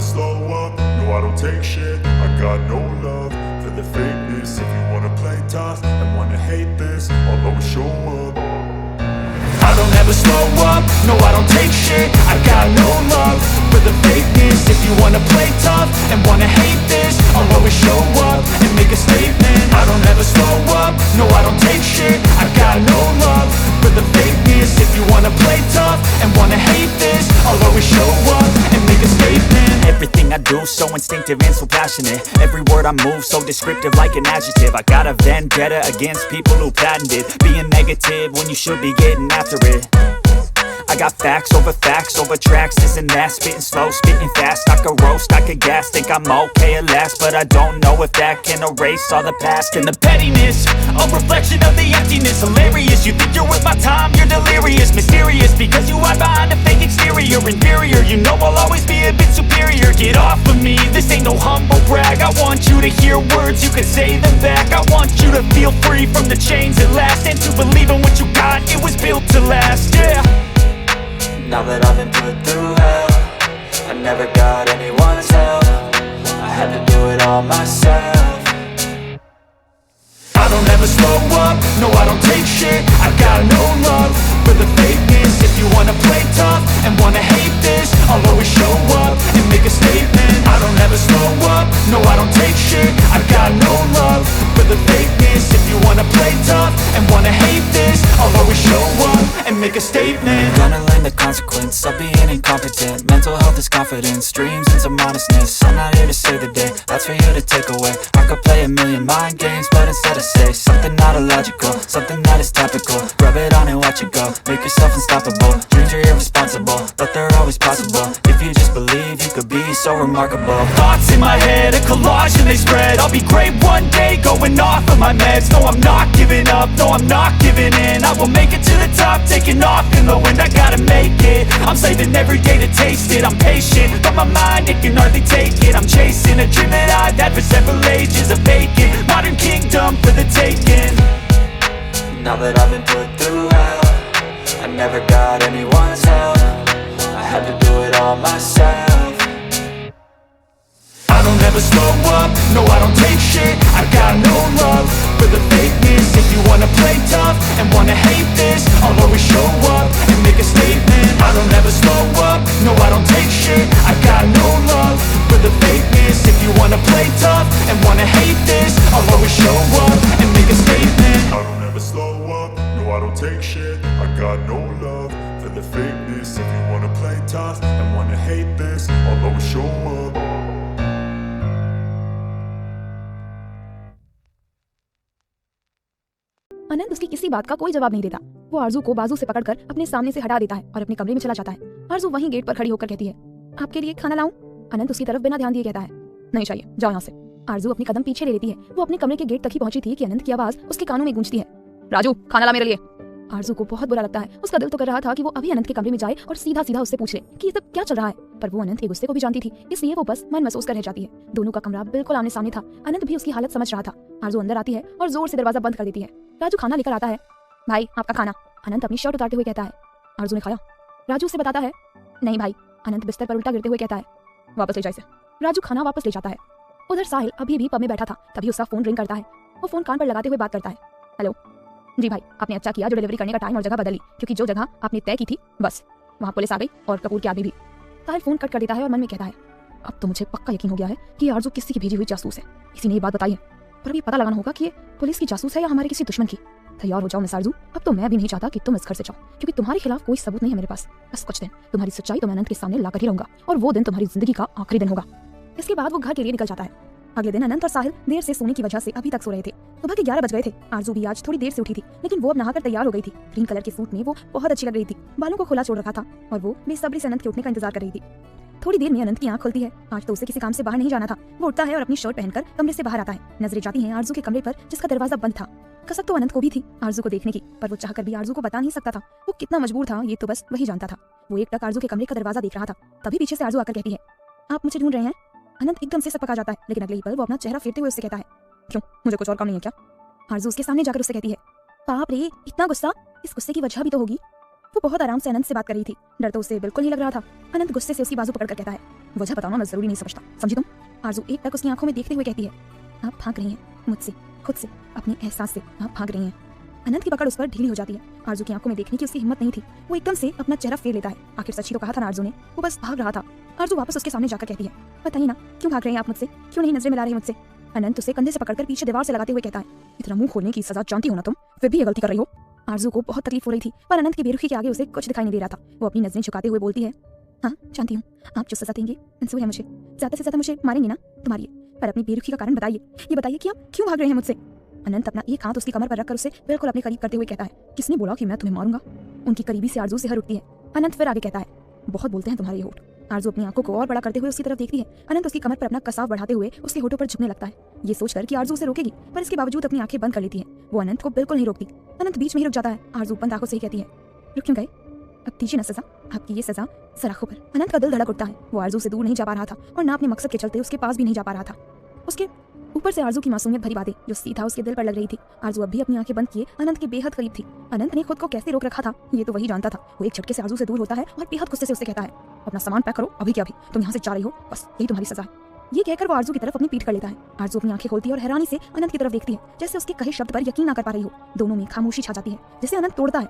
slow up, no I don't take shit. I got no love for the fakeness. If you wanna play tough and wanna hate this, I'll always show up. I don't ever slow up, no I don't take shit. I got no love for the fakeness. If you wanna play tough and wanna hate this, I'll always show up and make a statement. I don't ever slow up, no I don't take shit. I got no love for the fakeness. If you wanna play tough and wanna hate this, I'll always show up and make a statement. Everything I do so instinctive and so passionate. Every word I move so descriptive like an adjective. I got a vendetta against people who patented being negative when you should be getting after it. I got facts over tracks, this and that. Spitting slow, spitting fast. I could roast, I could gas. Think I'm okay at last, but I don't know if that can erase all the past. And the pettiness, a reflection of the emptiness. Hilarious, you think you're worth my time, you're delirious. Mysterious, because you hide behind a fake exterior. Inferior, you know I'll always be a bit superior. Get off of me, this ain't no humble brag. I want you to hear words, you can say them back. I want you to feel free from the chains at last, and to believe in what you got, it was built to last, yeah. Now that I've been put through hell, I never got anyone's help. I had to do it all myself. I don't ever slow up, no I don't take shit. I got no love for the fakeness. If you wanna play tough and wanna hate this, I'll always show up and make a statement. I don't ever slow up, no I don't take shit. I got no love for the fakeness. If you wanna play tough and wanna hate this, I'll always show up and make a statement. Gonna learn the consequence of being incompetent. Mental health is confidence, dreams and some honestness. I'm not here to save the day, that's for you to take away. I could play a million mind games, but instead I say something not illogical, something that is topical. Rub it on and watch it go, make yourself unstoppable. Dreams are irresponsible, but they're always possible. If you just believe, you could be so remarkable. Thoughts in my head, a collage and they spread. I'll be great one day, going off of my meds. No, I'm not giving up, no, I'm not giving in. I will make it to the top, taking off in the wind. I gotta make it, I'm saving every day to taste it. I'm patient, but my mind, it can hardly take it. I'm chasing a dream that I've had for several ages. A vacant, modern kingdom for the taking. Now that I've been put through hell, I never got anyone's help. I had to do it all myself. I don't ever slow up, no I don't take shit. I got no love for the fakeness. If you wanna play tough and wanna hate this, I'll always show up and make a statement. I don't ever slow up, no I don't take shit. I got no love for the fakeness. If you wanna play tough and wanna hate this, I'll always show up and make a statement. I don't ever slow up, no I don't take shit. I got no love for the fakeness. If you wanna play tough and wanna hate this, I'll always show up. अनंत उसकी किसी बात का कोई जवाब नहीं देता। वो आरजू को बाजू से पकड़कर अपने सामने से हटा देता है और अपने कमरे में चला जाता है। आरजू वहीं गेट पर खड़ी होकर कहती है, आपके लिए खाना लाऊं? अनंत उसकी तरफ बिना ध्यान दिए कहता है, नहीं चाहिए, जाओ यहाँ से। आरजू अपनी कदम पीछे ले लेती है। वो अपने कमरे के गेट तक ही पहुंची थी कि अनंत की आवाज उसके कानों में गूंजती है, राजू खाना ला मेरे लिए। आरजू को बहुत बुरा लगता है। उसका दिल तो कर रहा था कि वो अभी अनंत के कमरे में जाए और सीधा सीधा उससे पूछ ले कि ये सब क्या चल रहा है, पर वो अनंत के गुस्से को भी जानती थी, इसलिए वो बस मन महसूस कर रह जाती है। दोनों का कमरा बिल्कुल आमने सामने था। अनंत भी उसकी हालत समझ रहा था। आरजू अंदर आती है और जोर से दरवाजा बंद कर देती है। राजू खाना लेकर आता है। भाई आपका खाना, अनंत अपनी शर्ट उतारते हुए कहता है। आरजू ने खाया? राजू उसे बताता है, नहीं भाई। अनंत बिस्तर पर उल्टा गिरते हुए कहता है, वापस ले जा इसे। राजू खाना वापस ले जाता है। उधर साहिल अभी भी पब में बैठा था, तभी उसका फोन रिंग करता है। वो फोन कान पर लगाते हुए बात करता है, हेलो जी भाई, आपने अच्छा किया जो डिलीवरी करने का टाइम और जगह बदली, क्योंकि जो जगह आपने तय की थी बस वहाँ पुलिस आ गई और कपूर के आदमी भी। साहिल फोन कट कर देता है और मन में कहता है, अब तो मुझे पक्का यकीन हो गया है कि आरजू किसी की भेजी हुई जासूस है। किसी ने ये बात बताई है, पर अभी पता लगाना होगा कि ये पुलिस की जासूस है या हमारे किसी दुश्मन की। तैयार हो जाओ मिस आरजू, अब तो मैं भी नहीं चाहता कि तुम इस घर से जाओ, क्योंकि तुम्हारे खिलाफ कोई सबूत नहीं है मेरे पास। बस कुछ दिन तुम्हारी सच्चाई तो मैं अनंत के सामने लाकर ही रहूंगा, और वो दिन तुम्हारी जिंदगी का आखिरी दिन होगा। इसके बाद वो घर के लिए निकल जाता है। अगले दिन अनंत और साहिल देर से सोने की वजह से अभी तक सो रहे थे। सुबह के 11 बज गए थे। आरजू भी आज थोड़ी देर से उठी थी, लेकिन वो अब नहाकर तैयार हो गई थी। ग्रीन कलर के सूट में वो बहुत अच्छी लग रही थी। बालों को खुला छोड़ रखा था और वो बेसब्री से अनंत के उठने का इंतजार कर रही थी। थोड़ी देर में अनंत की आंख खुलती है। आज तो उसे किसी काम से बाहर नहीं जाना था। वो उठता है और अपनी शर्ट पहनकर कमरे से बाहर आता है। नजरें जाती हैं आरजू के कमरे पर, जिसका दरवाजा बंद था। कसक तो अनंत को भी थी आरजू को देखने की, पर वो चाहकर भी आरजू को बता नहीं सकता था। वो कितना मजबूर था ये तो बस वही जानता था। वो एक टक आरजू के कमरे का दरवाजा देख रहा था, तभी पीछे से आरजू आकर कहती है, आप मुझे ढूंढ रहे हैं? अनंत एकदम से सपका जाता है, लेकिन अगले ही पल वो अपना चेहरा फेरते हुए उससे कहता है, क्यों, मुझे कुछ और काम नहीं है क्या? आरजू उसके सामने जाकर उससे कहती है, बाप रे इतना गुस्सा, इस गुस्से की वजह भी तो होगी। वो बहुत आराम से अनंत से बात कर रही थी। डर तो उसे बिल्कुल नहीं लग रहा था। अनंत गुस्से से उसकी बाजू पकड़कर कहता है, वजह बताना मैं जरूरी नहीं समझता, समझी तुम? आरजू एक टक उसकी आंखों में देखते हुए कहती है, आप भाग रही हैं मुझसे, खुद से, अपने एहसास से आप भाग रही हैं। अनंत की पकड़ उस पर ढीली हो जाती है। आरजू की आंखों में देखने की उसकी हिम्मत नहीं थी। वो एकदम से अपना चेहरा फेर लेता है। आखिर सच ही तो कहा था ना आरजू ने, वो बस भाग रहा था। आरजू वापस उसके सामने जाकर कहती है, बताइए ना, क्यों भाग रहे हैं आप मुझसे, क्यों नहीं नजरें मिला रही मुझसे? अनंत उसे कंधे से पकड़कर पीछे दीवार से लगाते हुए कहता है, इतना मुंह खोलने की सजा जानती हो ना तुम, फिर भी ये गलती कर रही हो। आरजू को बहुत तकलीफ हो रही थी, पर अनंत की बेरुखी के आगे उसे कुछ दिखाई नहीं दे रहा था। वो अपनी नजरें झुकाते हुए बोलती है, हाँ जानती हूँ, आप जो सजा देंगे मंजूर है मुझे, ज्यादा से ज्यादा मुझे मारेंगे ना तो मारिए, पर अपनी बेरुखी का कारण बताइए। ये बताइए कि आप क्यों भाग रहे हैं मुझसे? अनंत अपना एक हाथ उसकी कमर पर रखकर उसे बिल्कुल अपने करीब करते हुए कहता है, किसने बोला कि मैं तुम्हें मारूंगा? उनकी करीबी से आरजू सिहर उठती है। अनंत फिर आगे कहता है, बहुत बोलते हैं तुम्हारे होठ। आरजू अपनी आंखों को और बड़ा करते हुए उसकी तरफ देखती है। अनंत उसकी कमर पर अपना कसाव बढ़ाते हुए उसके होठों पर झुकने लगता है। ये सोचकर कि आरजू उसे रोकेगी, पर इसके बावजूद अपनी आंखें बंद कर लेती है। वो अनंत को बिल्कुल नहीं रोकती। अनंत बीच में ही रुक जाता है। आरजू बंद आंखों से ही कहती है, रुक क्यों गए? अब दीजिए ना सजा, आपकी ये सजा सराखों पर। अनंत का दिल धड़क उठता है। वो आरजू से दूर नहीं जा पा रहा था और ना अपने मकसद के चलते उसके पास भी नहीं जा पा रहा था। उसके ऊपर से आरजू की मासूमियत भरी बातें जो सीधा उसके दिल पर लग रही थी। आरजू अब भी अपनी आंखें बंद किए अनंत के बेहद करीब थी। अनंत ने खुद को कैसे रोक रखा था ये तो वही जानता था। वो एक झटके से आरजू से दूर होता है और बेहद गुस्से से उससे कहता है, अपना सामान पैक करो, अभी के अभी तुम यहाँ से जा रही हो, बस यही तुम्हारी सजा है। ये कहकर वो आरजू की तरफ अपनी पीठ कर लेता है। आरजू अपनी आंखें खोलती है और हैरानी से अनंत की तरफ देखती है, जैसे उसके कहे शब्द पर यकीन ना कर पा रही हो। दोनों में खामोशी छा जाती है, जिसे अनंत तोड़ता है।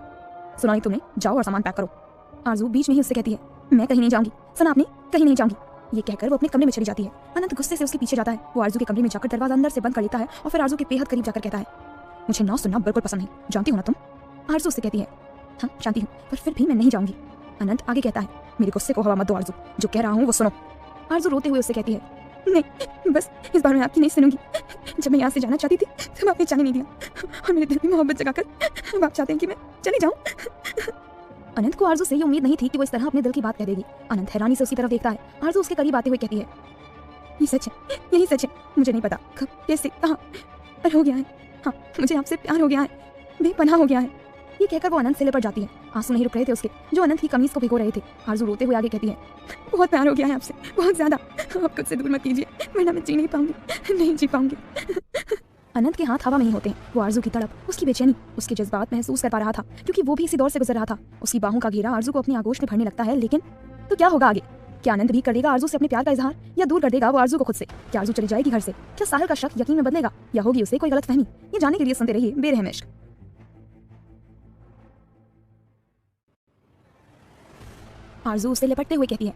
सुना नहीं तुमने, जाओ और सामान पैक करो। आरजू बीच में ही उससे कहती है, मैं कहीं नहीं जाऊंगी। सुना आपने, कहीं नहीं जाऊंगी। ये कहकर वो अपने कमरे में चली जाती है। अनंत गुस्से से उसके पीछे जाता है। वो आरजू के कमरे में जाकर दरवाजा अंदर से बंद कर लेता है और फिर आरजू के बेहद करीब जाकर कहता है, मुझे ना सुनना बिल्कुल पसंद नहीं, जानती हो ना तुम? आरजू उससे कहती है, हाँ जानती हूँ, पर फिर भी मैं नहीं जाऊंगी। अनंत आगे कहता है, मेरे गुस्से को हवा मत दो आरजू, जो कह रहा हूँ वो सुनो। आरजू रोते हुए उससे कहती है, नहीं बस इस बार मैं आपकी नहीं सुनूंगी। जब मैं यहाँ से जाना चाहती थी तब आपने जाने नहीं दिया और मेरे दिल में मोहब्बत जगाकर अब आप चाहते हैं कि मैं चली जाऊँ। अनंत को आरजू से ये उम्मीद नहीं थी कि वो इस तरह अपने दिल की बात कह देगी। अनंत हैरानी से उसकी तरफ देखता है। आरजू उसके करीब आते हुए कहती है, ये सच है, यही सच है, मुझे नहीं पता कब कैसे कहाँ पर हो गया है। हाँ मुझे आपसे प्यार हो गया है, बेपनाह हो गया है। ये कहकर वो अनंत से लिपट जाती है। आंसू नहीं रुक रहे थे उसके, जो अनंत की कमीज को भिगो रहे थे। आरजू रोते हुए आगे कहती है, बहुत प्यार हो गया है आपसे, बहुत ज्यादा। आप खुद से दूर मत कीजिए, वरना मैं जी नहीं पाऊंगी, नहीं जी पाऊंगी। अनंत के हाथ हवा में ही होते हैं। वो आरजू की तड़प, उसकी बेचैनी, उसके जज्बात महसूस कर पा रहा था, क्योंकि वो भी इसी दौर से गुजर रहा था। उसकी बाहों का घेरा आरजू को अपनी आगोश में भरने लगता है। लेकिन तो क्या होगा आगे? क्या अनंत भी कर देगा आरजू से अपने प्यार का इजहार, या दूर कर देगा वो आरजू को खुद से? क्या आरजू चली जाएगी घर से? क्या साहिल का शक यकीन में बदलेगा, या होगी उसे कोई गलतफहमी? ये जानने के लिए सुनते रहिए बेरहम इश्क। आरजू उसे लिपटते हुए कहती है,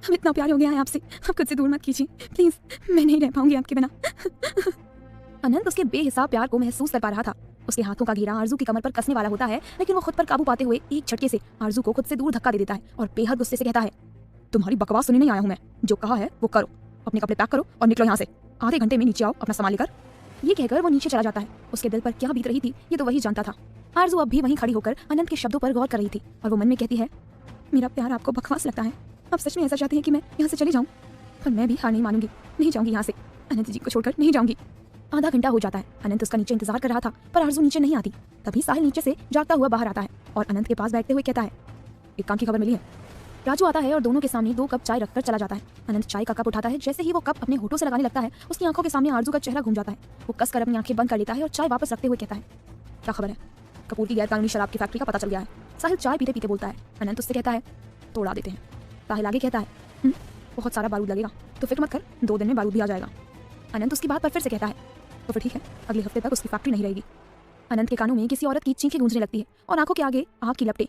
अब इतना प्यार हो गया है आपसे, आप खुद से दूर मत कीजिए प्लीज, मैं नहीं रह पाऊंगी आपके बिना। अनंत उसके बेहिसाब प्यार को महसूस कर पा रहा था। उसके हाथों का घेरा आरजू की कमर पर कसने वाला होता है, लेकिन वो खुद पर काबू पाते हुए एक झटके से आरजू को खुद से दूर धक्का दे देता है और बेहद गुस्से से कहता है, तुम्हारी बकवास सुनने नहीं आया हूं मैं, जो कहा है वो करो, अपने कपड़े पैक करो और निकलो यहाँ से, आधे घंटे में नीचे आओ अपना सामान लेकर। ये कहकर वो नीचे चला जाता है। उसके दिल पर क्या बीत रही थी ये तो वही जानता था। आरजू अब भी वहीं खड़ी होकर अनंत के शब्दों पर गौर कर रही थी और वो मन में कहती है, मेरा प्यार आपको बकवास लगता है, आप सच में ऐसा चाहते हैं कि मैं यहाँ से चली जाऊँ? पर मैं भी हार नहीं मानूंगी, नहीं जाऊंगी यहाँ से, अनंत जी को छोड़कर नहीं जाऊंगी। आधा घंटा हो जाता है। अनंत उसका नीचे इंतजार कर रहा था, पर आरजू नीचे नहीं आती। तभी साहिल नीचे से जागता हुआ बाहर आता है और अनंत के पास बैठते हुए कहता है, एक काम की खबर मिली है। राजू आता है और दोनों के सामने 2 कप चाय रखकर चला जाता है। अनंत चाय का कप उठाता है। जैसे ही वो कप अपने होठों से लगाने लगता है, उसकी आंखों के सामने आरजू का चेहरा घूम जाता है। वो कसकर अपनी आंखें बंद कर लेता है और चाय वापस रखते हुए कहता है, क्या खबर है? कपूर की गैरकानूनी शराब की फैक्ट्री का पता चल गया है। साहिल चाय पीते पीते बोलता है। अनंत उससे कहता है, तोड़ा देते हैं। साहिल आगे कहता है, बहुत सारा बारूद लगेगा, तो फिक्र मत कर, 2 दिन में बारूद भी आ जाएगा। अनंत उसकी बात पर फिर से कहता है, तो फिर ठीक है, अगले हफ्ते तक उसकी फैक्ट्री नहीं रहेगी। अनंत के कानों में किसी औरत की चीखें गूंजने लगती है और आंखों के आगे आग की लपटें।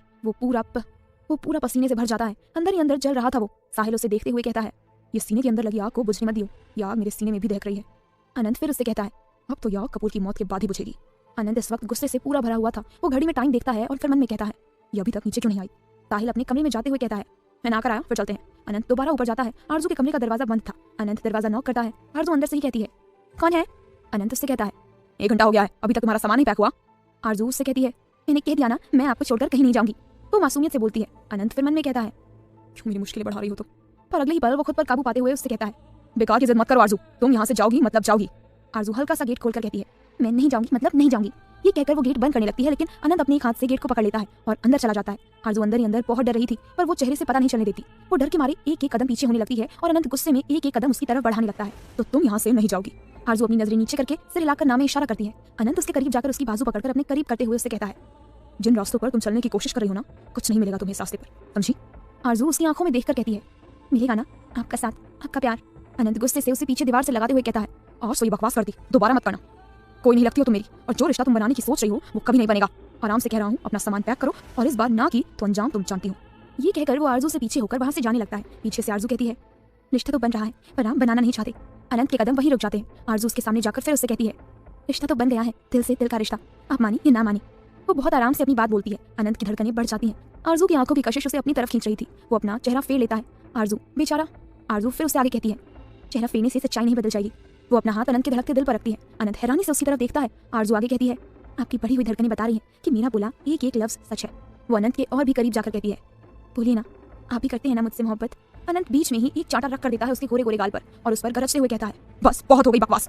वो पूरा पसीने से भर जाता है। अंदर ही अंदर जल रहा था वो। साहिल उसे देखते हुए कहता है, ये सीने के अंदर लगी आग को बुझने मत दियो, ये आग मेरे सीने में भी दहक रही है। अनंत फिर उससे कहता है, अब तो ये आग कपूर की मौत के बाद ही बुझेगी। अनंत इस वक्त गुस्से से पूरा भरा हुआ था। वो घड़ी में टाइम देखता है और फिर मन में कहता है, ये अभी तक नीचे क्यों नहीं आई? साहिल अपने कमरे में जाते हुए कहता है, मैं ना कर आया, फिर चलते हैं। अनंत दोबारा ऊपर जाता है। आरजू के कमरे का दरवाजा बंद था। अनंत दरवाजा नॉक करता है। आरजू अंदर से ही कहती है, कौन है? अनंत उससे कहता है, 1 घंटा हो गया है, अभी तक तुम्हारा सामान नहीं पैक हुआ। आरजू उससे कहती है, मैंने कह दिया ना, मैं आपको छोड़कर कहीं नहीं जाऊंगी। वो मासूमियत से बोलती है। अनंत फिर मन में कहता है, क्यों मेरी मुश्किलें बढ़ा रही हो तुम? पर अगले ही पल वो खुद पर काबू पाते हुए उससे कहता है, बेकार की जिद मत करो आरजू, तुम यहाँ से जाओगी मतलब जाओगी। आरजू हल्का सा गेट खोलकर कहती है, मैं नहीं जाऊंगी मतलब नहीं जाऊंगी। ये कहकर वो गेट बंद करने लगती है, लेकिन अनंत अपने एक हाथ से गेट को पकड़ लेता है और अंदर चला जाता है। आरजू अंदर ही अंदर बहुत डर रही थी, पर वो चेहरे से पता नहीं चलने देती। वो डर के मारे एक एक कदम पीछे होने लगती है और अनंत गुस्से में एक एक कदम उसकी तरफ बढ़ाने लगता है, तो तुम यहाँ से नहीं जाओगी। आरजू अपनी नजरें नीचे करके सिर हिलाकर नाम में इशारा करती है। अनंत उसके करीब जाकर उसकी बाजू पकड़कर अपने करीब करते हुए उससे कहता है, जिन रास्तों पर तुम चलने की कोशिश कर रही हो ना, कुछ नहीं मिलेगा तुम्हें इस रास्ते पर, समझी? आरजू उसकी आंखों में देखकर कहती है, मिलेगा ना? आपका साथ, आपका प्यार। अनंत गुस्से से उसे पीछे दीवार से लगाते हुए कहता है, और सोई बकवास करती, दोबारा मत करना। कोई नहीं लगती हो तुम मेरी, और जो रिश्ता तुम बनाने की सोच रही हो वो कभी नहीं बनेगा। आराम से कह रहा हूँ, अपना सामान पैक करो, और इस बार ना की तो अंजाम तुम जानती हो। ये कहकर वो आरजू से पीछे होकर वहां से जाने लगता है। पीछे से आरजू कहती है, रिश्ता तो बन रहा है पर आप बनाना नहीं चाहते। अनंत के कदम वहीं रुक जाते हैं। आरजू उसके सामने जाकर फिर उससे कहती है, रिश्ता तो बन गया है, दिल से दिल का रिश्ता, आप मानी या ना मानी। वो बहुत आराम से अपनी बात बोलती है। अनंत की धड़कनें बढ़ जाती हैं। आरजू की आंखों की कशिश उसे अपनी तरफ खींच रही थी। वो अपना चेहरा फेर लेता है। आरजू बेचारा। आरजू फिर उसे आगे कहती है, चेहरा फेरने से सच्चाई नहीं बदल जाएगी। वो अपना हाथ अनंत के धड़कते दिल पर रखती है। अनंत हैरानी से उसकी तरफ देखता है। आरजू आगे कहती है, आपकी बढ़ी हुई धड़कनें बता रही हैं कि मेरा बोला एक एक लफ्ज सच है। वो अनंत के और भी करीब जाकर कहती है, बोलिए ना, आप भी करते हैं ना मुझसे मोहब्बत। अनंत बीच में ही एक चाटा रख कर देता है उसके गोरे गोरे गाल पर और उस पर गरजते हुए कहता है, बस बहुत हो गई बकवास,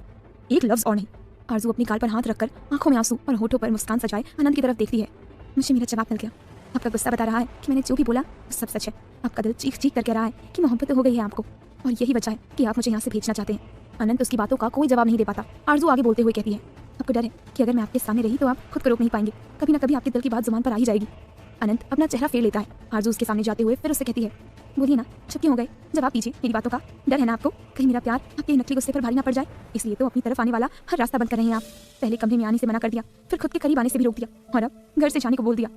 एक लफ्ज और नहीं। आरजू अपनी गाल पर हाथ रखकर आंखों में आंसू और होठों पर मुस्कान सजाए अनंत की तरफ देखती है। मुझे मेरा जवाब मिल गया। आपका गुस्सा बता रहा है कि मैंने जो भी बोला वो सब सच है। आपका दिल चीख चीख कर कह रहा है कि मोहब्बत हो गई है आपको, और यही वजह है कि आप मुझे यहाँ से भेजना चाहते हैं। अनंत उसकी बातों का कोई जवाब नहीं दे पाता। आरजू आगे बोलते हुए कहती है, आपको डर है कि अगर मैं आपके सामने रही तो आप खुद को रोक नहीं पाएंगे, कभी ना कभी आपके दिल की बात जुबान पर आ ही जाएगी। अनंत अपना चेहरा फेर लेता है। आरजू उसके सामने जाते हुए फिर उससे कहती है, बोलिए ना, चुप क्यों हो गए, जवाब दीजिए मेरी बातों का। डर है ना आपको कहीं मेरा प्यार आपके नकली गुस्से पर भारी ना पड़ जाए, इसलिए तो अपनी तरफ आने वाला हर रास्ता बंद कर रहे हैं आप। पहले कमरे में आने से मना कर दिया, फिर खुद के करीब आने से भी रोक दिया, और अब घर से जाने को बोल दिया।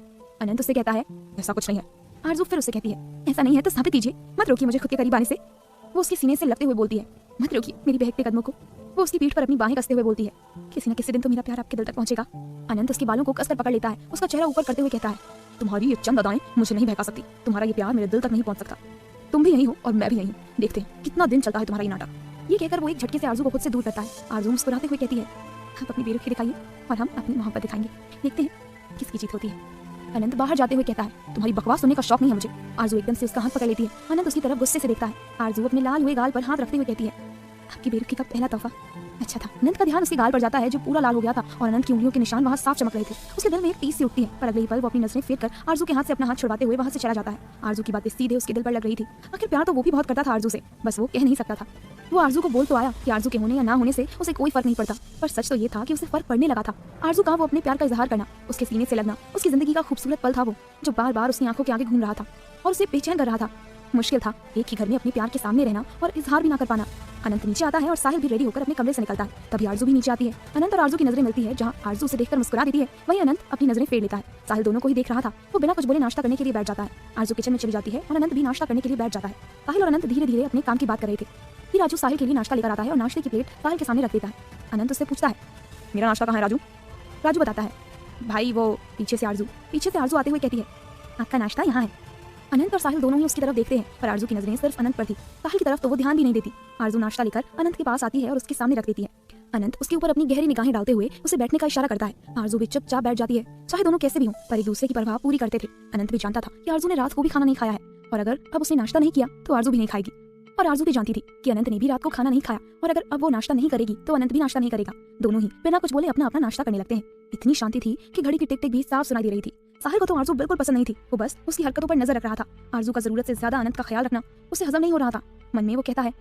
अनंत उससे कहता है, ऐसा कुछ नहीं है। आरजू फिर उससे कहती है, ऐसा नहीं है तो साबित कीजिए, मत रोकिए मुझे खुद के करीब आने से। वो उसके सीने से लगते हुए बोलती है, मत रोकिए मेरी बहकते कदमों को। वो उसकी पीठ पर अपनी बाहें कसते हुए बोलती है, किसी न किसी दिन तो मेरा प्यार आपके दिल तक पहुंचेगा। अनंत उसके बालों को कसकर पकड़ लेता है। उसका चेहरा ऊपर करते हुए कहता है, तुम्हारी ये चंद अदाएं मुझे नहीं बहका सकती। तुम्हारा ये प्यार मेरे दिल तक नहीं पहुंच सकता। तुम भी यही हो और मैं भी यही हूँ, देखते हैं कितना दिन चलता है तुम्हारा ये नाटक। ये कहकर वो एक झटके से आरजू को खुद से दूर करता है। आरजू मुस्कुराते हुए कहती है, आप अपनी बेरुखी दिखाइए और हम अपनी मोहब्बत दिखाएंगे, देखते हैं किसकी जीत होती है। अनंत बाहर जाते हुए कहता है, तुम्हारी बकवास सुनने का शौक नहीं है मुझे। आरजू एकदम से उसका हाथ पकड़ लेती है। अनंत उसकी तरफ गुस्से से देखता है। आरजू अपने लाल हुए गाल पर हाथ रखते हुए कहती है, आपकी बेरुखी का पहला तोहफा अच्छा था। अनंत का ध्यान उसके गाल पर जाता है जो पूरा लाल हो गया था और अनंत की उंगलियों के निशान वहां साफ चमक रहे थे। उसके दिल में एक टीस सी उठती है, पर अगले ही पल वो अपनी नजरें फेर कर आरजू के हाथ से अपना हाथ छुड़वाते हुए वहां से चला जाता है। आरजू की बातें सीधे उसके दिल पर लग रही थी। आखिर प्यार तो वो भी बहुत करता था आरजू से, बस वो कह नहीं सकता था। वो आरजू को बोल तो आया कि आरजू के होने या ना होने से उसे कोई फर्क नहीं पड़ता, पर सच तो ये था कि उसे फर्क पड़ने लगा था। आरजू का वो अपने प्यार का इजहार करना, उसके सीने से लगना, उसकी जिंदगी का खूबसूरत पल था वो, जो बार बार उसकी आंखों के आगे घूम रहा था और उसे बेचैन कर रहा था। मुश्किल था एक ही घर में अपने प्यार के सामने रहना और इजहार भी ना कर पाना। अनंत नीचे आता है और साहिल भी रेडी होकर अपने कमरे से निकलता है। तभी आरजू भी नीचे आती है। अनंत और आरजू की नजरें मिलती है। जहां आरजू उसे देखकर मुस्कुरा देती है, वहीं अनंत अपनी नजरें फेर लेता है। साहिल दोनों को ही देख रहा था। वो बिना कुछ बोले नाश्ता करने के लिए बैठ जाता है। आरजू किचन में चली जाती है और अनंत भी नाश्ता करने के लिए बैठ जाता है। साहिल और अनंत धीरे धीरे अपने काम की बात कर रहे थे। फिर आरजू साहिल के लिए नाश्ता लेकर आता है और नाश्ते की प्लेट साहिल के सामने रख देता है। अनंत उससे पूछता है, मेरा नाश्ता कहाँ है राजू? राजू बताता है, भाई वो पीछे से आरजू आते हुए कहती है, आपका नाश्ता यहाँ है। अनंत और साहिल दोनों ही उसकी तरफ देखते हैं, पर आरजू की नजरें सिर्फ अनंत पर थी। साहिल की तरफ तो वो ध्यान भी नहीं देती। आरजू नाश्ता लेकर अनंत के पास आती है और उसके सामने रख देती है। अनंत उसके ऊपर अपनी गहरी निगाहें डालते हुए उसे बैठने का इशारा करता है। आरजू भी चुपचाप बैठ जाती है। चाहे दोनों कैसे भी हों, पर एक दूसरे की परवाह पूरी करते थे। अनंत भी जानता था कि आरजू ने रात को भी खाना नहीं खाया है, और अगर अब उसने नाश्ता नहीं किया तो आरजू भी नहीं खाएगी। और आरजू भी जानती थी कि अनंत ने भी रात को खाना नहीं खाया, और अगर अब वो नाश्ता नहीं करेगी तो अनंत भी नाश्ता नहीं करेगा। दोनों ही बिना कुछ बोले अपना अपना नाश्ता करने लगते हैं। इतनी शांति थी कि घड़ी की टिक टिक भी साफ सुनाई दे रही थी। साहिल को तो आरजू बिल्कुल पसंद नहीं थी। वो बस उसकी हरकतों पर नजर रख रहा था। आरजू का जरूरत से ज्यादा अनंत का ख्याल रखना उसे हजम नहीं हो रहा था। मन में वो कहता है,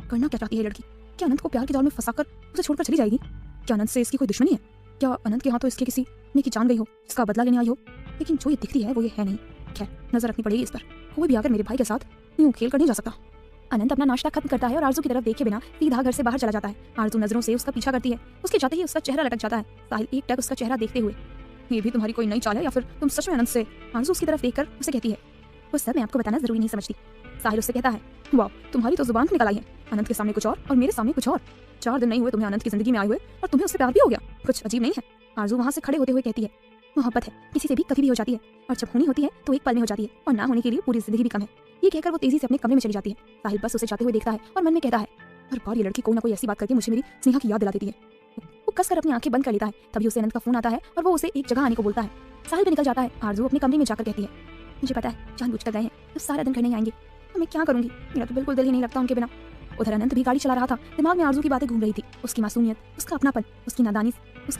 करना क्या चाहती है लड़की? क्या अनंत को प्यार के जाल में फंसाकर उसे छोड़कर चली जाएगी? क्या अनंत से इसकी कोई दुश्मनी है? क्या अनंत के हाथों इसके किसी ने की जान गई हो, इसका बदला लेने आई हो? लेकिन जो ये दिखती है वो ये है नहीं। खैर, नजर रखनी पड़ेगी इस पर। कोई भी आकर मेरे भाई के साथ यूं खेल कर नहीं जा सकता। अनंत अपना नाश्ता खत्म करता है और आरजू की तरफ देखे बिना सीधा घर से बाहर चला जाता है। आरजू नजरों से उसका पीछा करती है। उसके जाते ही उसका चेहरा लटक जाता है। साहिल एक टक उसका चेहरा देखते हुए, ये भी तुम्हारी कोई नई चाल है या फिर तुम सच में अनंत से? आरजू उसकी तरफ देखकर उसे कहती है, वो सब मैं आपको बताना जरूरी नहीं समझती। साहिल उससे कहता है, वाह, तुम्हारी तो जुबान निकल आई है। अनंत के सामने कुछ और मेरे सामने कुछ और। 4 दिन नहीं हुए तुम्हें अनंत की जिंदगी में आए हुए और तुम्हें उससे प्यार भी हो गया। कुछ अजीब नहीं है? आरजू वहां से खड़े होते हुए कहती है, मोहब्बत है किसी से भी कभी भी हो जाती है, और जब होनी होती है तो एक पल में हो जाती है, और ना होने के लिए पूरी जिंदगी भी कम है। ये कहकर वो तेजी से अपने कमरे में चली जाती है। साहिल बस उसे जाते हुए देखता है और मन में कहता है, हर बार ये लड़की कोई ना कोई ऐसी बात करके मुझे मेरी स्नेहा की याद दिला देती है। वो कसकर अपनी आंखें बंद कर लेता है। तभी उसे अनंत का फोन आता है और वो उसे एक जगह आने को बोलता है। साहिल भी निकल जाता है। आरजू अपने कमरे में जाकर कहती है, मुझे पता है जानबूझकर गए हैं, तो सारा दिन घर नहीं आएंगे, तो मैं क्या करूंगी? मेरा तो बिल्कुल दिल ही नहीं लगता उनके बिना। उधर अनंत भी गाड़ी चला रहा था। दिमाग में आरजू की बातें घूम रही थी। उसकी मासूमियत, उसका अपनापन, उसकी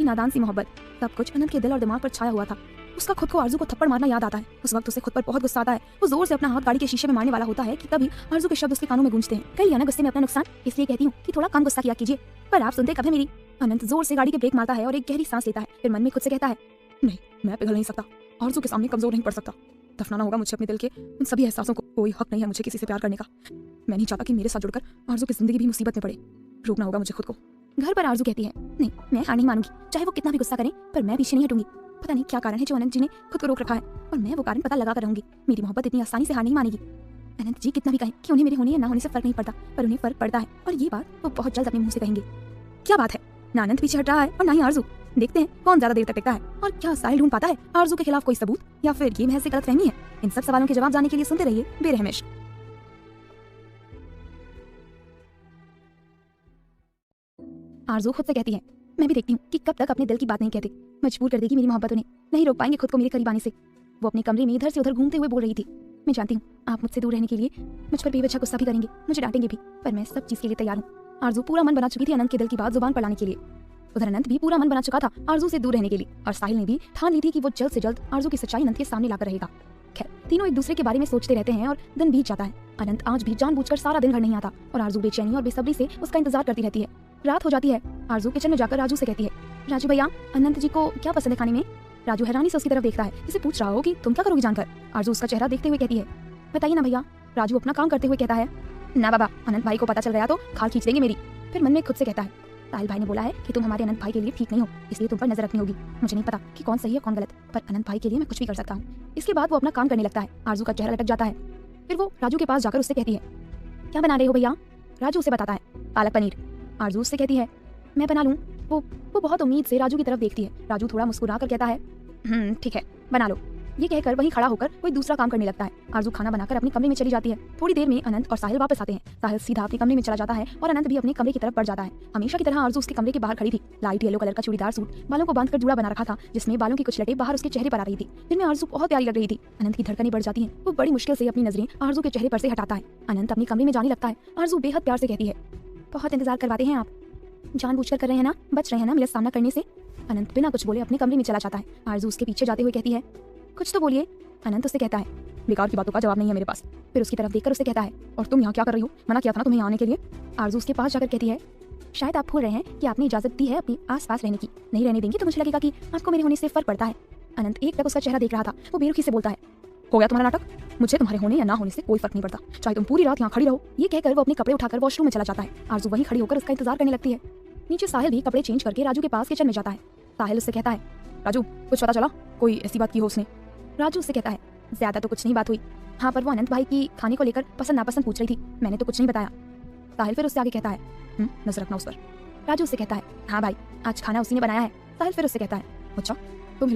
नादान सी मोहब्बत, सब कुछ अनंत के दिल और दिमाग पर छाया हुआ था। उसका खुद को आरजू को थप्पड़ मारना याद आता है। उस वक्त उसे खुद पर बहुत गुस्सा आता है। वो जोर से अपना हाथ गाड़ी के शीशे में मारने वाला होता है कि तभी आरजू के शब्द उसके कानों में गूंजते हैं, कर लिया ना गुस्से में अपना नुकसान, इसलिए कहती हूँ कि थोड़ा कम गुस्सा किया कीजिए, पर आप सुनते कब है मेरी? अनंत जोर से गाड़ी के ब्रेक मारता है और एक गहरी सांस लेता है। फिर मन में खुद से कहता है, नहीं, मैं पिघल नहीं सकता, आरजू के सामने कमजोर नहीं पड़ सकता। दफनाना होगा मुझे अपने दिल के उन सभी एहसासों को कोई हक नहीं है मुझे किसी से प्यार करने का। मैं नहीं चाहता कि मेरे साथ जुड़कर आरजू की जिंदगी भी मुसीबत में पड़े। रोकना होगा मुझे खुद को। घर पर आरजू कहती है, नहीं मैं हार नहीं मानूंगी, चाहे वो कितना भी गुस्सा करें, पर मैं पीछे नहीं हटूंगी। पता नहीं क्या कारण है जो अनंत जी ने खुद को रोक रखा है, और मैं वो कारण पता लगा कर रहूंगी। मेरी मोहब्बत इतनी आसानी से हार नहीं मानेगी। अनंत जी कितना भी कहें कि उन्हें मेरे होने या ना होने से फर्क नहीं पड़ता, पर उन्हें फर्क पड़ता है, और ये बात वो बहुत जल्द अपने मुंह से कहेंगे। क्या बात है, ना अनंत पीछे हट रहा है और ना ही आरजू। देखते हैं कौन ज्यादा देर तक टिकता है और क्या साहिल ढूंढ पाता है आरजू के खिलाफ कोई सबूत, या फिर ये महज से गलतफहमी है। इन सब सवालों के जवाब जानने के लिए सुनते रहिए बेरहमिश। आरजू खुद से कहती है, मैं भी देखती हूँ कि कब तक अपने दिल की बात नहीं कहते। मजबूर कर देगी मेरी मोहब्बत उन्हें, नहीं रोक पाएंगे खुद को मेरे करीब आने से। वो अपने कमरे में इधर से उधर घूमते हुए बोल रही थी, मैं जानती हूँ आप मुझसे दूर रहने के लिए मुझ पर बेवजह गुस्सा भी करेंगे, मुझे डांटेंगे भी, पर मैं सब चीज के लिए तैयार हूँ। आरजू पूरा मन बना चुकी थी अनंत के दिल की बात जुबान पर लाने के लिए। उधर अनंत भी पूरा मन बना चुका था आरजू से दूर रहने के लिए, और साहिल ने भी ठान ली थी कि वो जल्द से जल्द आरजू की सच्चाई अनंत के सामने लाकर रहेगा। खैर तीनों एक दूसरे के बारे में सोचते रहते हैं और दिन बीत जाता है। अनंत आज भी जानबूझकर सारा दिन घर नहीं आता और आरजू बेचैनी और बेसब्री से उसका इंतजार करती रहती है। रात हो जाती है। आरजू किचन में जाकर राजू से कहती है, राजू भैया अनंत जी को क्या पसंद है खाने में। राजू हैरानी से उसकी तरफ देखता है, इसे पूछ रहा हो कि तुम क्या करोगी जानकर। आरजू उसका चेहरा देखते हुए कहती है, बताइए ना भैया। राजू अपना काम करते हुए कहता है, ना बाबा, अनंत भाई को पता चल गया तो खाल खींच देंगे मेरी। फिर मन में खुद से कहता है, साहिल भाई ने बोला है कि तुम हमारे अनंत भाई के लिए ठीक नहीं हो, इसलिए तुम पर नजर रखनी होगी। मुझे नहीं पता कि कौन सही है कौन गलत, पर अनंत भाई के लिए मैं कुछ भी कर सकता हूँ। इसके बाद वो अपना काम करने लगता है। आरजू का चेहरा लटक जाता है। फिर वो राजू के पास जाकर उससे कहती है, क्या बना रहे हो भैया। राजू उसे बताता है, पालक पनीर। आरजू उससे कहती है, मैं बना लूँ। वो बहुत उम्मीद से राजू की तरफ देखती है। राजू थोड़ा मुस्कुरा कर कहता है, ठीक है बना लो। ये कहकर वहीं खड़ा होकर कोई दूसरा काम करने लगता है। आरजू खाना बनाकर अपने कमरे में चली जाती है। थोड़ी देर में अनंत और साहिल वापस आते हैं। साहिल सीधा अपने कमरे में चला जाता है और अनंत भी अपने कमरे की तरफ बढ़ जाता है। हमेशा की तरह आरजू उसके कमरे के बाहर खड़ी थी। लाइट येलो कलर का चूड़ीदार सूट, बालों को बांधकर जूड़ा बना रखा था, जिसमें बालों की कुछ लटें बाहर उसके चेहरे पर आ रही थी, जिनमें आरजू बहुत प्यारी लग रही थी। अनंत की धड़कनें बढ़ जाती हैं। वो बड़ी मुश्किल से अपनी नजरें आरजू के चेहरे पर से हटाता है। अनंत अपने कमरे में जाने लगता है। आरजू बेहद प्यार से कहती है, बहुत इंतजार करवाते हैं आप, जानबूझकर कर रहे हैं ना, बच रहे हैं ना मेरा सामना करने से। अनंत बिना कुछ बोले अपने कमरे में चला जाता है। आरजू उसके पीछे जाते हुए कहती है, कुछ तो बोलिए। अनंत उससे कहता है, बेकार की बातों का जवाब नहीं है मेरे पास। फिर उसकी तरफ देखकर उससे कहता है, और तुम यहाँ क्या कर रही हो, मना किया था ना तुम्हें यहाँ आने के लिए। आरजू उसके पास जाकर कहती है, शायद आप भूल रहे हैं कि आपने इजाजत दी है अपने आस-पास रहने की, नहीं रहने देंगे तो मुझे लगेगा कि आपको मेरे होने से फर्क पड़ता है। अनंत एक तक उसका चेहरा देख रहा था। वो बेरुखी से बोलता है, हो गया तुम्हारा नाटक, मुझे तुम्हारे होने या ना होने से कोई फर्क नहीं पड़ता, चाहे तुम पूरी रात यहाँ खड़ी रहो। ये कहकर वो अपने कपड़े उठाकर वॉशरूम में चला जाता है। आरजू वहीं खड़ी होकर उसका इंतजार करने लगती है। नीचे साहिल भी कपड़े चेंज करके राजू के पास किचन में जाता है। साहिल उससे कहता है, राजू कुछ पता चला, कोई ऐसी बात की हो उसने। राजू उससे कहता है, ज्यादा तो कुछ नहीं बात हुई, हाँ पर वो अनंत भाई की खाने को लेकर पसंद नापसंद पूछ रही थी, मैंने तो कुछ नहीं बताया। साहिल फिर उससे आगे कहता है, नजर रखना उस पर। राजू उससे कहता है, हाँ भाई आज खाना उसी ने बनाया है। साहिल फिर उससे कहता है, अच्छा तुम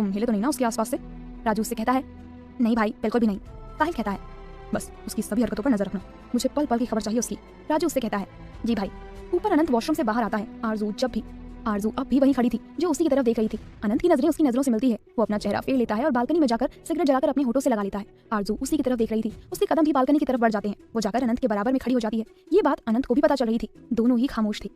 हिले तो नहीं ना उसके आसपास से। राजू उससे कहता है, नहीं भाई बिल्कुल भी नहीं। साहिल कहता है, बस उसकी सभी हरकतों पर नजर रखना, मुझे पल पल की खबर चाहिए उसकी। राजू उससे कहता है, जी भाई। ऊपर अनंत वॉशरूम से बाहर आता है। आरजू अब भी वहीं खड़ी थी, जो उसी की तरफ देख रही थी। अनंत की नजरें उसकी नजरों से मिलती है। वो अपना चेहरा फेर लेता है और बालकनी में जाकर सिगरेट जलाकर अपने होठों से लगा लेता है। आरजू उसी की तरफ देख रही थी। उसके कदम भी बालकनी की तरफ बढ़ जाते हैं। वो जाकर अनंत के बराबर में खड़ी हो जाती है। ये बात अनंत को भी पता चल रही थी। दोनों ही खामोश थे।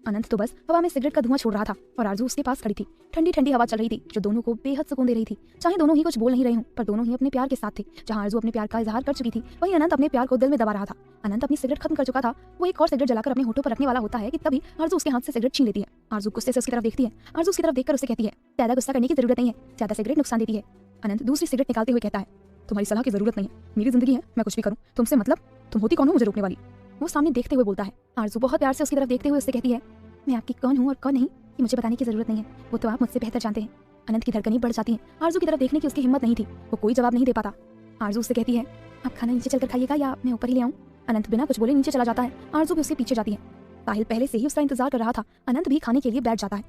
अनंत तो बस हवा में सिगरेट का धुआं छोड़ रहा था और आरजू उसके पास खड़ी थी। ठंडी ठंडी हवा चल रही थी जो दोनों को बेहद सुकून दे रही थी। चाहे दोनों ही कुछ बोल नहीं रहे हों, पर दोनों ही अपने प्यार के साथ थे। जहां आरजू अपने प्यार का इजहार कर चुकी थी, वहीं अनंत अपने प्यार को दिल में दबा रहा था। अनंत अपनी सिगरेट खत्म कर चुका था। वो एक और सिगरेट जलाकर अपने होठों पर रखने वाला होता है कि तभी आरजू उसके हाथ से सिगरेट छीन लेती है। आरजू गुस्से से उसकी तरफ देखती है। आरजू उसकी तरफ देखकर उससे कहती है, ज्यादा गुस्सा करने की जरूरत नहीं है, ज्यादा सिगरेट नुकसान देती है। अनंत दूसरी सिगरेट निकालते हुए कहता है, तुम्हारी सलाह की जरूरत नहीं है, मेरी जिंदगी है, मैं कुछ भी करूं, तुमसे मतलब, तुम होती कौन हो मुझे रोकने वाली। वो सामने देखते हुए बोलता है। आरजू बहुत प्यार से उसकी तरफ देखते हुए उससे कहती है, मैं आपकी कौन हूँ और कौन नहीं ये मुझे बताने की जरूरत नहीं है, वो तो आप मुझसे बेहतर जानते हैं। अनंत की धड़कनें बढ़ जाती हैं। आरजू की तरफ देखने की उसकी हिम्मत नहीं थी। वो कोई जवाब नहीं दे पाता। आरजू उससे कहती है, आप खाना नीचे चलकर खाइएगा या मैं ऊपर ही ले आऊं। अनंत बिना कुछ बोले नीचे चला जाता है। आरजू भी उसके पीछे जाती है। साहिल पहले से ही उसका इंतजार कर रहा था। अनंत भी खाने के लिए बैठ जाता है।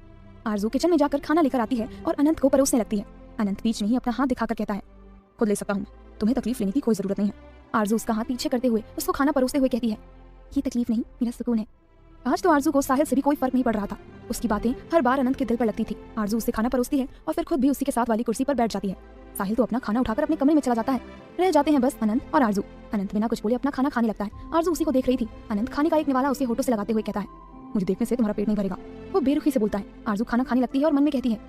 आरजू किचन में जाकर खाना लेकर आती है और अनंत को परोसने लगती है। अनंत बीच में ही अपना हाथ दिखाकर कहता है, खुद ले सकता हूँ, तुम्हें तकलीफ लेने की कोई जरूरत नहीं है। आरजू उसका हाथ पीछे करते हुए उसको खाना परोसते हुए कहती है, ये तकलीफ नहीं मेरा सुकून है। आज तो आरजू को साहिल से भी कोई फर्क नहीं पड़ रहा था। उसकी बातें हर बार अनंत के दिल पर लगती थी। आरजू उसे खाना परोसती है और फिर खुद भी उसी के साथ वाली कुर्सी पर बैठ जाती है। साहिल तो अपना खाना उठाकर अपने कमरे में चला जाता है। रह जाते हैं बस अनंत और आरजू। अनंत बिना कुछ बोले अपना खाना खाने लगता है। आरजू उसी को देख रही थी। अनंत खाने का एक निवाला उसे होठों से लगाते हुए कहता है, मुझे देखने से तुम्हारा पेट नहीं भरेगा। वो बेरुखी से बोलता है। आरजू खाना खाने लगती है और मन में कहती है,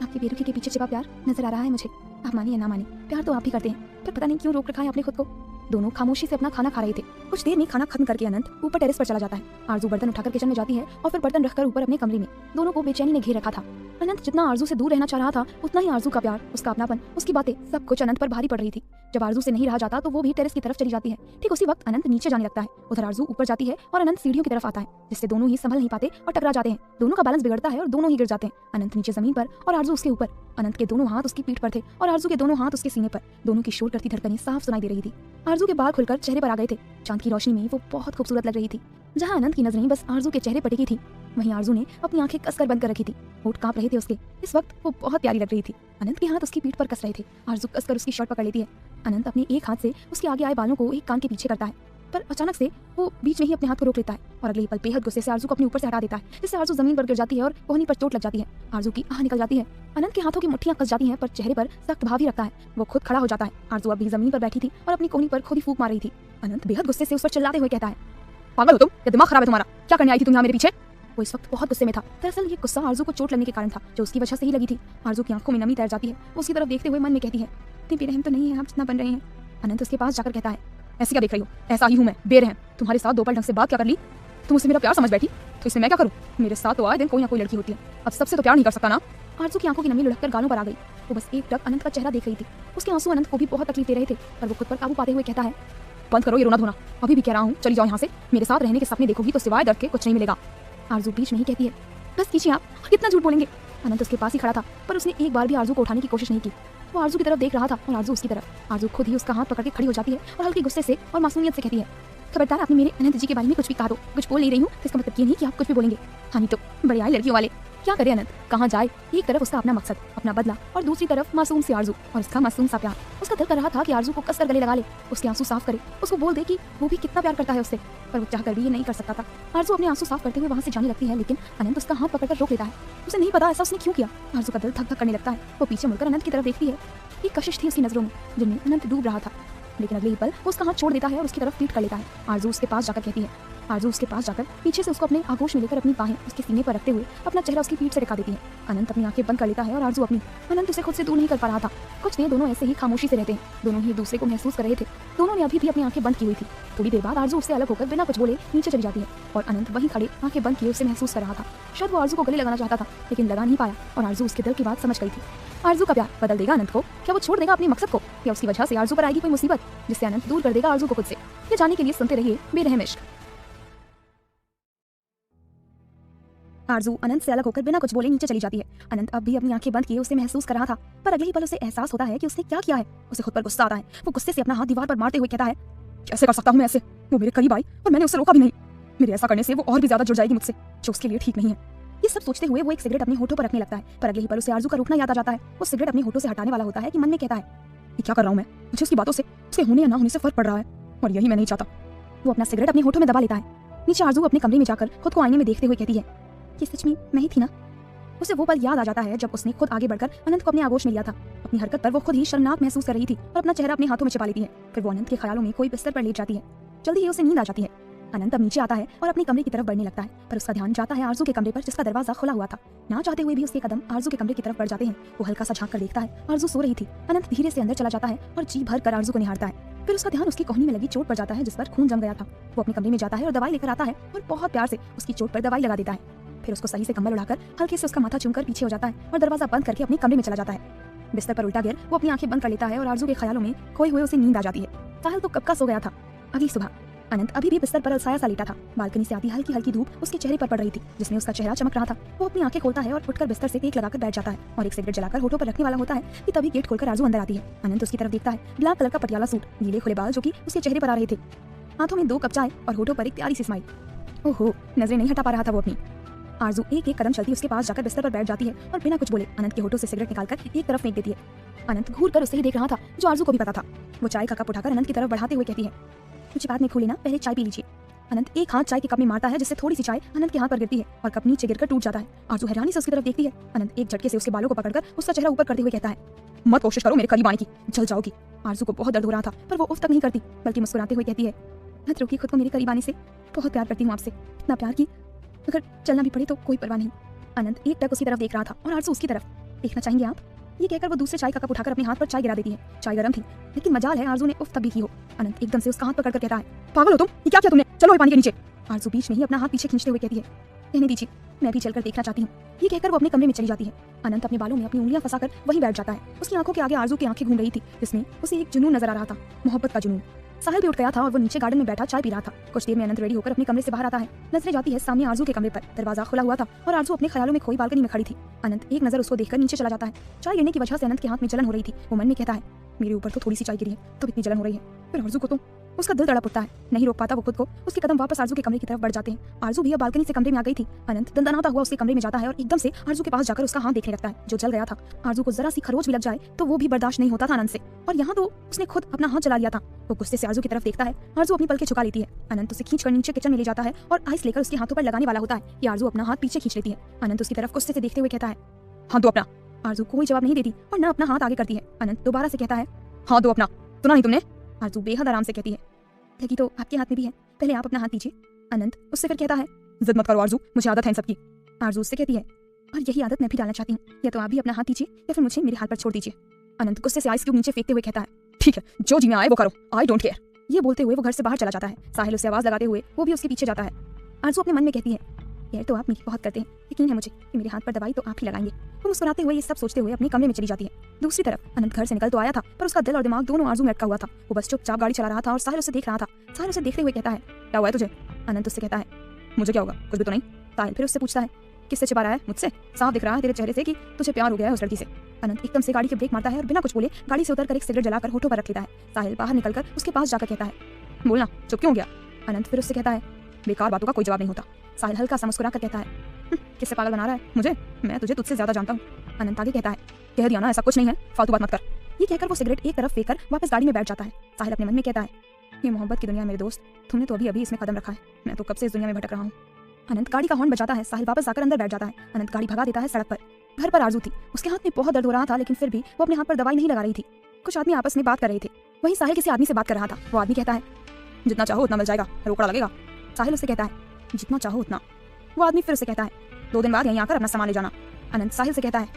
आपकी बेरुखी के पीछे छिपा प्यार नजर आ रहा है मुझे। आप मानिए या ना मानिए, प्यार तो आप ही करते हैं, पर पता नहीं क्यों रोक रखा है आपने खुद को। दोनों खामोशी से अपना खाना खा रहे थे। कुछ देर में खाना खत्म करके अनंत ऊपर टेरेस पर चला जाता है। आरजू बर्तन उठाकर किचन में जाती है और फिर बर्तन रखकर ऊपर अपने कमरे में। दोनों को बेचैनी ने घेर रखा था। अनंत जितना आरजू से दूर रहना चाह रहा था, उतना ही आरजू का प्यार, उसका अपनापन, उसकी बातें, सब कुछ अनंत पर भारी पड़ रही थी। जब आरजू से नहीं रहा जाता तो वो भी टेरेस की तरफ चली जाती है। ठीक उसी वक्त अनंत नीचे जाने लगता है। उधर आरजू ऊपर जाती है और अनंत सीढ़ियों की तरफ आता है, जिससे दोनों ही संभल नहीं पाते और टकरा जाते हैं। दोनों का बैलेंस बिगड़ता है और दोनों ही गिर जाते हैं। अनंत नीचे जमीन पर और आरजू उसके ऊपर। अनंत के दोनों हाथ उसकी पीठ पर थे और आरजू के दोनों हाथ उसके सीने पर। दोनों की शोर करती धड़कनें साफ सुनाई दे रही थी। आरजू के बाल खुलकर चेहरे पर आ गए थे। चांद की रोशनी में वो बहुत खूबसूरत लग रही थी। जहां अनंत की नजरें बस आरजू के चेहरे पर टिकी थी, वहीं आरजू ने अपनी आंखें कसकर बंद कर रखी थी। होठ कांप रहे थे उसके। इस वक्त वो बहुत प्यारी लग रही थी। अनंत के हाथ उसकी पीठ पर कस रहे थे। आरजू कसकर उसकी शर्ट पकड़ लेती है। अनंत अपने एक हाथ से उसके आगे आए बालों को एक कान के पीछे करता है, पर अचानक से वो बीच में ही अपने हाथ को रोक लेता है और अगले ही पल बेहद गुस्से से आरजू को अपने ऊपर से हटा देता है, जिससे आरजू जमीन पर गिर जाती है और कोहनी पर चोट लग जाती है। आरजू की आह निकल जाती है। अनंत के हाथों की मुट्ठियां कस जाती हैं, पर चेहरे पर सख्त भाव ही रखता है। वो खुद खड़ा हो जाता है। आरजू अभी जमीन पर बैठी थी और अपनी कोहनी पर खुद ही फूंक मार रही थी। अनंत बेहद गुस्से से उस पर चिल्लाते हुए कहता है, पागल हो तुम? क्या दिमाग खराब है तुम्हारा? क्या करने आई थी तुम यहाँ मेरे पीछे? वो इस वक्त बहुत गुस्से में था। दरअसल ये गुस्सा आरजू को चोट लगने के कारण था, जो उसकी वजह से ही लगी थी। आरजू की आंखों में नमी तैर जाती है। वो उसकी तरफ देखते हुए मन में कहती है, इतनी बेरहम तो नहीं है आप जितना बन रहे हैं। अनंत उसके पास जाकर कहता है, ऐसी क्या देख रही हो? ऐसा ही हूँ मैं, बेरहम। तुम्हारे साथ दो पल ढंग से बात क्या कर ली? तुम मुझसे मेरा प्यार समझ बैठी, तो इसमें मैं क्या करूँ? मेरे साथ तो आए दिन कोई ना कोई लड़की होती है, अब सबसे तो प्यार नहीं कर सकता ना? आरजू की आंखों की नमी लुढ़ककर गालों पर आ गई। वो बस एक टक अनंत का चेहरा देख रही थी। उसके आंसू अनंत को भी बहुत तकलीफ दे रहे थे, पर वो खुद पर काबू पाते हुए कहता है, बंद करो ये रोना धोना, अभी भी कह रहा हूँ, चली जाओ यहाँ से। मेरे साथ रहने के सपने देखोगी तो सिवाय दर्द के कुछ नहीं मिलेगा। आरजू बीच में ही कहती है, बस कीजिए आप, कितना झूठ बोलेंगे? अनंत उसके पास ही खड़ा था, पर उसने एक बार भी आरजू को उठाने की कोशिश नहीं की। वो आरजू की तरफ देख रहा था और आरजू उसकी तरफ। आरजू खुद ही उसका हाथ पकड़ के खड़ी हो जाती है और हल्की गुस्से से और मासूमियत से कहती है, खबरदार आपने मेरे अनंत जी के बारे में कुछ भी कहा तो कुछ बोल नहीं रही हूँ, इसका मतलब ये नहीं कि आप कुछ भी बोलेंगे। हाँ नहीं तो बड़े आए लड़कियों वाले। क्या करे अनंत, कहाँ जाए? एक तरफ उसका अपना मकसद, अपना बदला, और दूसरी तरफ मासूम सी आरजू और उसका मासूम सा प्यार। उसका दिल कर रहा था कि आरजू को कसकर गले लगा ले, उसके आंसू साफ करे, उसको बोल दे कि वो भी कितना प्यार करता है उससे, पर वो चाहकर भी ये नहीं कर सकता था। आरजू अपने आंसू साफ करते हुए वहाँ से जाने लगती है, लेकिन अनंत उसका हाथ पकड़कर रोक लेता है। उसे नहीं पता ऐसा उसने क्यों किया। आरजू का दिल धक धक करने लगता है। वो पीछे मुड़कर अनंत की तरफ देखती है। एक कशिश थी उसकी नजरों में, जिनमें अनंत डूब रहा था, लेकिन अगले ही पल वो उसका हाथ छोड़ देता है और उसकी तरफ पीठ कर लेता है। आरजू उसके पास जाकर कहती है, आरजू उसके पास जाकर पीछे से उसको अपने आगोश में लेकर अपनी बाहें उसके सीने पर रखते हुए अपना चेहरा उसकी पीठ से दिखा देती है। अनंत अपनी आंखें बंद कर लेता है और आरजू अपनी। अनंत उसे खुद से दूर नहीं कर पा रहा था। कुछ देर दोनों ऐसे ही खामोशी से रहते हैं। दोनों ही एक दूसरे को महसूस कर रहे थे। दोनों ने अभी भी अपनी आंखें बंद की हुई थी। थोड़ी देर बाद आरजू उससे अलग होकर बिना कुछ बोले नीचे चली जाती है और अनंत वहीं खड़े आंखें बंद किए उसे महसूस कर रहा था। शायद वो आरजू को गले लगाना चाहता था, लेकिन लगा नहीं पाया और आरजू उसके दिल की बात समझ गई थी। आरजू का प्यार बदल देगा अनंत को? क्या वो छोड़ देगा अपने मकसद को, या उसकी वजह से आरजू पर आएगी कोई मुसीबत जिससे अनंत दूर कर देगा आरजू को खुद से? ये जानने के लिए सुनते रहिए बेरहम इश्क। आरजू अनंत से अलग होकर बिना कुछ बोले नीचे चली जाती है। अनंत अब भी अपनी आंखें बंद किए उसे महसूस कर रहा था, पर अगले ही पल उसे एहसास होता है कि उसने क्या किया है। उसे खुद पर गुस्सा आता है। वो गुस्से से अपना हाथ दीवार पर मारते हुए कहता है, कैसे कर सकता हूँ मैं ऐसे? वो मेरे करीब आई और मैंने उसे रोका भी नहीं। मेरे ऐसा करने से वो और भी ज्यादा जुड़ जाएगी मुझसे, जो उसके लिए ठीक नहीं है। ये सब सोचते हुए वो एक सिगरेट अपने होठों पर रखने लगता है, पर अगले ही पल उसे आरजू का रुकना याद आ जाता है। वो सिगरेट अपने होठों से हटाने वाला होता है कि मन में कहता है, ये क्या कर रहा हूँ मैं? मुझे उसकी बातों से, उसके होने या ना होने से फर्क पड़ रहा है, और यही मैं नहीं चाहता। वो अपना सिगरेट अपने होठों में दबा लेता है। नीचे आरजू अपने कमरे में जाकर खुद को आईने में देखते हुए कहती है, ये सच में मैं ही थी ना? उसे वो पल याद आ जाता है जब उसने खुद आगे बढ़कर अनंत को अपने आगोश में लिया था। अपनी हरकत पर वो खुद ही शर्मनाक महसूस कर रही थी और अपना चेहरा अपने हाथों में छिपा लेती है। फिर वो अनंत के ख्यालों में कोई बिस्तर पर लेट जाती है। जल्दी ही उसे नींद आ जाती है। अनंत अब नीचे आता है और अपने कमरे की तरफ बढ़ने लगता है, पर उसका ध्यान जाता है आरजू के कमरे पर, जिसका दरवाजा खुला हुआ था। ना चाहते हुए भी उसके कदम आरजू के कमरे की तरफ बढ़ जाते हैं। वो हल्का सा झांक कर देखता है, आरजू सो रही थी। अनंत धीरे से अंदर चला जाता है और जी भर कर आरजू को निहारता है। फिर उसका ध्यान उसकी कोहनी में लगी चोट पर जाता है, जिस पर खून जम गया था। वो अपने कमरे में जाता है और दवाई लेकर आता है और बहुत प्यार से उसकी चोट पर दवाई लगा देता है। फिर उसको सही से कंबल उड़ाकर हल्के से उसका माथा चूमकर पीछे हो जाता है और दरवाजा बंद करके अपने कमरे में चला जाता है। बिस्तर पर उल्टा गिर वो अपनी आंखें बंद कर लेता है और आरजू के ख्यालों में खोए हुए उसे नींद आ जाती है। साहिल तो कब का सो गया था। अगली सुबह अनंत अभी भी बिस्तर पर अलसाया सा लेटा था। बालकनी से आती हल्की हल्की धूप उसके चेहरे पर पड़ रही थी, जिसमें उसका चेहरा चमक रहा था। वो अपनी आंखें खोलता है और उठकर बिस्तर से टेक लगाकर बैठ जाता है और एक सिगरेट जलाकर होठों पर रखने वाला होता है कि तभी गेट खोलकर आरजू अंदर आती है। अनंत उसकी तरफ देखता है। ब्लैक कलर का पटियाला सूट, नीले खुले बाल जो कि उसके चेहरे पर आ रहे थे, हाथों में 2 कप चाय और होठों पर एक प्यारी सी स्माइल। ओहो, नजरें नहीं हटा पा रहा था वो अपनी। आरजू एक एक कदम चलती उसके पास जाकर बिस्तर पर बैठ जाती है और बिना कुछ बोले अनंत के होठों से सिगरेट निकालकर एक तरफ फेंक देती है। अनंत घूर कर उसे ही देख रहा था, जो आरजू को भी पता था। वो चाय का कप उठाकर अनंत की तरफ बढ़ाते हुए कहती है, मुझे बाद में खोले ना, पहले चाय पी लीजिए। अनंत एक हाथ चाय के कप में मारता है, जिससे थोड़ी सी चाय अनंत के हाथ पर गिरती है और कप नीचे गिरकर टूट जाता है। आरजू हैरानी से उसकी तरफ देखती है। अनंत एक झटके से उसके बालों को पकड़कर उसका चेहरा ऊपर करते हुए कहता है, मत कोशिश करो मेरे करीब आने की, जल जाओगी। आरजू को बहुत दर्द हो रहा था, पर वो उफ तक नहीं करती, बल्कि मुस्कुराते हुए कहती है, मत रोकिए खुद को मेरे करीब आने से, बहुत प्यार करती हूँ आपसे, इतना प्यार की अगर चलना भी पड़े तो कोई परवाह नहीं। अनंत एक टक उसकी तरफ देख रहा था और आरजू उसकी तरफ। देखना चाहेंगे आप? ये कहकर वो दूसरे चाय का कप उठाकर अपने हाथ पर चाय गिरा देती है। चाय गर्म थी, लेकिन मजाल है आरजू ने उफ तक भी की हो। अनंत एकदम से उसका हाथ पकड़कर कहता है, पागल हो तुम, ये क्या किया तुमने? चलो ये पानी के नीचे। आरजू बीच में ही अपना हाथ पीछे खींचते हुए कहती है, कहने दीजिए, मैं भी चलकर देखना चाहती हूँ। ये कहकर वो अपने कमरे में चली जाती है। अनंत अपने बालों में अपनी उंगलियां फंसाकर वहीं बैठ जाता है। उसकी आंखों के आगे आरजू की आंखें घूम रही थी, जिसमें उसे एक जुनून नजर आ रहा था, मोहब्बत का जुनून। साहिल भी उठ गया था और वो नीचे गार्डन में बैठा चाय पी रहा था। कुछ देर में अनंत रेडी होकर अपने कमरे से बाहर आता है। नजरें जाती है सामने आरजू के कमरे पर। दरवाजा खुला हुआ था और आरजू अपने ख्यालों में खोई बालकनी में खड़ी थी। अनंत एक नजर उसको देखकर नीचे चला जाता है। चाय गिरने की वजह से अनंत के हाथ में जलन हो रही थी। वो मन में कहता है, मेरे ऊपर तो थोड़ी सी चाय गिरी है, तब इतनी जलन हो रही है। फिर आरजू को तो उसका दिल तड़प उठता है। नहीं रोक पाता वो खुद को। उसके कदम वापस आरजू के कमरे की तरफ बढ़ जाते हैं। आरजू भी अब बालकनी से कमरे में आ गई थी। अनंत दंदनाता हुआ उसके कमरे में जाता है और एकदम से आरजू के पास जाकर उसका हाथ देखने लगता है, जो जल गया था। आरजू को जरा सी खरोच भी लग जाए तो वो भी बर्दाश्त नहीं होता था अनंत से, और यहाँ तो उसने खुद अपना हाथ चला लिया था। वो गुस्से से आरजू की तरफ देखता है। आरजू अपनी पलकें झुका लेती है। अनंत उसे खींचकर नीचे किचन में ले जाता है और आइस लेकर उसके हाथों पर लगाने वाला होता है कि आरजू अपना हाथ पीछे खींच लेती है। अनंत उसकी तरफ गुस्से से देखते हुए कहता है, हाथ दो अपना। आरजू कोई जवाब नहीं देती और न अपना हाथ आगे करती है। अनंत दोबारा से कहता है, हाथ दो अपना। सुना नहीं तुमने? आरजू बेहद आराम से कहती है, लगी तो आपके हाथ में भी है, पहले आप अपना हाथ दीजिए। अनंत उससे फिर कहता है, जिद मत करो आरजू, मुझे आदत है इन सबकी। आरजू उससे कहती है, और यही आदत मैं भी डालना चाहती हूँ, या तो आप भी अपना हाथ दीजिए या फिर मुझे मेरे हाथ पर छोड़ दीजिए। अनंत गुस्से से आइस क्यूब नीचे फेंकते हुए कहता है, ठीक है, जो जी में आए वो करो, आई डोंट केयर। ये बोलते हुए वो घर से बाहर चला जाता है। साहिल उसे आवाज लगाते हुए वो भी उसके पीछे जाता है। आरजू अपने मन में कहती है, यार तो आप मेरी बहुत करते हैं, यकीन है मुझे कि मेरे हाथ पर दवाई तो आप ही लगाएंगे। वो मुस्कुराते हुए ये सब सोचते हुए अपने कमरे में चली जाती है। दूसरी तरफ अनंत घर से निकल तो आया था, पर उसका दिल और दिमाग दोनों आरजू में अटका हुआ था। वो बस चुपचाप गाड़ी चला रहा था और साहिल उसे देख रहा था। साहिल उसे देखते हुए कहता है, क्या हुआ है तुझे? अनंत उससे कहता है, मुझे क्या होगा, कुछ भी तो नहीं। साहिल फिर उससे पूछता है, किससे छिपा रहा है? मुझसे। साफ दिख रहा है तेरे चेहरे से कि तुझे प्यार हो गया है उस लड़की से। अनंत एकदम से गाड़ी के ब्रेक मारता है और बिना कुछ बोले गाड़ी से उतरकर एक सिगरेट जलाकर होठों पर रख लेता है। साहिल बाहर निकलकर उसके पास जाकर कहता है, बोलना, चुप क्यों हो गया? अनंत फिर उससे कहता है, बेकार बातों का कोई जवाब नहीं होता। साहिल हल्का सा मुस्कुरा कर कहता है, किससे पागल बना रहा है मुझे? मैं तुझे तुझसे ज्यादा जानता हूँ। अनंत आगे कहता है, कह दिया ना, ऐसा कुछ नहीं है, फालतू बात मत कर। ये कहकर वो सिगरेट एक तरफ फेंककर वापस गाड़ी में बैठ जाता है। साहिल अपने मन में कहता है, ये मोहब्बत की दुनिया मेरे दोस्त, तुमने तो अभी अभी इसमें कदम रखा है, मैं तो कब से इस दुनिया में भटक रहा हूँ। अनंत गाड़ी का हॉर्न बजाता है। साहिल वापस आकर अंदर बैठ जाता है। अनंत गाड़ी भगा देता है सड़क पर। घर पर आरजू थी। उसके हाथ में बहुत दर्द हो रहा था, लेकिन फिर भी वो अपने हाथ पर दवाई नहीं लगा रही थी। कुछ आदमी आपस में बात कर रहे थे। वहीं साहिल किसी आदमी से बात कर रहा था। वो आदमी कहता है, जितना चाहो उतना मिल जाएगा, रोकड़ा लगेगा। साहिल उससे कहता है, जितना चाहो उतना। वो आदमी फिर उससे कहता है, 2 दिन बाद यहीं आकर अपना सामान ले जाना। अनंत साहिल से कहता है,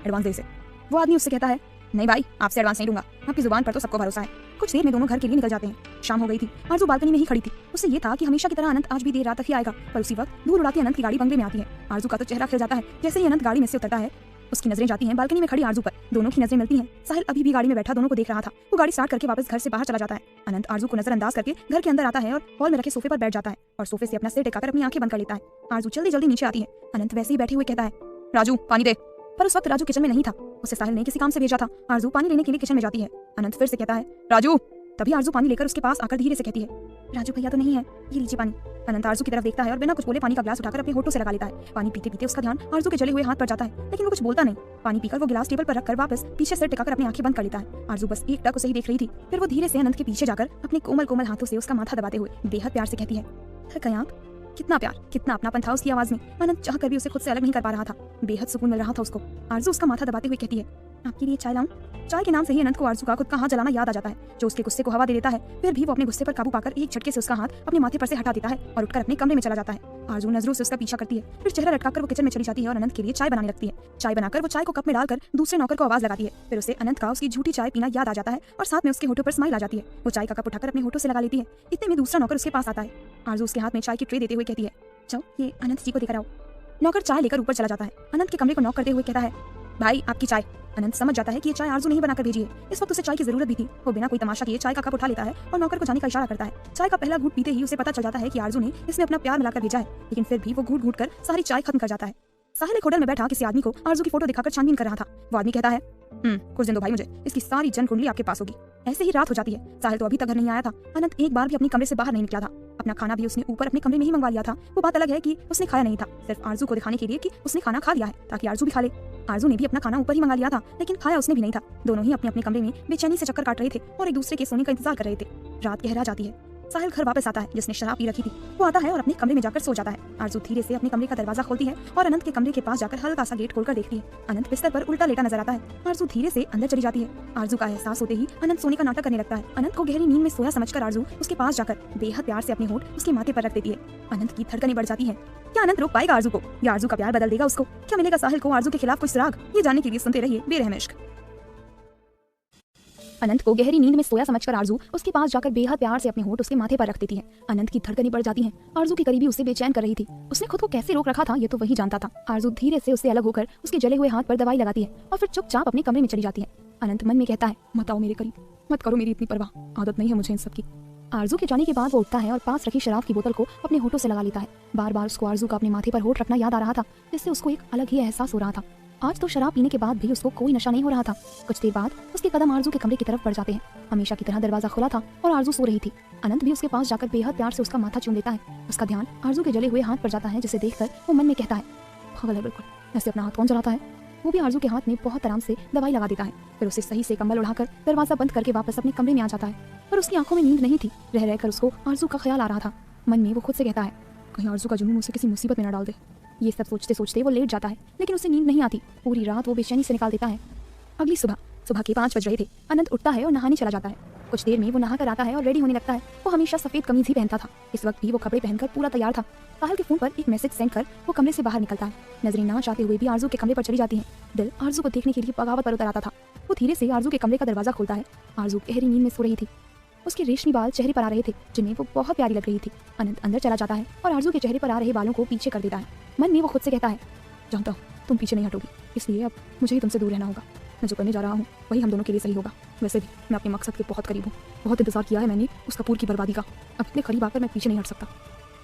एडवांस दे से। वो आदमी उससे कहता है, नहीं भाई, आपसे एडवांस नहीं दूंगा, आपकी जुबान पर तो सबको भरोसा है। कुछ देर में दोनों घर के लिए निकल जाते हैं। शाम हो गई थी। आरजू बालकनी में ही खड़ी थी। उससे ये था कि हमेशा की तरह अनंत आज भी देर रात तक ही आएगा, पर उसी वक्त धूल उड़ाती अनंत की गाड़ी बंगले में आती है। आरजू का तो चेहरा खिल जाता है। जैसे ही अनंत गाड़ी में से उतरता है, उसकी नजरें जाती हैं बालकनी में खड़ी आरजू पर। दोनों की नजरें मिलती हैं। साहिल अभी भी गाड़ी में बैठा दोनों को देख रहा था। वो गाड़ी स्टार्ट करके वापस घर से बाहर चला जाता है। अनंत आरजू को नजरअंदाज करके घर के अंदर आता है और हॉल में रखे सोफे पर बैठ जाता है और सोफे से अपना सिर टिकाकर अपनी आंखें बंद कर लेता है। आरजू जल्दी जल्दी नीचे आती है। अनंत वैसे ही बैठे हुए कहता है, राजू पानी दे। पर उस वक्त राजू किचन में नहीं था। उसे साहिल ने किसी काम से भेजा था। आरजू पानी लेने के लिए किचन में जाती है। अनंत फिर से कहता है, राजू। तभी आरजू पानी लेकर उसके पास आकर धीरे से कहती है, राजू भैया तो नहीं है, ये लीजिए पानी। अनंत आरजू की तरफ देखता है और बिना कुछ बोले पानी का ग्लास उठाकर अपने होठों से लगा लेता है। पानी पीते पीते उसका ध्यान आरजू के जले हुए हाथ पर जाता है, लेकिन वो कुछ बोलता नहीं। पानी पीकर वो गिलास टेबल पर रखकर वापस पीछे सिर टिकाकर अपनी आंखें बंद कर लेता है। आरजू बस एक टक उसे ही देख रही थी। फिर वो धीरे से अनंत के पीछे जाकर अपने कोमल कोमल हाथों से उसका माथा दबाते हुए बेहद प्यार से कहती है, थक गए आप? कितना प्यार, कितना अपनापन था उसकी आवाज में। अनंत चाहकर भी उसे खुद से अलग नहीं कर पा रहा था। बेहद सुकून मिल रहा था उसको। आरजू उसका माथा दबाते हुए कहती है, आपके लिए चाय लाऊं? चाय के नाम से ही अनंत को आरजू का खुद का हाथ जलाना याद आ जाता है, जो उसके गुस्से को हवा दे देता है। फिर भी वो अपने गुस्से पर काबू पाकर एक झटके से उसका हाथ अपने माथे पर से हटा देता है और उठकर अपने कमरे में चला जाता है। आरजू नजरों से उसका पीछा करती है। फिर चेहरा लटकाकर वो किचन में चली जाती है और अनंत के लिए चाय बनाने लगती है। चाय बनाकर वो चाय को कप में डालकर दूसरे नौकर को आवाज लगाती है। फिर उसे अनंत का उसकी झूठी चाय पीना याद आ जाता है और साथ में उसके होठों पर स्माइल आ जाती है। वो चाय का कप उठाकर अपने होठों से लगा लेती है। इतने में दूसरा नौकर उसके पास आता है। आरजू उसके हाथ में चाय की ट्रे देते हुए कहती है, जाओ ये अनंत जी को देकर आओ। नौकर चाय लेकर ऊपर चला जाता है। अनंत के कमरे को नॉक करते हुए कहता है, भाई आपकी चाय। अनंत समझ जाता है कि ये चाय आरजू नहीं बनाकर भेजी है। इस वक्त उसे चाय की जरूरत भी थी। वो बिना कोई तमाशा किए चाय का कप उठा लेता है और नौकर को जाने का इशारा करता है। चाय का पहला घूंट पीते ही उसे पता चल जाता है कि आरजू ने इसमें अपना प्यार मिलाकर भेजा है, लेकिन फिर भी वो घूंट घूंट कर सारी चाय खत्म कर जाता है। साहिल एक होटल में बैठा किसी आदमी को आरजू की फोटो दिखाकर छानबीन कर रहा था। वो आदमी कहता है, कुछ दिन दो भाई मुझे, इसकी सारी जन कुंडली आपके पास होगी। ऐसे ही रात हो जाती है। साहिल तो अभी तक घर नहीं आया था। अनंत एक बार भी अपने कमरे से बाहर नहीं निकला था। अपना खाना भी उसने ऊपर अपने कमरे में ही मंगवा लिया था। वो बात अलग है कि उसने खाया नहीं था, सिर्फ आरजू को दिखाने के लिए कि उसने खाना खा लिया है, ताकि आरजू भी खा ले। आरजू ने भी अपना खाना ऊपर ही मंगा लिया था, लेकिन खाया उसने भी नहीं था। दोनों ही अपने अपने कमरे में बेचैनी से चक्कर काट रहे थे और एक दूसरे के सोने का इंतजार कर रहे थे। रात गहरा जाती है। साहिल घर वापस आता है, जिसने शराब पी रखी थी। वो आता है और अपने कमरे में जाकर सो जाता है। आरजू धीरे से अपने कमरे का दरवाजा खोलती है और अनंत के कमरे के पास जाकर हल्का सा गेट खोलकर देखती है। अनंत बिस्तर पर उल्टा लेटा नजर आता है। आरजू धीरे से अंदर चली जाती है। आरजू का एहसास होते ही अनंत सोने का नाटक करने लगता है। अनंत को गहरी नींद में सोया समझकर आरजू उसके पास जाकर बेहद प्यार से अपने होंठ उसके माथे पर रख देती है। अनंत की धड़कनें बढ़ जाती हैं। क्या अनंत रोक पाएगा आरजू को, या आरजू का प्यार बदल देगा उसको? क्या मिलेगा साहिल को आरजू के खिलाफ कुछ सुराग? ये जानने के लिए सुनते रहिए बेरहम इश्क। अनंत को गहरी नींद में सोया समझकर आरजू उसके पास जाकर बेहद प्यार से अपने होंठ उसके माथे पर रख देती है। अनंत की धड़कनें बढ़ जाती हैं। आरजू की करीबी उसे बेचैन कर रही थी। उसने खुद को कैसे रोक रखा था ये तो वही जानता था। आरजू धीरे से उससे अलग होकर उसके जले हुए हाथ पर दवाई लगाती है और फिर चुपचाप अपने कमरे में चली जाती है। अनंत मन में कहता है, मत आओ मेरे करीब, मत करो मेरी इतनी परवाह, आदत नहीं है मुझे इन सब की। आरजू के जाने के बाद वो उठता है और पास रखी शराब की बोतल को अपने होठों से लगा लेता है। बार बार उसको आरजू का अपने माथे पर होठ रखना याद आ रहा था, जिससे उसको एक अलग ही एहसास हो रहा था। आज तो शराब पीने के बाद भी उसको कोई नशा नहीं हो रहा था। कुछ देर बाद उसके कदम आरजू के कमरे की तरफ बढ़ जाते हैं। हमेशा की तरह दरवाजा खुला था और आरजू सो रही थी। अनंत भी उसके पास जाकर बेहद प्यार से उसका माथा चूम लेता है। उसका ध्यान आरजू के जले हुए हाथ पर जाता है, जिसे देखकर वो मन में कहता है, पागल है बिल्कुल, ऐसे अपना हाथ कौन चलाता है। वो भी आरजू के हाथ में बहुत आराम से दवाई लगा देता है। फिर उसे सही से कंबल उड़ाकर दरवाजा बंद करके वापस अपने कमरे में आ जाता है। पर उसकी आंखों में नींद नहीं थी। रह रहकर उसको आरजू का ख्याल आ रहा था। मन में वो खुद से कहता है, कहीं आरजू का जुनून उसे किसी मुसीबत में न डाल दे। ये सब सोचते सोचते वो लेट जाता है, लेकिन उसे नींद नहीं आती। पूरी रात वो बेचैनी से निकाल देता है। अगली सुबह के 5 बज रहे थे। अनंत उठता है और नहाने चला जाता है। कुछ देर में वो नहा कर आता है और रेडी होने लगता है। वो हमेशा सफेद कमीज ही पहनता था। इस वक्त भी वो कपड़े पहनकर पूरा तैयार था। साहिल के फोन पर एक मैसेज सेंड कर वो कमरे से बाहर निकलता है। नजरें ना चाहते हुए भी आरजू के कमरे पर चली जाती है। दिल आरजू को देखने के लिए बगावत पर उतर आता था। वो धीरे से आरजू के कमरे का दरवाजा खोलता है। आरजू गहरी नींद में सो रही थी। उसके रेशमी बाल चेहरे पर आ रहे थे, जिन्हें वो बहुत प्यारी लग रही थी। अनंत अंदर चला जाता है और आरजू के चेहरे पर आ रहे बालों को पीछे कर देता है। मन में वो खुद से कहता है, जानता हूँ तुम पीछे नहीं हटोगी, इसलिए अब मुझे ही तुमसे दूर रहना होगा। मैं जो करने जा रहा हूँ वही हम दोनों के लिए सही होगा। वैसे भी मैं अपने मकसद के बहुत करीब हूँ। बहुत इंतजार किया है मैंने उस कपूर की बर्बादी का। अब इतने करीब आकर मैं पीछे नहीं हट सकता।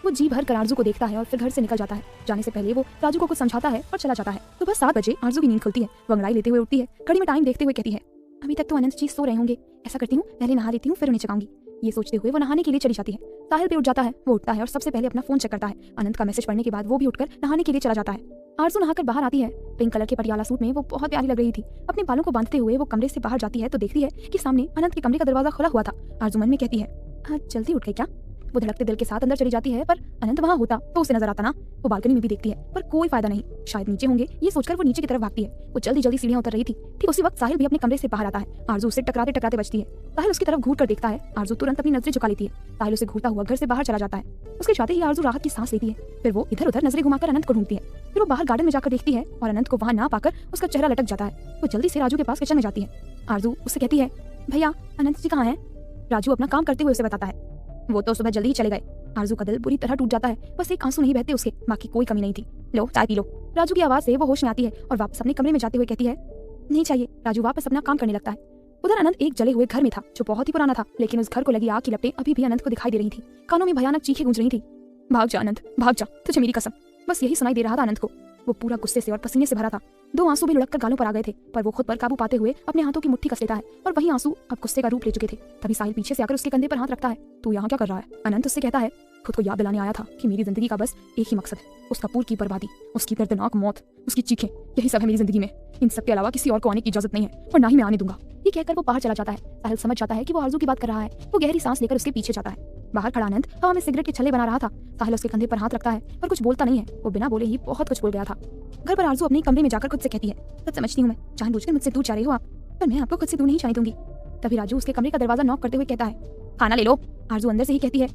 वो जी भर कर आरजू को देखता है और फिर घर से निकल जाता है। जाने से पहले वो राजू को कुछ समझाता है और चला जाता है। सुबह 7 बजे आरजू की नींद खुलती है। वो अंगड़ाई लेते हुए उठती है। घड़ी में टाइम देखते हुए कहती है, अभी तक तो अनंत जी सो रहे होंगे। ऐसा करती हूँ, पहले नहा लेती हूँ, फिर उन्हें जगाऊंगी। ये सोचते हुए वो नहाने के लिए चली जाती है। साहिल भी उठ जाता है। वो उठता है और सबसे पहले अपना फोन चेक करता है। अनंत का मैसेज पढ़ने के बाद वो भी उठकर नहाने के लिए चला जाता है। आरजू नहाकर बाहर आती है। पिंक कलर के पटियाला सूट में वो बहुत प्यारी लग रही थी। अपने बालों को बांधते हुए वो कमरे से बाहर जाती है तो देखती है कि सामने अनंत के कमरे का दरवाजा खुला हुआ था। आरजू मन में कहती है, आज जल्दी उठ गई क्या। वो धड़कते दिल के साथ अंदर चली जाती है, पर अनंत वहाँ होता तो उसे नजर आता ना। वो बालकनी में भी देखती है, पर कोई फायदा नहीं, शायद नीचे होंगे। ये सोचकर वो नीचे की तरफ भागती है। वो जल्दी जल्दी सीढ़ियां उतर रही थी। ठीक उसी वक्त साहिल भी अपने कमरे से बाहर आता है। आरजू उससे टकराते टकराते बचती है। साहिल उसकी तरफ घूर कर देखता है। आरजू तुरंत अपनी नजरें झुका लेती है। साहिल उसे घूरता हुआ घर से बाहर चला जाता है। उसके जाते ही आरजू राहत की सांस लेती है। फिर वो इधर उधर नजरें घुमाकर अनंत को ढूंढती है। फिर वो बाहर गार्डन में जाकर देखती है और अनंत को वहाँ ना पाकर उसका चेहरा लटक जाता है। वो जल्दी से राजू के पास किचन में जाती है। आरजू उससे कहती है, भैया अनंत जी कहाँ हैं। राजू अपना काम करते हुए उसे बताता है, वो तो सुबह जल्दी ही चले गए। आरजू का दिल बुरी तरह टूट जाता है। बस एक आंसू नहीं बहते उसके, बाकी कोई कमी नहीं थी। लो चाय पी लो। राजू की आवाज से वो होश में आती है और वापस अपने कमरे में जाते हुए कहती है, नहीं चाहिए। राजू वापस अपना काम करने लगता है। उधर अनंत एक जले हुए घर में था जो बहुत ही पुराना था, लेकिन उस घर को लगी आग की लपटें अभी भी अनंत को दिखाई दे रही थी। कानों में भयानक चीखें गूंज रही थी, भाग जा अनंत, भाग जा, तुझे मेरी कसम। बस यही सुनाई दे रहा था अनंत को। वो पूरा गुस्से से और पसीने से भरा था। 2 आंसू भी लुढ़क कर गालों पर आ गए थे, पर वो खुद पर काबू पाते हुए अपने हाथों की मुट्ठी कस लेता है और वही आंसू अब गुस्से का रूप ले चुके थे। तभी साहिल पीछे से आकर उसके कंधे पर हाथ रखता है। तू यहाँ क्या कर रहा है। अनंत उससे कहता है, खुद को याद दिलाने आया था कि मेरी जिंदगी का बस एक ही मकसद है, उस कपूर की बर्बादी, उसकी दर्दनाक मौत, उसकी चीखें, यही सब है मेरी जिंदगी में। इन सब के अलावा किसी और को आने की इजाजत नहीं है और ना ही मैं आने दूंगा। ये कहकर वो बाहर चला जाता है। साहिल समझ जाता है कि वो आरजू की बात कर रहा है। वो गहरी सांस लेकर उसके पीछे जाता है। बाहर खड़ा अनंत हवा में सिगरेट के छल्ले बना रहा था। साहिल उसके कंधे पर हाथ रखता है पर कुछ बोलता नहीं है। वो बिना बोले ही बहुत कुछ बोल गया था। घर पर आरजू अपने कमरे में जाकर खुद से कहती है, सच समझती हूँ मैं, जानबूझकर मुझसे दूर जा रही हो आप, पर मैं आपको खुद से दूर नहीं जाने दूंगी। तभी राजू उसके कमरे का दरवाजा नॉक करते हुए कहता है, खाना ले लो। आरजू अंदर से ही कहती है,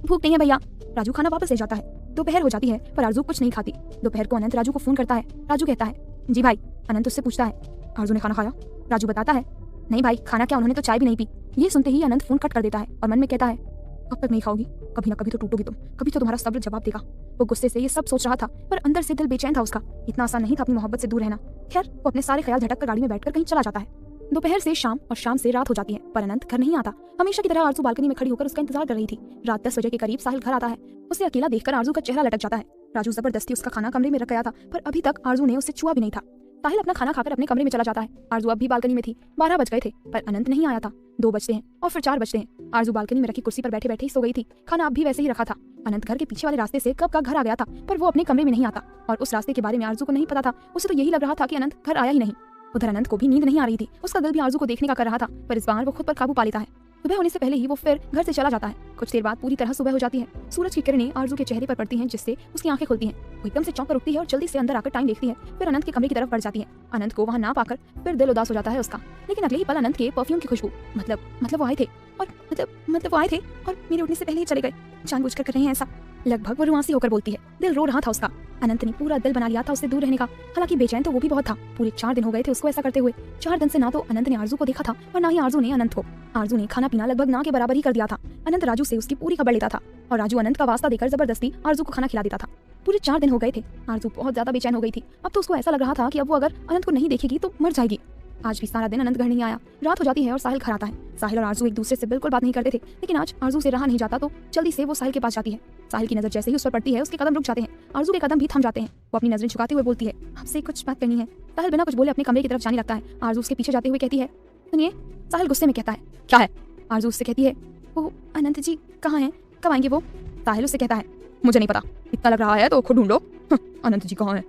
भूख नहीं है भैया। राजू खाना वापस ले जाता है। दोपहर हो जाती है पर आरजू कुछ नहीं खाती। दोपहर को अनंत राजू को फोन करता है। राजू कहता है, जी भाई। अनंत उससे पूछता है, आरजू ने खाना खाया। राजू बताता है, नहीं भाई, खाना क्या, उन्होंने तो चाय भी नहीं पी। ये सुनते ही अनंत फोन कट कर देता है और मन में कहता है, कब तक नहीं खाओगी, कभी ना कभी तो टूटोगी तुम, कभी तो तुम्हारा सब्र जवाब देगा। वो गुस्से से ये सब सोच रहा था पर अंदर से दिल बेचैन था उसका। इतना आसान नहीं था अपनी मोहब्बत से दूर रहना। खैर वो अपने सारे ख्याल झटक कर गाड़ी में बैठकर कहीं चला जाता है। दोपहर से शाम और शाम से रात हो जाती है पर अनंत घर नहीं आता। हमेशा की तरह आरजू बालकनी में खड़ी होकर उसका इंतजार कर रही थी। रात 10 बजे के करीब साहिल घर आता है। उसे अकेला देखकर आरजू का चेहरा लटक जाता है। राजू जबरदस्ती उसका खाना कमरे में रख गया था पर अभी तक आरजू ने उसे छुआ भी नहीं था। साहिल अपना खाना खाकर अपने कमरे में चला जाता है। आरजू अब भी बालकनी में थी। 12 बज गए थे पर अनंत नहीं आया था। 2 बजते हैं और फिर 4 बजते हैं। आरजू बालकनी में रखी कुर्सी पर बैठे बैठे ही सो गई थी। खाना अब भी वैसे ही रखा था। अनंत घर के पीछे वाले रास्ते से कब का घर आ गया था पर वो अपने कमरे में नहीं आता और उस रास्ते के बारे में आरजू को नहीं पता था। उसे तो यही लग रहा था कि अनंत घर आया ही नहीं। उधर अनंत को भी नींद नहीं आ रही थी। उसका दिल भी आरजू को देखने का कर रहा था पर इस बार वो खुद पर काबू पा लेता है। सुबह होने से पहले ही वो फिर घर से चला जाता है। कुछ देर बाद पूरी तरह सुबह हो जाती है। सूरज की किरणें आरजू के चेहरे पर पड़ती हैं जिससे उसकी आंखें खुलती हैं। वो एकदम से चौंक कर उठती है और जल्दी से अंदर आकर टाइम देखती है। फिर अनंत के कमरे की तरफ बढ़ जाती है। अनंत को वहाँ ना पाकर फिर दिल उदास हो जाता है उसका। लेकिन अगले ही पल अनंत के परफ्यूम की खुशबू मतलब वो आए थे। और मतलब वो आए थे और मेरे उठने से पहले ही चले गए। जानबूझकर कर रहे हैं ऐसा। लगभग वो रुआंसी होकर बोलती है। दिल रो रहा था उसका। अनंत ने पूरा दिल बना लिया था उससे दूर रहने का। हालांकि बेचैन तो वो भी बहुत था। पूरे 4 दिन हो गए थे उसको ऐसा करते हुए। 4 दिन से ना तो अनंत ने आरजू को देखा था और ना ही आरजू ने अनंत को। आरजू ने खाना पीना लगभग ना के बराबर ही कर दिया था। अनंत राजू से उसकी पूरी खबर लेता था और राजू अनंत का वास्ता देकर जबरदस्ती आरजू को खाना खिला देता था। पूरे 4 दिन हो गए थे। आरजू बहुत ज्यादा बेचैन हो गई थी। अब तो उसको ऐसा लग रहा था कि अब वो अगर अनंत को नहीं देखेगी तो मर जाएगी। आज भी सारा दिन अनंत घर नहीं आया। रात हो जाती है और साहिल घर आता है। साहिल और आरजू एक दूसरे से बिल्कुल बात नहीं करते थे, लेकिन आज आरजू से रहा नहीं जाता तो जल्दी से वो साहिल के पास जाती है। साहिल की नजर जैसे ही उस पर पड़ती है उसके कदम रुक जाते हैं। आरजू के कदम भी थम जाते हैं। वो अपनी नजरें झुकाते हुए बोलती है, आपसे कुछ बात करनी है। साहिल बिना कुछ बोले अपने कमरे की तरफ जाने लगता है। आरजू उसके पीछे जाते हुए कहती है, सुनिए। साहिल गुस्से में कहता है, क्या है? आरजू उससे कहती है, वो अनंत जी कहाँ हैं, कब आएंगे वो? साहिल उससे कहता है, मुझे नहीं पता, इतना लग रहा है तो खुद ढूंढो। अनंत जी कहाँ हैं?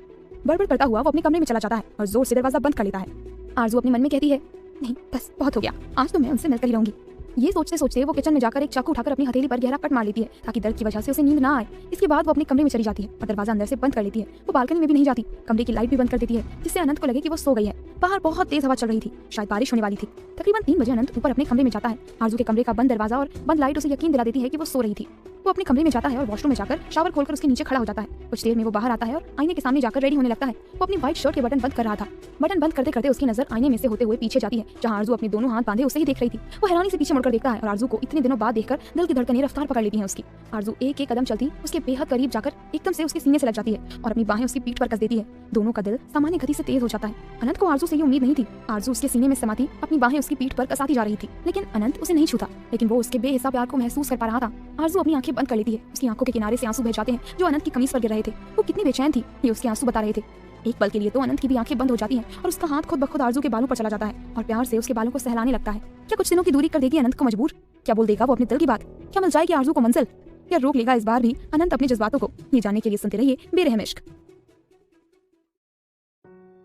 बड़बड़ करता हुआ वो अपने कमरे में चला जाता है और जोर से दरवाजा बंद कर लेता है। आरजू अपने मन में कहती है, नहीं बस बहुत हो गया, आज तो मैं उनसे मिलकर ही रहूंगी। ये सोचते सोचते वो किचन में जाकर एक चाकू उठाकर अपनी हथेली पर गहरा कट मार लेती है ताकि दर्द की वजह से उसे नींद ना आए। इसके बाद वो अपने कमरे में चली जाती है और दरवाजा अंदर से बंद कर लेती है। वो बालकनी में भी नहीं जाती, कमरे की लाइट भी बंद कर देती है जिससे अनंत को लगे कि वो सो गई है। बाहर बहुत तेज हवा चल रही थी, शायद बारिश होने वाली थी। तकरीबन 3 बजे अनंत ऊपर अपने कमरे में जाता है। आरजू के कमरे का बंद दरवाजा और बंद लाइट उसे यकीन दिला देती है कि वो सो रही थी। वो अपने कमरे में जाता है और वॉशरूम में जाकर शावर खोलकर उसके नीचे खड़ा हो जाता है। कुछ देर में वो बाहर आता है और आईने के सामने जाकर रेडी होने लगता है। वो अपनी व्हाइट शर्ट के बटन बंद कर रहा था। बटन बंद करते करते उसकी नजर आईने में से होते हुए पीछे जाती है जहां आरजू अपने दोनों हाथ बांधे उसे ही देख रही थी। वो हैरानी से पीछे मुड़कर देखता है और आरजू को इतने दिनों बाद देखकर दिल की धड़कनें रफ्तार पकड़ लेती हैं उसकी। आरजू एक एक कदम चलती उसके बेहद करीब जाकर एकदम से उसके सीने से लग जाती है और अपनी बाहें उसकी पीठ पर कस देती है। दोनों का दिल सामान्य गति से तेज हो जाता है। अनंत को आरजू से ये उम्मीद नहीं थी। आरजू उसके सीने में समाती अपनी बाहें उसकी पीठ पर कसाती जा रही थी, लेकिन अनंत उसे नहीं छूता। लेकिन वो उसके बेहिसाब प्यार को महसूस कर पा रहा था। आरजू अपनी आंखें बंद कर लेती है। उसकी आंखों के किनारे से आंसू बह जाते हैं जो अनंत की कमीज पर गिर रहे थे। वो कितनी बेचैन थी ये उसके आंसू बता रहे थे। एक पल के लिए तो अनंत की भी आंखें बंद हो जाती हैं और उसका हाथ खुद ब खुद आरजू के बालों पर चला जाता है और प्यार से उसके बालों को सहलाने लगता है। क्या कुछ दिनों की दूरी कर देगी अनंत को मजबूर? क्या बोल देगा वो अपने दिल की बात? क्या मिल जाएगी आरजू को मंजिल? या रोक लेगा इस बार भी अनंत अपने जज्बातों को? ये जानने के लिए सुनते रहिए बेरहम इश्क।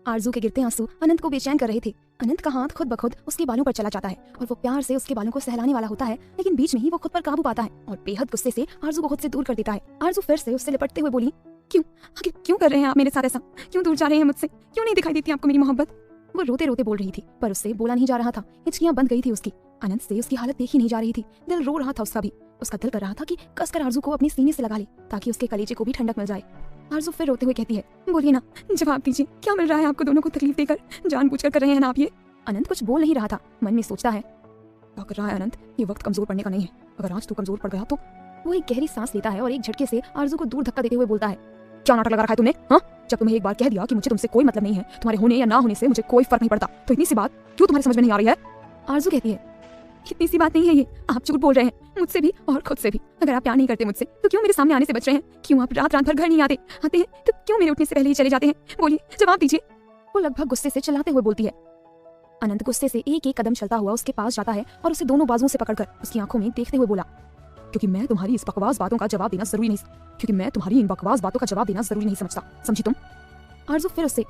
आरजू के गिरते आंसू अनंत को बेचैन कर रहे थे। अनंत का हाथ खुद ब खुद उसके बालों पर चला जाता है और वो प्यार से उसके बालों को सहलाने वाला होता है, लेकिन बीच में ही वो खुद पर काबू पाता है और बेहद गुस्से से आरजू को खुद से दूर कर देता है। आरजू फिर से उससे लिपटते हुए बोली, क्यों आखिर क्यों कर रहे हैं आप मेरे साथ ऐसा? क्यों दूर जा रहे हैं मुझसे? क्यों नहीं दिखाई देती आपको मेरी मोहब्बत? वो रोते रोते बोल रही थी पर उससे बोला नहीं जा रहा था। हिचकियां बंद गई थी उसकी। अनंत से उसकी हालत देखी नहीं जा रही थी। दिल रो रहा था उसका भी। उसका दिल कर रहा था कि कसकर आरजू को अपने सीने से लगा ले ताकि उसके कलेजे को भी ठंडक मिल जाए। आरजू फिर रोते हुए कहती है, बोलिए ना, जवाब दीजिए, क्या मिल रहा है आपको दोनों को तकलीफ देकर? जानबूझकर कर रहे हैं ना आप ये? अनंत कुछ बोल नहीं रहा था। मन में सोचता है, क्या कर रहा है अनंत? ये वक्त कमजोर पड़ने का नहीं है। अगर आज तू कमजोर पड़ गया तो। वो एक गहरी सांस लेता है और एक झटके से आरजू को दूर धक्का देते हुए बोलता है, क्या नाटक लगा रखा है तुमने? हाँ, जब तुम्हें एक बार कह दिया कि मुझे तुमसे कोई मतलब नहीं है, तुम्हारे होने या ना होने से मुझे कोई फर्क नहीं पड़ता, तो इतनी सी बात क्यों तुम्हारे समझ में नहीं आ रही है? आरजू कहती है, इतनी सी बात नहीं है ये, आप झूठ बोल रहे हैं मुझसे भी और खुद से भी। अगर आप प्यार नहीं करते मुझसे तो क्यों मेरे सामने आने से बच रहे हैं? क्यों आप रात रात भर घर नहीं आते हैं तो क्यों मेरे उठने से पहले ही चले जाते हैं? बोलिए, जवाब दीजिए। वो लगभग गुस्से से चिल्लाते हुए बोलती है। अनंत गुस्से से एक एक कदम चलता हुआ उसके पास जाता है और उसे दोनों बाजुओं से पकड़कर उसकी आंखों में देखते हुए बोला, क्योंकि मैं तुम्हारी इस बकवास बातों का जवाब देना जरूरी नहीं समझता, समझी तुम? आरजू फिर उससे।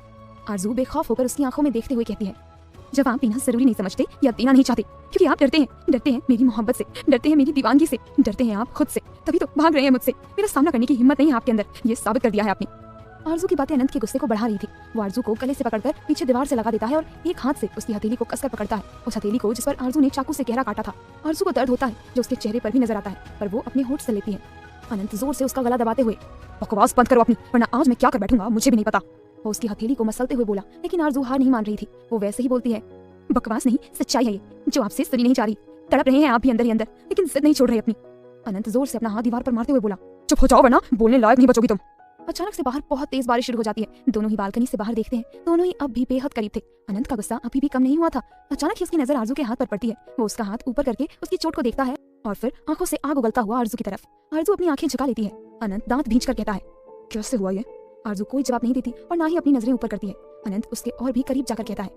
आरजू बेखौफ होकर उसकी आंखों में देखते हुए कहती है, जवाब देना जरूरी नहीं समझते या देना नहीं चाहते, क्योंकि आप डरते हैं मेरी मोहब्बत से, डरते हैं मेरी दीवानगी से, डरते हैं आप खुद से, तभी तो भाग रहे हैं मुझसे। मेरा सामना करने की हिम्मत नहीं है आपके अंदर, ये साबित कर दिया है आपने। आरजू की बातें अनंत के गुस्से को बढ़ा रही थी। वो आरजू को गले से पकड़कर पीछे दीवार से लगा देता है और एक हाथ से उसकी हथेली को कसकर पकड़ता है, उस हथेली को जिस पर आरजू ने चाकू से गहरा काटा था। आरजू को दर्द होता है जो उसके चेहरे पर भी नजर आता है, पर वो अपने होठ से लेती है। अनंत जोर से उसका गला दबाते हुए, बकवास बंद करो अपनी, वरना आज मैं क्या कर बैठूंगा मुझे भी नहीं पता। वो उसकी हथेली को मसलते हुए बोला, लेकिन आरजू हार नहीं मान रही थी। वो वैसे ही बोलती है, बकवास नहीं, सच्चाई है ये, जो आपसे सुनी नहीं जा रही। तड़प रहे हैं आप भी अंदर ही अंदर, लेकिन जिद नहीं छोड़ रहे अपनी। अनंत जोर से अपना हाथ दीवार पर मारते हुए बोला, चुप हो जाओ वरना बोलने लायक नहीं बचोगी तुम। अचानक से बाहर बहुत तेज बारिश शुरू हो जाती है। दोनों ही बालकनी से बाहर देखते हैं। दोनों ही अब भी बेहद करीब थे। अनंत का गुस्सा अभी भी कम नहीं हुआ था। अचानक ही उसकी नजर आरजू के हाथ पर पड़ती है। वो उसका हाथ ऊपर करके उसकी चोट को देखता है और फिर आंखों से आग उगलता हुआ आरजू की तरफ। आरजू अपनी आंखें झुका लेती है। अनंत दांत भींचकर कहता है, कैसे हुआ ये? आरजू कोई जवाब नहीं देती और ना ही अपनी नजरें ऊपर करती है। अनंत उसके और भी करीब जाकर कहता है,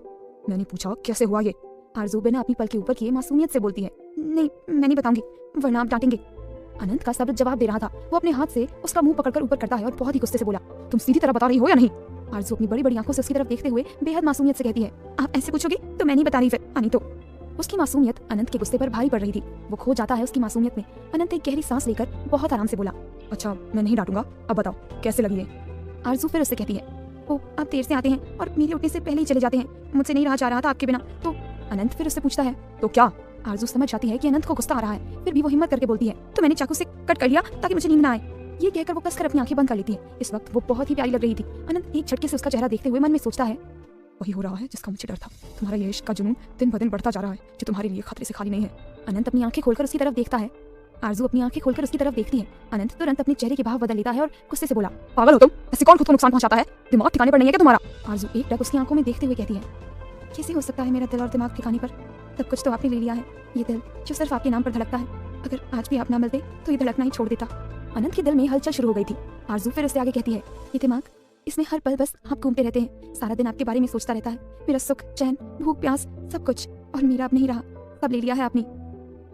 मैंने पूछा कैसे हुआ ये? आरजू बिना अपनी पल के ऊपर किए मासूमियत से बोलती है, नहीं मैं नहीं बताऊंगी, वरना आप डांटेंगे। अनंत का सब्र जवाब दे रहा था। वो अपने हाथ से उसका मुंह पकड़कर ऊपर करता है और बहुत ही गुस्से से बोला, तुम सीधी तरह बता रही हो या नहीं? आरजू अपनी बड़ी बड़ी आंखों से उसकी तरफ देखते हुए बेहद मासूमियत से कहती है, आप ऐसे पूछोगे तो मैं नहीं बता रही फिर, आनी तो। उसकी मासूमियत अनंत के गुस्से पर भारी पड़ रही थी। वो खो जाता है उसकी मासूमियत में। अनंत एक गहरी सांस लेकर बहुत आराम से बोला, अच्छा मैं नहीं डांटूंगा, अब बताओ कैसे लगी है? आरजू फिर उससे कहती है, ओ आप देर से आते हैं और मेरे उठने से पहले ही चले जाते हैं, मुझसे नहीं रहा जा रहा था आपके बिना तो। अनंत फिर उससे पूछता है, तो क्या? आरजू समझ जाती है कि अनंत को गुस्सा आ रहा है, फिर भी वो हिम्मत करके बोलती है, तो मैंने चाकू से कट कर लिया ताकि मुझे नींद ना आए। ये कहकर वो कसकर अपनी आंखें बंद कर लेती है। इस वक्त वो बहुत ही प्यारी लग रही थी। अनंत एक झटके से उसका चेहरा देखते हुए मन में सोचता है, वही हो रहा है जिसका मुझे डर था। तुम्हारा ये इश्क का जुनून दिन ब दिन बढ़ता जा रहा है, जो तुम्हारे लिए खतरे से खाली नहीं है। अनंत अपनी आंखें खोलकर उसकी तरफ देखता है। आरजू अपनी आंखें खोलकर उसकी तरफ देखती है। अनंत तुरंत अपने चेहरे के भाव बदल लेता है और गुस्से से बोला, पागल हो तुम? ऐसे कौन खुद को नुकसान पहुंचाता है? दिमाग ठिकाने पर नहीं है क्या तुम्हारा? आरजू एक टक उसकी आंखों में देखते हुए कहती है, कैसे हो सकता है मेरा दिल और दिमाग ठिकाने पर? सब कुछ तो आपने ले लिया है। ये दिल जो सिर्फ आपके नाम पर धड़कता है, अगर आज भी आप ना मिलते तो ये धड़कना ही छोड़ देता। अनंत के दिल में हलचल शुरू हो गई थी। आरजू फिर उससे आगे कहती है, ये दिमाग, इसमें हर पल बस आप घूमते रहते हैं, सारा दिन आपके बारे में सोचता रहता है। मेरा सुख, चैन, भूख, प्यास, सब कुछ, और मेरा अब नहीं रहा, सब ले लिया है आपने।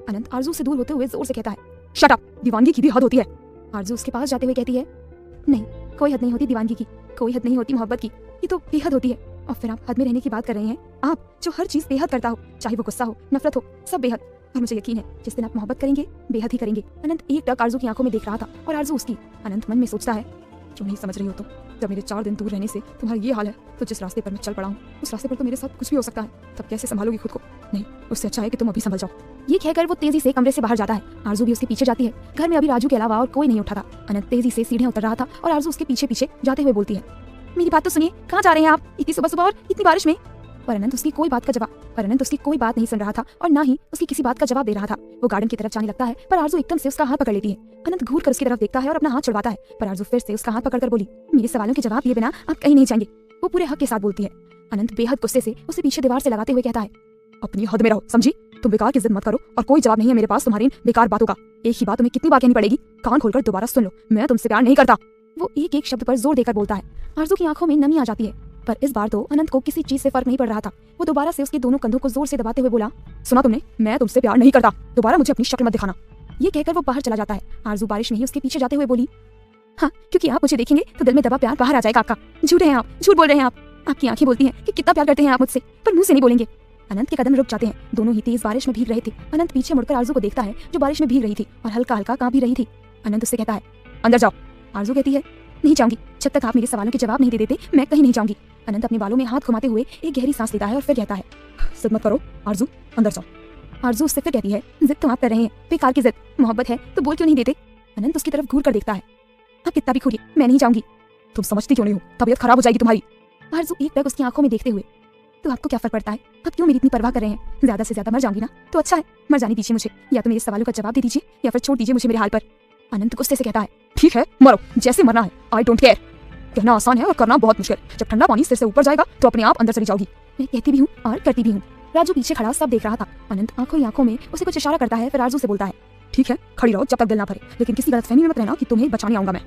अनंत आरजू से दूर होते हुए जोर से कहता है, शट अप, दीवानगी की भी हद होती है। आरजू उसके पास जाते हुए कहती है, नहीं, कोई हद नहीं होती दीवानगी की, कोई हद नहीं होती मोहब्बत की, ये तो बेहद होती है। और फिर आप हद में रहने की बात कर रहे हैं, आप जो हर चीज बेहद करता हो, चाहे वो गुस्सा हो, नफरत हो, सब बेहद। और मुझे यकीन है जिस दिन आप मोहब्बत करेंगे, बेहद ही करेंगे। अनंत एक टक आरजू की आंखों में देख रहा था और आरजू उसकी। अनंत मन में सोचता है, क्यों नहीं समझ रही हो तुम? जब मेरे 4 दिन दूर रहने से तुम्हारा ये हाल है, तो जिस रास्ते पर मैं चल पड़ा हूँ, उस रास्ते पर तो मेरे साथ कुछ भी हो सकता है। तब कैसे संभालोगी खुद को? नहीं, उससे अच्छा है कि तुम अभी संभल जाओ। ये कहकर वो तेजी से कमरे से बाहर जाता है। आरजू भी उसके पीछे जाती है। घर में अभी राजू के अलावा और कोई नहीं उठा था। अनंत तेजी से सीढ़ियां उतर रहा था और आरजू उसके पीछे पीछे जाते हुए बोलती है, मेरी बात तो सुनिए, कहाँ जा रहे हैं आप इतनी सुबह सुबह और इतनी बारिश में? पर अनंत उसकी कोई बात नहीं सुन रहा था और ना ही उसकी किसी बात का जवाब दे रहा था। वो गार्डन की तरफ जाने लगता है, पर आरजू एकदम से उसका हाथ पकड़ लेती है। अनंत घूर कर उसकी तरफ देखता है और अपना हाथ छुड़वाता है, पर आरजू फिर से उसका हाथ पकड़कर बोली, मेरे सवालों के जवाब दिए बिना आप कहीं नहीं जाएंगे। वो पूरे हक के साथ बोलती है। अनंत बेहद गुस्से से उसे पीछे दीवार से लगाते हुए कहता है, अपनी हद में रहो, समझी? तुम बेकार की जिद मत करो और कोई जवाब नहीं है मेरे पास तुम्हारी इन बेकार बातों का। एक ही बात तुम्हें कितनी बार कहनी पड़ेगी? कान खोलकर दोबारा सुन लो, मैं तुमसे प्यार नहीं करता। वो एक एक शब्द पर जोर देकर बोलता है। आरजू की आंखों में नमी आ जाती है, पर इस बार तो अनंत को किसी चीज से फर्क नहीं पड़ रहा था। वो दोबारा से उसके दोनों कंधों को जोर से दबाते हुए बोला, सुना तुमने? मैं तुमसे प्यार नहीं करता, दोबारा मुझे अपनी शक्ल मत दिखाना। ये कहकर वो बाहर चला जाता है। आरजू बारिश में ही उसके पीछे जाते हुए बोली, हाँ, क्योंकि आप मुझे देखेंगे तो दिल में दबा प्यार बाहर आ जाएगा आपका। झूठे हैं आप, झूठ बोल रहे हैं आप। आपकी आंखें बोलती हैं कि कितना प्यार करते हैं आप मुझसे, पर मुंह से नहीं बोलेंगे। अनंत के कदम रुक जाते हैं। दोनों ही तेज बारिश में भीग रहे थे। अनंत पीछे मुड़कर आरजू को देखता है, जो बारिश में भीग रही थी और हल्का हल्का कांप भी रही थी। अनंत उससे कहता है, अंदर जाओ। आरजू कहती है, नहीं जाऊंगी, जब तक आप मेरे सवालों के जवाब नहीं दे देते मैं कहीं नहीं जाऊंगी। अनंत अपने बालों में हाथ घुमाते हुए एक गहरी सांस लेता है और फिर कहता है, जिद मत करो आरजू, अंदर जाओ। आरजू उससे फिर कहती है, जिद तो आप कर रहे हैं, बेकार की जिद। मोहब्बत है तो बोल क्यों नहीं देते? अनंत उसकी तरफ घूर कर देखता है, आप कितना भी घूरिए, मैं नहीं जाऊंगी। तुम समझती क्यों नहीं हो? तबीयत खराब हो जाएगी तुम्हारी। आरजू एक टक उसकी आंखों में देखते हुए, तो आपको क्या फर्क पड़ता है? आप क्यों मेरी इतनी परवाह कर रहे हैं? ज्यादा से ज्यादा मर जाऊंगी ना, तो अच्छा है, मर जाने दीजिए मुझे, या तो मेरे सवालों का जवाब दे दीजिए या फिर छोड़ दीजिए मुझे मेरे हाल पर। अनंत गुस्से से कहता है, ठीक है, मरो, जैसे मरना है, आई डोंट केयर। कहना आसान है और करना बहुत मुश्किल। जब ठंडा पानी सिर से ऊपर जाएगा तो अपने आप अंदर चली जाओगी। मैं कहती भी हूँ और करती भी हूँ। राजू पीछे खड़ा सब देख रहा था। अनंत आंखों ही आंखों में उसे कुछ इशारा करता है, फिर आरजू से बोलता है, ठीक है, खड़ी रहो जब तक दिल ना भरे, लेकिन किसी गलतफहमी में मत रहना कि तुम्हें बचाने आऊंगा मैं।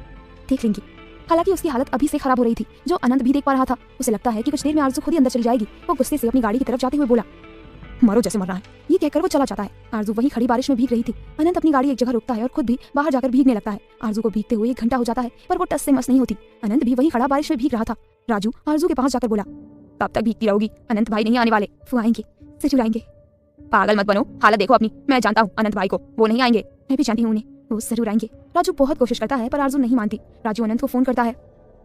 देख लेंगी। हालांकि उसकी हालत अभी से खराब हो रही थी, जो अनंत भी देख पा रहा था। उसे लगता है कि कुछ देर में आरजू खुद ही अंदर चली जाएगी। वो गुस्से से अपनी गाड़ी की तरफ जाते हुए बोला, मरो जैसे मरना है। ये कहकर वो चला जाता है। आरजू वहीं खड़ी बारिश में भीग रही थी। अनंत अपनी गाड़ी एक जगह रोकता है और खुद भी बाहर जाकर भीगने लगता है। आरजू को भीगते हुए 1 घंटा हो जाता है, पर वो टस से मस नहीं होती। अनंत भी वहीं खड़ा बारिश में भीग रहा था। राजू आरजू के पास जाकर बोला, कब तक भीगती रहोगी? अनंत भाई नहीं आने वाले, वो आएंगे, सिर झुकाएंगे। पागल मत बनो, हालत देखो अपनी। मैं जानता हूँ अनंत भाई को, वो नहीं आएंगे। मैं भी जानती हूँ उन्हें, वो जरूर आएंगे। राजू बहुत कोशिश करता है, पर आरजू नहीं मानती। राजू अनंत को फोन करता है,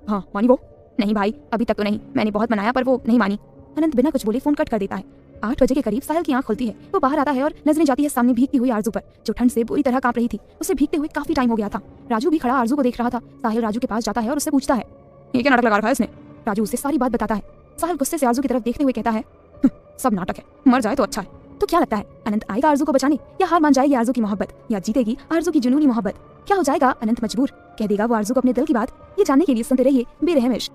हाँ मानी वो? नहीं भाई, अभी तक तो नहीं, मैंने बहुत मनाया पर वो नहीं मानी। अनंत बिना कुछ बोले फोन कट कर देता है। 8 बजे के करीब साहिल की आंख खुलती है। वो बाहर आता है और नजरें जाती है सामने भीगती हुई आरजू पर, जो ठंड से बुरी तरह कांप रही थी। उसे भीगते हुए काफी टाइम हो गया था। राजू भी खड़ा आरजू को देख रहा था। साहिल राजू के पास जाता है और उससे पूछता है, ये क्या नाटक लगा रखा है इसने? राजू उसे सारी बात बताता है। साहिल गुस्से से आरजू की तरफ देखते हुए कहता है, सब नाटक है, मर जाए तो अच्छा है। तो क्या लगता है, अनंत आएगा आरजू को बचाने, या हार मान जाएगी आरजू की मोहब्बत, या जीतेगी आरजू की जुनूनी मोहब्बत? क्या हो जाएगा? अनंत मजबूर, कह देगा वो आरजू को अपने दिल की बात? ये जानने के लिए सुनते रहिए बेरहम इश्क।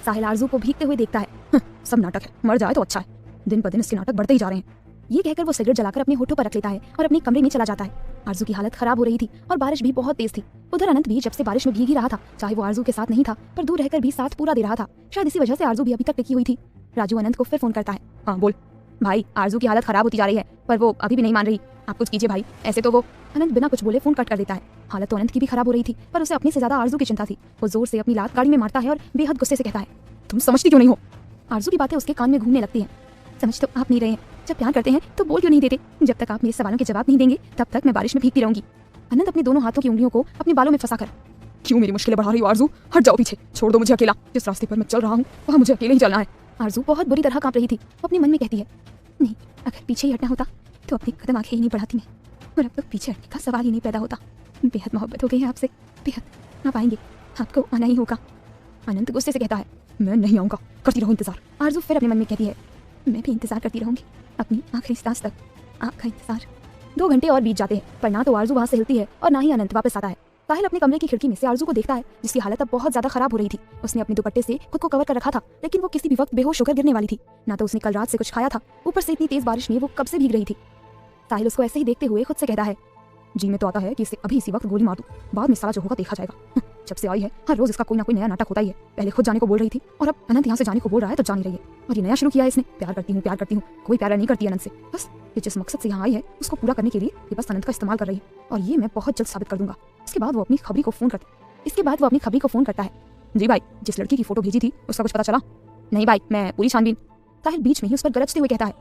साहिल आरजू को भीगते हुए देखता है, सब नाटक है, मर जाए तो अच्छा है। दिन ब दिन इसके नाटक बढ़ते ही जा रहे हैं। ये कहकर वो सिगरेट जलाकर अपने होठों पर रख लेता है और अपने कमरे में चला जाता है। आरजू की हालत खराब हो रही थी और बारिश भी बहुत तेज थी। उधर अनंत भी जब से बारिश में भीग ही रहा था, चाहे वो आरजू के साथ नहीं था, पर दूर रहकर भी साथ पूरा दे रहा था। शायद इसी वजह से आरजू भी अभी तक टिकी हुई थी। राजू अनंत को फिर फोन करता है, हाँ बोल भाई, आरजू की हालत खराब होती जा रही है, पर वो अभी भी नहीं मान रही। आप कुछ कीजिए भाई, ऐसे तो वो। अनंत बिना कुछ बोले फोन कट कर देता है। हालत तो अनंत की भी खराब हो रही थी, पर उसे अपने से ज्यादा आरजू की चिंता थी। वो जोर से अपनी लात गाड़ी में मारता है और बेहद गुस्से से कहता है, तुम समझती क्यों नहीं हो? आरजू की बातें उसके कान में घूमने लगती हैं। समझ तो आप नहीं रहे हैं, जब प्यार करते हैं तो बोल क्यों नहीं देते? जब तक आप मेरे सवालों के जवाब नहीं देंगे तब तक मैं बारिश में भीगती रहूंगी। अनंत अपने दोनों हाथों की उंगलियों को अपने बालों में फंसाकर, क्यों मेरी मुश्किलें बढ़ा रही हो आरजू? हट जाओ पीछे, छोड़ दो मुझे अकेला। जिस रास्ते पर मैं चल रहा हूँ वहाँ मुझे अकेले ही चलना है। आरजू बहुत बुरी तरह कांप रही थी। वो अपने मन में कहती है, नहीं, अगर पीछे ही हटना होता तो अपनी कदम आगे ही नहीं बढ़ाती मैं, और अब तो पीछे हटने का सवाल ही नहीं पैदा होता। बेहद मोहब्बत हो गई है आपसे, बेहद। आप आएंगे, आपको आना ही होगा। अनंत गुस्से से कहता है, मैं नहीं आऊँगा, करती रहो इंतजार। आरजू फिर अपने मन में कहती है, मैं भी इंतजार करती रहूंगी अपनी आखिरी सांस तक, आपका इंतजार। 2 घंटे और बीत जाते हैं, पर ना तो आरजू वहाँ से हिलती है और ना ही अनंत वापस आता है। साहिल अपने कमरे की खिड़की में से आरजू को देखता है, जिसकी हालत अब बहुत ज्यादा खराब हो रही थी। उसने अपने दुपट्टे से खुद को कवर कर रखा था, लेकिन वो किसी भी वक्त बेहोश होकर गिरने वाली थी। ना तो उसने कल रात से कुछ खाया था, ऊपर से इतनी तेज बारिश में वो कब से भीग रही थी। साहिल उसको ऐसे ही देखते हुए खुद से कहता है, जी में तो आता है कि इसे अभी इसी वक्त गोली मार दूं, बाद में सारा जो होगा देखा जाएगा। जब से आई है हर रोज इसका कोई ना कोई नया नाटक होता ही है। पहले खुद जाने को बोल रही थी और अब अनंत यहाँ से जाने को बोल रहा है तो जा नहीं रही है। और ये नया शुरू किया है इसने, प्यार करती हूँ। कोई प्यार नहीं करती अनंत से, बस ये जिस मकसद से यहाँ आई है उसको पूरा करने के लिए ये बस अनंत का इस्तेमाल कर रही है, और ये मैं बहुत जल्द साबित कर दूंगा। इसके बाद वो अपनी खबरी को फोन करता है। जी भाई, जिस लड़की की फोटो भेजी थी उसका कुछ पता चला? नहीं भाई, मैं पूरी छानबीन। साहिल बीच में ही उस पर गरजते हुए कहता है,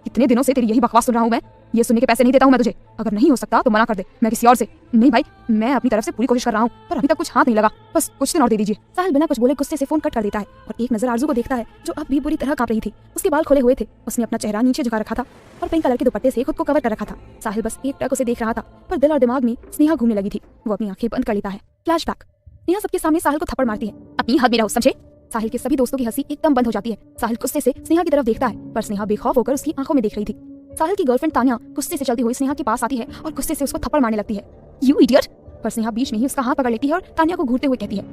कितने दिनों से तेरी यही बकवास सुन रहा हूँ मैं, ये सुनने के पैसे नहीं देता हूँ मैं तुझे। अगर नहीं हो सकता तो मना कर दे, मैं किसी और से। नहीं भाई, मैं अपनी तरफ से पूरी कोशिश कर रहा हूँ, पर अभी तक कुछ हाथ नहीं लगा, बस कुछ दिन और दे दीजिए। साहिल बिना कुछ बोले गुस्से से फोन कट कर देता है और एक नजर आरजू को देखता है, जो अब भी बुरी तरह कांप रही थी। उसके बाल खोले हुए थे, उसने अपना चेहरा नीचे झुका रखा था और पिंक कलर के दुपट्टे से खुद को कवर कर रखा था। साहिल बस एक टक उसे देख रहा था, पर दिल और दिमाग में स्नेहा घूमने लगी थी। वो अपनी आंखें बंद कर लेता है। फ्लैशबैक। स्नेहा सबके सामने साहिल को थप्पड़ मारती है, अपनी हद में रहो, समझे? साहिल के सभी दोस्तों की हंसी एकदम बंद हो जाती है। साहिल गुस्से से स्नेहा की तरफ देखता है, पर स्नेहा बेखौफ होकर उसकी आंखों में देख रही थी। साहिल की गर्लफ्रेंड तान्या गुस्से से चलती हुई स्नेहा के पास आती है और गुस्से से उसको थप्पड़ मारने लगती है। You idiot! पर स्नेहा बीच में ही उसका हाथ पकड़ लेती है और तान्या को घूरते हुए कहती है,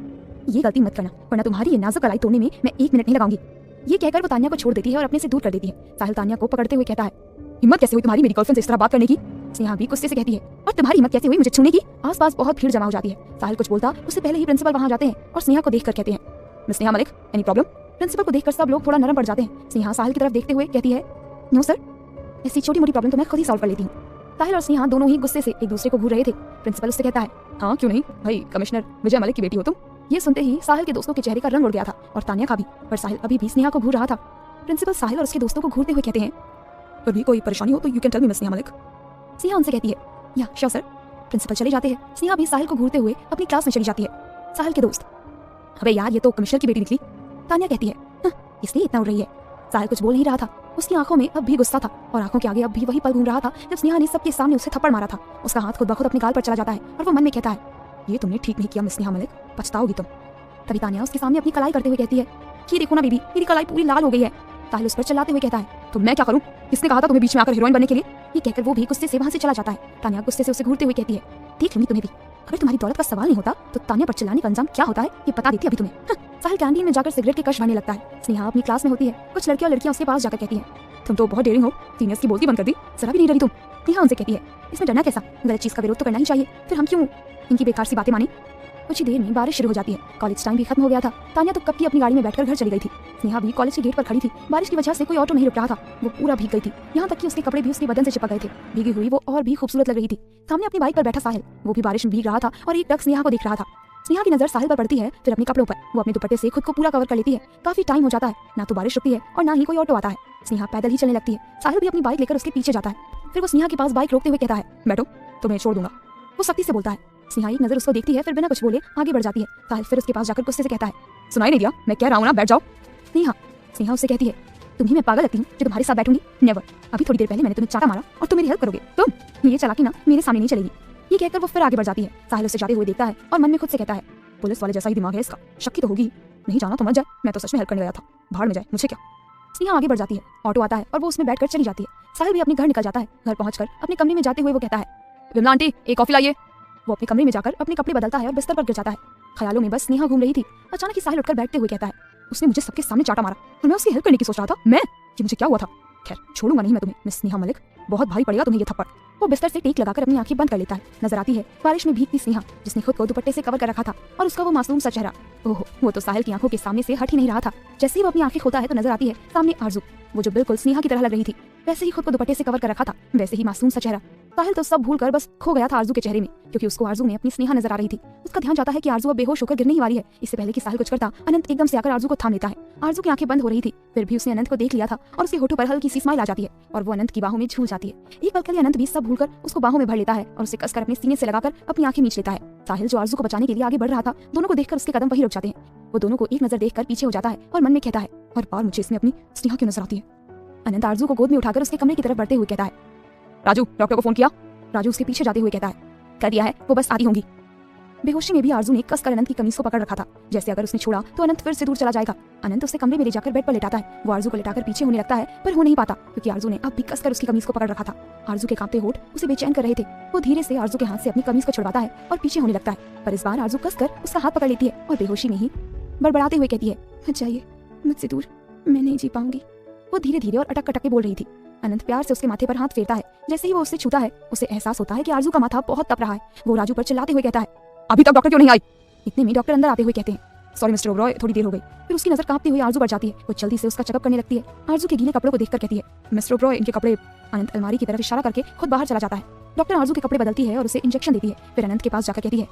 ये गलती मत करना, वरना तुम्हारी ये नाजुक कलाई तोड़ने में मैं 1 मिनट नहीं लगाऊंगी। ये कहकर वो तान्या को छोड़ देती है और अपने से दूर कर देती है। साहिल तान्या को पकड़ते हुए कहता है, हिम्मत कैसे हुई तुम्हारी मेरी गर्लफ्रेंड से इस तरह बात करने की? स्नेहा भी गुस्से से कहती है, और तुम्हारी हिम्मत कैसे हुई मुझे छूने की? आसपास बहुत भीड़ जमा हो जाती है। साहिल कुछ बोलता उससे पहले ही प्रिंसिपल वहां जाते हैं और स्नेहा को देखकर कहते हैं, miss Sneha Malik, any problem? Principal को देखकर सब लोग थोड़ा नरम पड़ जाते हैं। स्नेहा साहिल की तरफ देखते हुए कहती है, नो सर, ऐसी छोटी मोटी प्रॉब्लम तो मैं खुद ही सॉल्व कर लेती हूँ। साहिल और स्नेहा दोनों ही गुस्से से एक दूसरे को घूर रहे थे। प्रिंसिपल उससे कहता है, हाँ क्यों नहीं भाई, कमिश्नर विजय मलिक की बेटी हो तुम। ये सुनते ही साहिल के दोस्तों के चेहरे का रंग उड़ गया था और तान्या का भी, पर साहिल अभी भी स्नेहा को घूर रहा था। प्रिंसिपल साहिल और उसके दोस्तों को घूरते हुए कहते हैं, पर भी कोई परेशानी हो तो you can tell me miss Sneha Malik. Sneha उनसे कहती है, या श्योर सर। प्रिंसिपल चले जाते हैं। स्नेहा भी साहिल को घूरते हुए अपनी क्लास में चली जाती है। साहिल के दोस्त, अबे यार ये तो कमिश्नर की बेटी निकली। तान्या कहती है, इसलिए इतना उड़ रही है। साहिल कुछ बोल नहीं रहा था, उसकी आंखों में अब भी गुस्सा था और आंखों के आगे अब भी वही पल घूम रहा था जब स्नेहा ने सबके सामने उसे थप्पड़ मारा था। उसका हाथ खुद ब खुद अपने गाल पर चला जाता है और वो मन में कहता है, ये तुमने ठीक नहीं किया मिस स्नेहा मलिक, पछताओगी तुम। तभी तान्या उसके सामने अपनी कलाई करते हुए कहती है, कि देखो ना बेबी, मेरी कलाई पूरी लाल हो गई है। साहिल उस पर चिल्लाते हुए कहता है, तो मैं क्या करूं? किसने कहा था तुम्हें बीच में आकर हीरोइन बनने के लिए? ये कहकर वो भी गुस्से से वहां से चला जाता है। तान्या गुस्से से उसे घूरते हुए कहती है, देख लूंगी तुम्हें भी, अगर तुम्हारी दौलत का सवाल नहीं होता तो तान्या पर चिल्लाने का अंजाम क्या होता है ये बता देती अभी तुम्हें। साहिल कैंटीन में जाकर सिगरेट के कश भरने लगता है। स्नेहा अपनी क्लास में होती है। कुछ लड़के और लड़कियां उसके पास जाकर कहती है, तुम तो बहुत डेयरिंग हो, सीनियर्स की बोलती बंद कर दी, जरा भी नहीं डरी तुम। स्नेहा उनसे कहती है, इसमें डरना कैसा, गलत चीज का विरोध तो करना ही चाहिए, फिर हम क्यों इनकी बेकार सी बातें माने। कुछ ही देर में बारिश शुरू हो जाती है। कॉलेज टाइम भी खत्म हो गया था। तान्या तो कब की अपनी गाड़ी में बैठकर घर चली गई थी। स्नेहा भी कॉलेज के गेट पर खड़ी थी। बारिश की वजह से कोई ऑटो नहीं रुक रहा था। वो पूरा भीग गई थी, यहाँ तक कि उसके कपड़े भी उसके बदन से चिपक गए थे। भीगी हुई वो और भी खूबसूरत लग रही थी। सामने अपनी बाइक पर बैठा साहिल, वो भी बारिश में भीग रहा था और एक टक स्नेहा को देख रहा था। स्नेहा की नजर साहिल पर पड़ती है, फिर अपने कपड़ों पर। वो अपने दुपट्टे से खुद को पूरा कवर कर लेती है। काफी टाइम हो जाता है, ना तो बारिश रुकती है और ना ही कोई ऑटो आता है। स्नेहा पैदल ही चलने लगती है। साहिल भी अपनी बाइक लेकर उसके पीछे जाता है। फिर वो स्नेहा के पास बाइक रोकते हुए कहता है, बैठो, तुम्हें छोड़ दूंगा। वो सख्ती से बोलता है। स्नेहा एक नजर उसको देखती है, फिर बिना कुछ बोले आगे बढ़ जाती है। साहिल फिर उसके पास जाकर गुस्से से कहता है, सुनाई नहीं दिया, मैं कह रहा हूँ ना, बैठ जाओ। स्नेहा उससे कहती है, तुम्ही मैं पागल लगती हूँ जो तुम्हारे साथ बैठूंगी? नेवर। अभी थोड़ी देर पहले मैंने तुम्हें चाटा मारा और तुम मेरी हेल्प करोगे? तुम ये चालाकी ना मेरे सामने नहीं चलेगी। ये कहकर वो फिर आगे बढ़ जाती है। साहिल उसे जाते हुए देखता है और मन में खुद से कहता है, पुलिस वाले जैसा ही दिमाग है इसका, शक्की तो होगी। नहीं जाना तो मत जाए, मैं तो सच में हेल्प करने गया था, भाड़ में जाए, मुझे क्या। स्नेहा आगे बढ़ जाती है। ऑटो आता है और वो उसमें बैठकर चली जाती है। साहिल भी अपने घर निकल जाता है। घर पहुंचकर अपने कमरे में जाते हुए वो कहता है, विमला आंटी एक कॉफी लाइए। वो अपने कमरे में जाकर अपने कपड़े बदलता है और बिस्तर पर गिर जाता है। ख्यालों में बस स्नेहा घूम रही थी। अचानक ही साहिल उठकर बैठते हुए कहता है, उसने मुझे सबके सामने चाटा मारा और मैं उसकी हेल्प करने की सोच रहा था। मैं ये मुझे क्या हुआ था? खैर छोड़ूंगा नहीं मैं तुम्हें मिस स्नेहा मलिक, बहुत भारी पड़ेगा तुम्हें ये थप्पड़। वो बिस्तर से टेक लगाकर अपनी आंखें बंद कर लेता है। नजर आती है बारिश में भीगती स्नेहा, जिसने खुद को दुपट्टे से कवर कर रखा था, और उसका वो मासूम सा चेहरा। ओह, वो तो साहिल की आंखों के सामने से हट ही नहीं रहा था। जैसे ही वो अपनी आंखें खोलता है तो नजर आती है सामने आरजू, वो जो बिल्कुल स्नेहा की तरह लग रही थी। वैसे ही खुद को दुपट्टे से कवर कर रखा था, वैसे ही मासूम सा चेहरा। साहिल तो सब भूल कर बस खो गया था आरजू के चेहरे में, क्योंकि उसको आरजू में अपनी स्नेहा नजर आ रही थी। उसका ध्यान जाता है कि आरजू अब बेहोश होकर गिरने ही वाली है। इससे पहले कि साहिल कुछ करता, अनंत एकदम से आकर आरजू को थाम लेता है। आरजू की आंखें बंद हो रही थी, फिर भी उसने अनंत को देख लिया था और उसके होठों पर हल्की सी स्माइल आ जाती है और वो अनंत की बाहों में झूल जाती है। एक पल के लिए अनंत भी सब भूलकर उसको बाहों में भर लेता है और उसे कसकर अपने सीने से लगाकर अपनी आंखें मींच लेता है। साहिल जो आरजू को बचाने के लिए आगे बढ़ रहा था, दोनों को देखकर उसके कदम वहीं रुक जाते हैं। वो दोनों को एक नजर देखकर पीछे हो जाता है और मन में कहता है, और बार मुझे इसमें अपनी स्नेहा क्यों नजर आती है। अनंत आरजू को गोद में उठाकर उसके कमरे की तरफ बढ़ते हुए कहता है, राजू डॉक्टर को फोन किया? राजू उसके पीछे जाते हुए कहता है, कर दिया है, वो बस आती होंगी। बेहोशी में भी आरजू ने कसकर अनंत की कमीज को पकड़ रखा था, जैसे अगर उसने छोड़ा तो अनंत फिर से दूर चला जाएगा। अनंत उसे कमरे में ले जाकर बेड पर लेटाता है। वो आरजू को लेटाकर पीछे होने लगता है, पर हो नहीं पाता क्योंकि आरजू ने अब भी कसकर उसकी कमीज को पकड़ रखा था। आरजू के कांपते होठ उसे बेचैन कर रहे थे। वो धीरे से आरजू के हाथ से अपनी कमीज को छुड़वाता है और पीछे होने लगता है, पर इस बार आरजू कसकर उसका हाथ पकड़ लेती है और बेहोशी में ही बड़बड़ाते हुए कहती है, मत जाइए मुझसे दूर, मैं नहीं जी पाऊंगी। वो धीरे धीरे और अटक अटक के बोल रही थी। अनंत प्यार से उसके माथे पर हाथ फेरता है। जैसे ही वो उससे छूता है, उसे एहसास होता है कि आरजू का माथा बहुत तप रहा है। वो राजू पर चिल्लाते हुए कहता है, अभी तक डॉक्टर क्यों नहीं आई? इतने में डॉक्टर अंदर आते हुए कहते हैं, सॉरी मिस्टर ओबरॉय, थोड़ी देर हो गई। फिर उसकी नजर कांपती हुई आरजू पर जाती है। वो जल्दी से उसका चेकअप करने लगती है। आरजू के गीले कपड़ों को देखकर कहती है, मिस्टर ओबरॉय, इनके कपड़े। अनंत अलमारी की तरफ इशारा करके खुद बाहर चला जाता है। डॉक्टर आरजू के कपड़े बदलती है और उसे इंजेक्शन देती है। फिर अनंत के पास जाकर कहती है,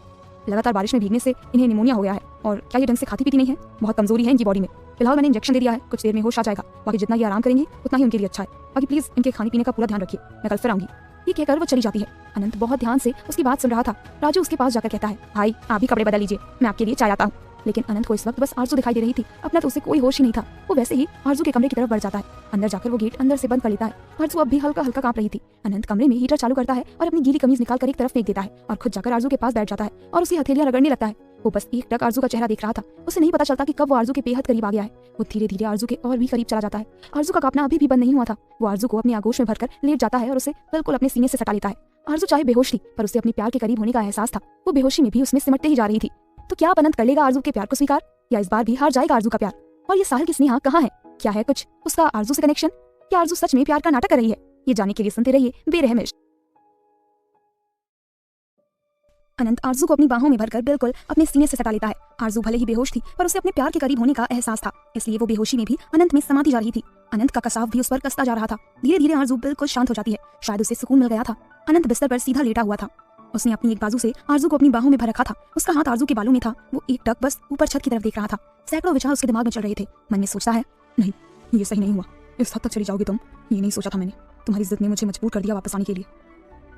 लगातार बारिश में भीगने से इन्हें निमोनिया हो गया है और क्या ये ढंग से खाती पीती नहीं है? बहुत कमजोरी है इनकी बॉडी में। फिलहाल मैंने इंजेक्शन दे दिया है, कुछ देर में होश आ जाएगा। बाकी जितना ये आराम करेंगी उतना ही उनके लिए अच्छा है। बाकी प्लीज इनके खाने पीने का पूरा ध्यान रखिए, मैं कल फिर आऊंगी। ये कहकर वो चली जाती है। अनंत बहुत ध्यान से उसकी बात सुन रहा था। राजू उसके पास जाकर कहता है, भाई आप भी कपड़े बदल लीजिए, मैं आपके लिए चाय आता हूँ। लेकिन अनंत को इस वक्त बस आरजू दिखाई दे रही थी। अपना तो उसे कोई होश ही नहीं था। वो वैसे ही आरजू के कमरे की तरफ बढ़ जाता है। अंदर जाकर वो गेट अंदर से बंद कर लेता है। आरजू अब भी हल्का हल्का कांप रही थी। अनंत कमरे में हीटर चालू करता है और अपनी गीली कमीज निकाल कर एक तरफ फेंक देता है और खुद जाकर आरजू के पास बैठ जाता है और उसकी हथेलियां रगड़ने लगता है। वो बस एक टक आरजू का चेहरा देख रहा था। उसे नहीं पता चलता कि कब वो आरजू के बेहद करीब आ गया है। वो धीरे धीरे आरजू के और भी करीब चला जाता है। आरजू का कांपना अभी भी बंद नहीं हुआ था। वो आरजू को अपनी आगोश में भरकर लेट जाता है और उसे बिल्कुल अपने सीने से सटा लेता है। आरजू चाहे बेहोश थी, पर उसे अपने प्यार के करीब होने का एहसास था। वो बेहोशी में भी उसमें सिमटते ही जा रही थी। तो क्या अनंत कर लेगा आरजू के प्यार को स्वीकार, या इस बार भी हार जाएगा आरजू का प्यार? और ये साहिल की स्नेहा कहाँ है? क्या है कुछ उसका आरजू से कनेक्शन? क्या आरजू सच में प्यार का नाटक कर रही है? ये जानने के लिए सुनते रहिए बेरहम इश्क। अनंत आरजू को अपनी बाहों में भरकर बिल्कुल अपने सीने से सटा लेता है। आरजू भले ही बेहोश थी, पर उसे अपने प्यार के करीब होने का एहसास था, इसलिए वो बेहोशी में भी अनंत में समाती जा रही थी। अनंत का कसाव भी उस पर कसता जा रहा था। धीरे धीरे आरजू बिल्कुल शांत हो जाती है। शायद उसे सुकून मिल गया था। अनंत बिस्तर पर सीधा लेटा हुआ था। उसने अपनी एक बाजू से आरजू को अपनी बाहों में भर रखा था। उसका हाथ आरजू के बालों में था। वो एक टक बस ऊपर छत की तरफ देख रहा था। सैकड़ों विचार उसके दिमाग में चल रहे थे। मन में सोचता है, नहीं ये सही नहीं हुआ, इस हद तक चली जाओगी तुम, ये नहीं सोचा था मैंने। तुम्हारी जिद ने मुझे मजबूर कर दिया वापस आने के लिए।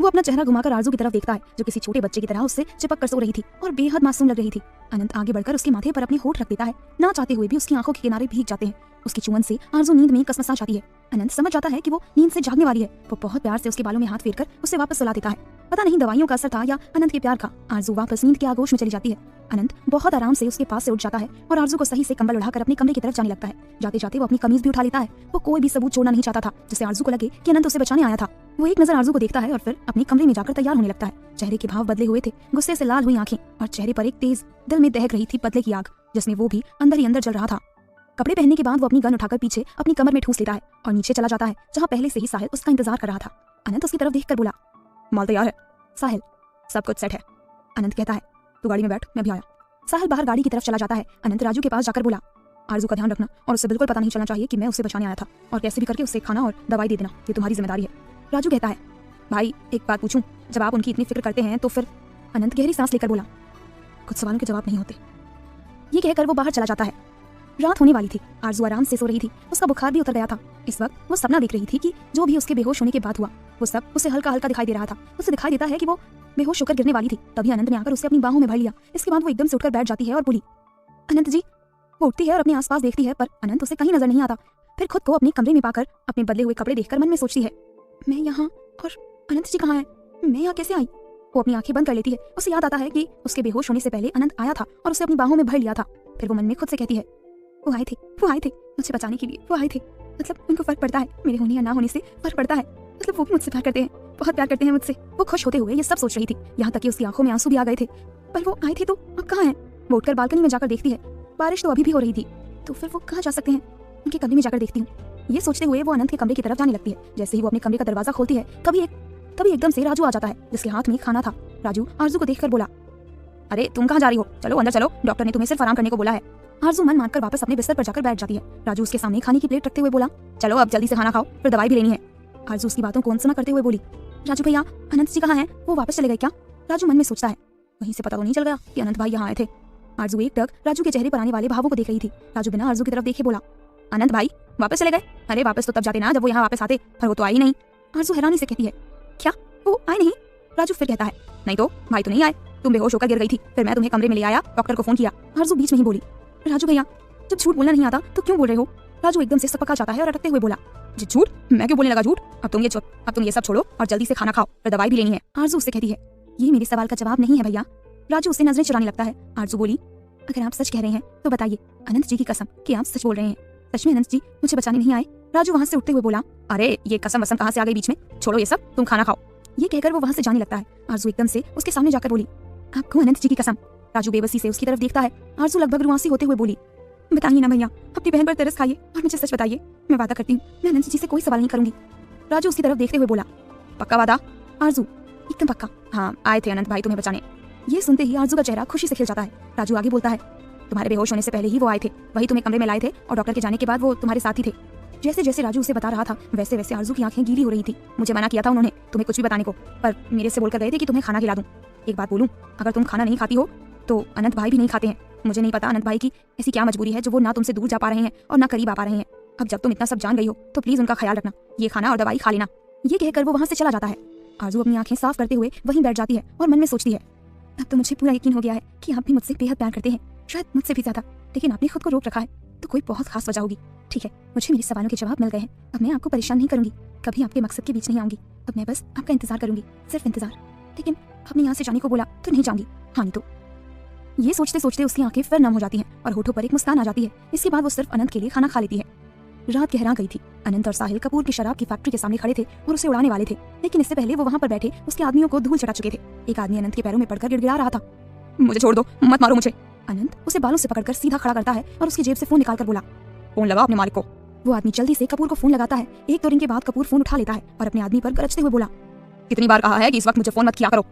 वो अपना चेहरा घुमाकर आरजू की तरफ देखता है, जो किसी छोटे बच्चे की तरह उससे चिपक कर सो रही थी और बेहद मासूम लग रही थी। अनंत आगे बढ़कर उसके माथे पर अपने होठ रख देता है। ना चाहते हुए भी उसकी आंखों के किनारे भीग जाते हैं। उसकी चुमन से आरजू नींद में कसमसा जाती है। अनंत समझ जाता है कि वो नींद से जागने वाली है। वो बहुत प्यार से उसके बालों में हाथ फेरकर उसे वापस सुला देता है। पता नहीं दवाइयों का असर था या अनंत के प्यार का। आरजू वापस नींद के आगोश में चली जाती है। अनंत बहुत आराम से उसके पास से उठ जाता है और आरजू को सही से कंबल उड़ाकर अपने कमरे की तरफ जाने लगता है। जाते जाते वो अपनी कमीज भी उठा लेता है। वो कोई भी सबूत छोड़ना नहीं चाहता था, जिससे आरजू को लगे कि अनंत उसे बचाने आया था। वो एक नजर आरजू को देखता है और फिर अपने कमरे में जाकर तैयार होने लगता है। चेहरे के भाव बदले हुए थे, गुस्से से लाल हुई आंखें और चेहरे पर एक तेज दिल में दहक रही थी बदले की आग, जिसमें वो भी अंदर ही अंदर जल रहा था। कपड़े पहनने के बाद वो अपनी गन उठाकर पीछे अपनी कमर में ठूस लेता है और नीचे चला जाता है, जहाँ पहले से ही साहिल उसका इंतजार कर रहा था। अनंत उसकी तरफ देखकर बोला, माल तैयार है? साहिल, सब कुछ सेट है। अनंत कहता है, तू गाड़ी में बैठ, मैं भी आया। साहिल बाहर गाड़ी की तरफ चला जाता है। अनंत राजू के पास जाकर बोला, आरजू का ध्यान रखना और उसे बिल्कुल पता नहीं चलना चाहिए कि मैं उसे बचाने आया था, और कैसे भी करके उसे खाना और दवाई दे देना, ये तुम्हारी जिम्मेदारी है। राजू कहता है, भाई एक बात पूछूं, जब आप उनकी इतनी फिक्र करते हैं तो फिर? अनंत गहरी सांस लेकर बोला, कुछ सवालों के जवाब नहीं होते। ये कहकर वो बाहर चला जाता है। रात होने वाली थी। आरजू आराम से सो रही थी। उसका बुखार भी उतर गया था। इस वक्त वो सपना देख रही थी कि जो भी उसके बेहोश होने के बाद हुआ, वो सब उसे हल्का हल्का दिखाई दे रहा था। उसे दिखाई देता है कि वो बेहोश होकर गिरने वाली थी। तभी अनंत ने आकर उसे अपनी बाहों में भर लिया। इसके बाद वो एकदम से उठकर बैठ जाती है और बोली, अनंत जी। वो उठती है और अपने आसपास देखती है, पर अनंत उसे कहीं नजर नहीं आता। फिर खुद को अपने कमरे में पाकर अपने बदले हुए कपड़े देखकर मन में सोचती है, मैं यहाँ, और अनंत जी कहाँ है? मैं यहाँ कैसे आई? वो अपनी आंखें बंद कर लेती है। उसे याद आता है कि उसके बेहोश होने से पहले अनंत आया था और उसे अपनी बाहों में भर लिया था। फिर वो मन में खुद से कहती है, वो आए थे मुझे बचाने के लिए, वो आए थे। मतलब उनको फर्क पड़ता है, मेरे होने या ना होने से फर्क पड़ता है। मतलब वो भी मुझसे प्यार करते हैं, बहुत प्यार करते हैं मुझसे। वो खुश होते हुए ये सब सोच रही थी, यहाँ तक कि उसकी आंखों में आंसू भी आ गए थे। पर वो आए थे तो अब कहाँ हैं? वो उठकर बालकनी में जाकर देखती है। बारिश तो अभी भी हो रही थी, तो फिर वो कहाँ जा सकते हैं? उनके कमरे में जाकर देखती हूँ। ये सोचते हुए वो अनंत के कमरे की तरफ जाने लगती है। जैसे ही वो अपने कमरे का दरवाजा खोलती है, तभी एकदम से राजू आ जाता है, जिसके हाथ में खाना था। राजू आरजू को देखकर बोला, अरे तुम कहाँ जा रही हो? चलो अंदर चलो, डॉक्टर ने तुम्हें सिर्फ आराम करने को बोला है। आरजू मन मानकर वापस अपने बिस्तर पर जाकर बैठ जाती है। राजू उसके सामने खाने की प्लेट रखते हुए बोला, चलो अब जल्दी से खाना खाओ, फिर दवाई भी लेनी है। आरजू उसकी बातों को अनसुना करते हुए बोली, राजू भैया, अनंत जी कहाँ हैं? वो वापस चले गए क्या? राजू मन में सोचता है। वहीं से पता तो नहीं चल गया कि अनंत भाई यहाँ आए थे। आरजू एक टक राजू के चेहरे पर आने वाले भावों को देख रही थी। राजू बिना आरजू की तरफ देखे बोला, अनंत भाई वापस चले गए? अरे वापस तो तब जाते ना जब वो यहाँ वापस आते, पर वो तो आई नहीं। आरजू हैरानी से कहती है, क्या वो आए नहीं? राजू फिर कहता है, नहीं तो भाई तो नहीं आए, तुम बेहोश होकर गिर गई थी, फिर मैं तुम्हें कमरे में ले आया, डॉक्टर को फोन किया। आरजू बीच में ही बोली, राजू भैया जब झूठ बोलना नहीं आता तो क्यों बोल रहे हो? राजू एकदम से सपका जाता है और अटकते हुए बोला, जी झूठ? मैं क्यों बोलने लगा झूठ? अब तुम ये सब छोड़ो और जल्दी से खाना खाओ, फिर दवाई भी लेनी है। आरजू उससे कहती है, ये मेरे सवाल का जवाब नहीं है भैया। राजू उससे नजरें चुराने लगता है। आरजू बोली, अगर आप सच कह रहे हैं तो बताइए, अनंत जी की कसम कि आप सच बोल रहे हैं। सच में अनंत जी मुझे बचाने नहीं आए? राजू वहाँ से उठते हुए बोला, अरे ये कसम वसम कहाँ से आ गई बीच में, छोड़ो ये सब, तुम खाना खाओ। ये कहकर वो वहाँ से जाने लगता है। आरजू एकदम से उसके सामने जाकर बोली, आपको अनंत जी की कसम? राजू बेबसी से उसकी तरफ देखता है। आरजू लगभग रुआंसी होते हुए बोली, बताइए ना भैया, अपनी बहन पर तरस खाइए और मुझे सच बताइए। मैं वादा करती हूँ मैं अनंत जी से कोई सवाल नहीं करूंगी। राजू उसकी तरफ देखते हुए बोला, पक्का वादा? आरजू, एकदम पक्का। हाँ, आए थे अनंत भाई तुम्हें बचाने। ये सुनते ही आरजू का चेहरा खुशी से खिल जाता है। राजू आगे बोलता है, तुम्हारे बेहोश होने से पहले ही वो आए थे, वही तुम्हें कमरे में लाए थे और डॉक्टर के जाने के बाद वो तुम्हारे साथ ही थे। जैसे जैसे राजू उसे बता रहा था वैसे वैसे आरजू की आंखें गीली हो रही थी। मुझे मना किया था उन्होंने तुम्हें कुछ भी बताने को, पर मेरे से बोलकर गए थे कि तुम्हें खाना खिला दूं। एक बात बोलूं, अगर तुम खाना नहीं खाती हो तो अनंत भाई भी नहीं खाते हैं। मुझे नहीं पता अनंत भाई की ऐसी क्या मजबूरी है जो वो ना तुमसे दूर जा पा रहे हैं और ना करीब आ पा रहे हैं। अब जब तुम इतना सब जान गई हो तो प्लीज उनका ख्याल रखना, ये खाना और दवाई खा लेना। ये कहकर वो वहाँ से चला जाता है। आरजू अपनी आंखें साफ करते हुए वहीं बैठ जाती है और मन में सोचती है, अब तो मुझे पूरा यकीन हो गया है कि आप भी मुझसे बेहद प्यार करते हैं, शायद मुझसे भी ज्यादा, लेकिन आपने खुद को रोक रखा है तो कोई बहुत खास वजह होगी। ठीक है, मुझे मेरे सवालों के जवाब मिल गए हैं, अब मैं आपको परेशान नहीं करूंगी, कभी आपके मकसद के बीच नहीं आऊंगी। अब मैं बस आपका इंतजार करूंगी, सिर्फ इंतजार। लेकिन आपने यहाँ से जाने को बोला तो नहीं जाऊंगी, हाँ नहीं तो। ये सोचते सोचते उसकी आंखें फिर नम हो जाती हैं और होठों पर एक मुस्कान आ जाती है। इसके बाद वो सिर्फ अनंत के लिए खाना खा लेती है। रात गहरा गई थी। अनंत और साहिल कपूर की शराब की फैक्ट्री के सामने खड़े थे और उसे उड़ाने वाले थे, लेकिन इससे पहले वो वहाँ पर बैठे उसके आदमियों को धूल चटा चुके थे। एक आदमी अनंत के पैरों में पड़कर गिड़गिड़ा रहा था, मुझे छोड़ दो, मत मारो मुझे। अनंत उसे बालों से पकड़कर सीधा खड़ा करता है और उसकी जेब से फोन निकालकर बोला, फोन लगा अपने मालिक को। वो आदमी जल्दी से कपूर को फोन लगाता है। एक दो रिंग के बाद कपूर फोन उठा लेता है और अपने आदमी पर गरजते हुए बोला, कितनी बार कहा है कि इस वक्त मुझे फोन मत किया करो।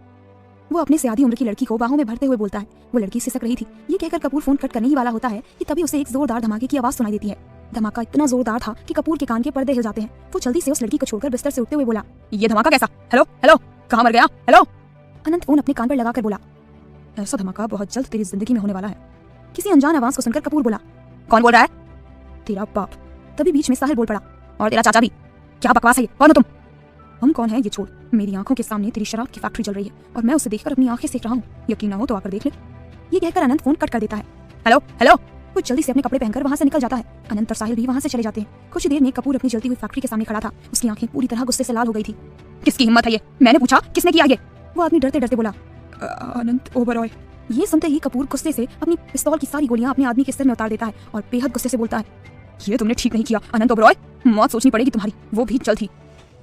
वो अपने से आधी उम्र की लड़की को बाहों में भरते हुए बोलता है। वो लड़की सिसक रही थी। ये कहकर कपूर फोन कट करने ही वाला होता है कि तभी उसे एक जोरदार धमाके की आवाज सुनाई देती है। धमाका इतना जोरदार था कि कपूर के कान के पर्दे हिल जाते हैं। वो जल्दी से उस लड़की को छोड़कर बिस्तर से उठते हुए बोला, ये धमाका कैसा? हेलो हेलो, कहाँ मर गया? हेलो। अनंत फोन अपने कान पर लगाकर बोला, ऐसा धमाका बहुत जल्द तेरी जिंदगी में होने वाला है। किसी अनजान आवाज को सुनकर कपूर बोला, कौन बोल रहा है? तेरा बाप। तभी बीच में साहिल बोल पड़ा, और तेरा चाचा भी। क्या बकवास है ये, कौन हो तुम? हम कौन है ये छोड़, मेरी आंखों के सामने तेरी शराब की फैक्ट्री चल रही है और मैं उसे देखकर अपनी आंखें सेक रहा हूँ, यकीन ना हो तो आकर देख ले। ये कहकर अनंत फोन कट कर देता है। Hello hello. वो जल्दी से अपने कपड़े पहनकर वहाँ से निकल जाता है। अनंत और साहिल भी वहाँ से चले जाते हैं। कुछ देर में कपूर अपनी जलती हुई फैक्ट्री के सामने खड़ा था। उसकी आंखें पूरी तरह गुस्से से लाल हो गई थी। किसकी हिम्मत है ये? मैंने पूछा किसने किया ये? वो आदमी डरते डरते बोला, अनंत ओबरॉय। ये सुनते ही कपूर गुस्से से अपनी पिस्तौल की सारी गोलियां अपने आदमी के सिर में उतार देता है और बेहद गुस्से से बोलता है, ये तुमने ठीक नहीं किया अनंत ओबरॉय, मौत सोचनी पड़ेगी तुम्हारी, वो भी जल्द ही।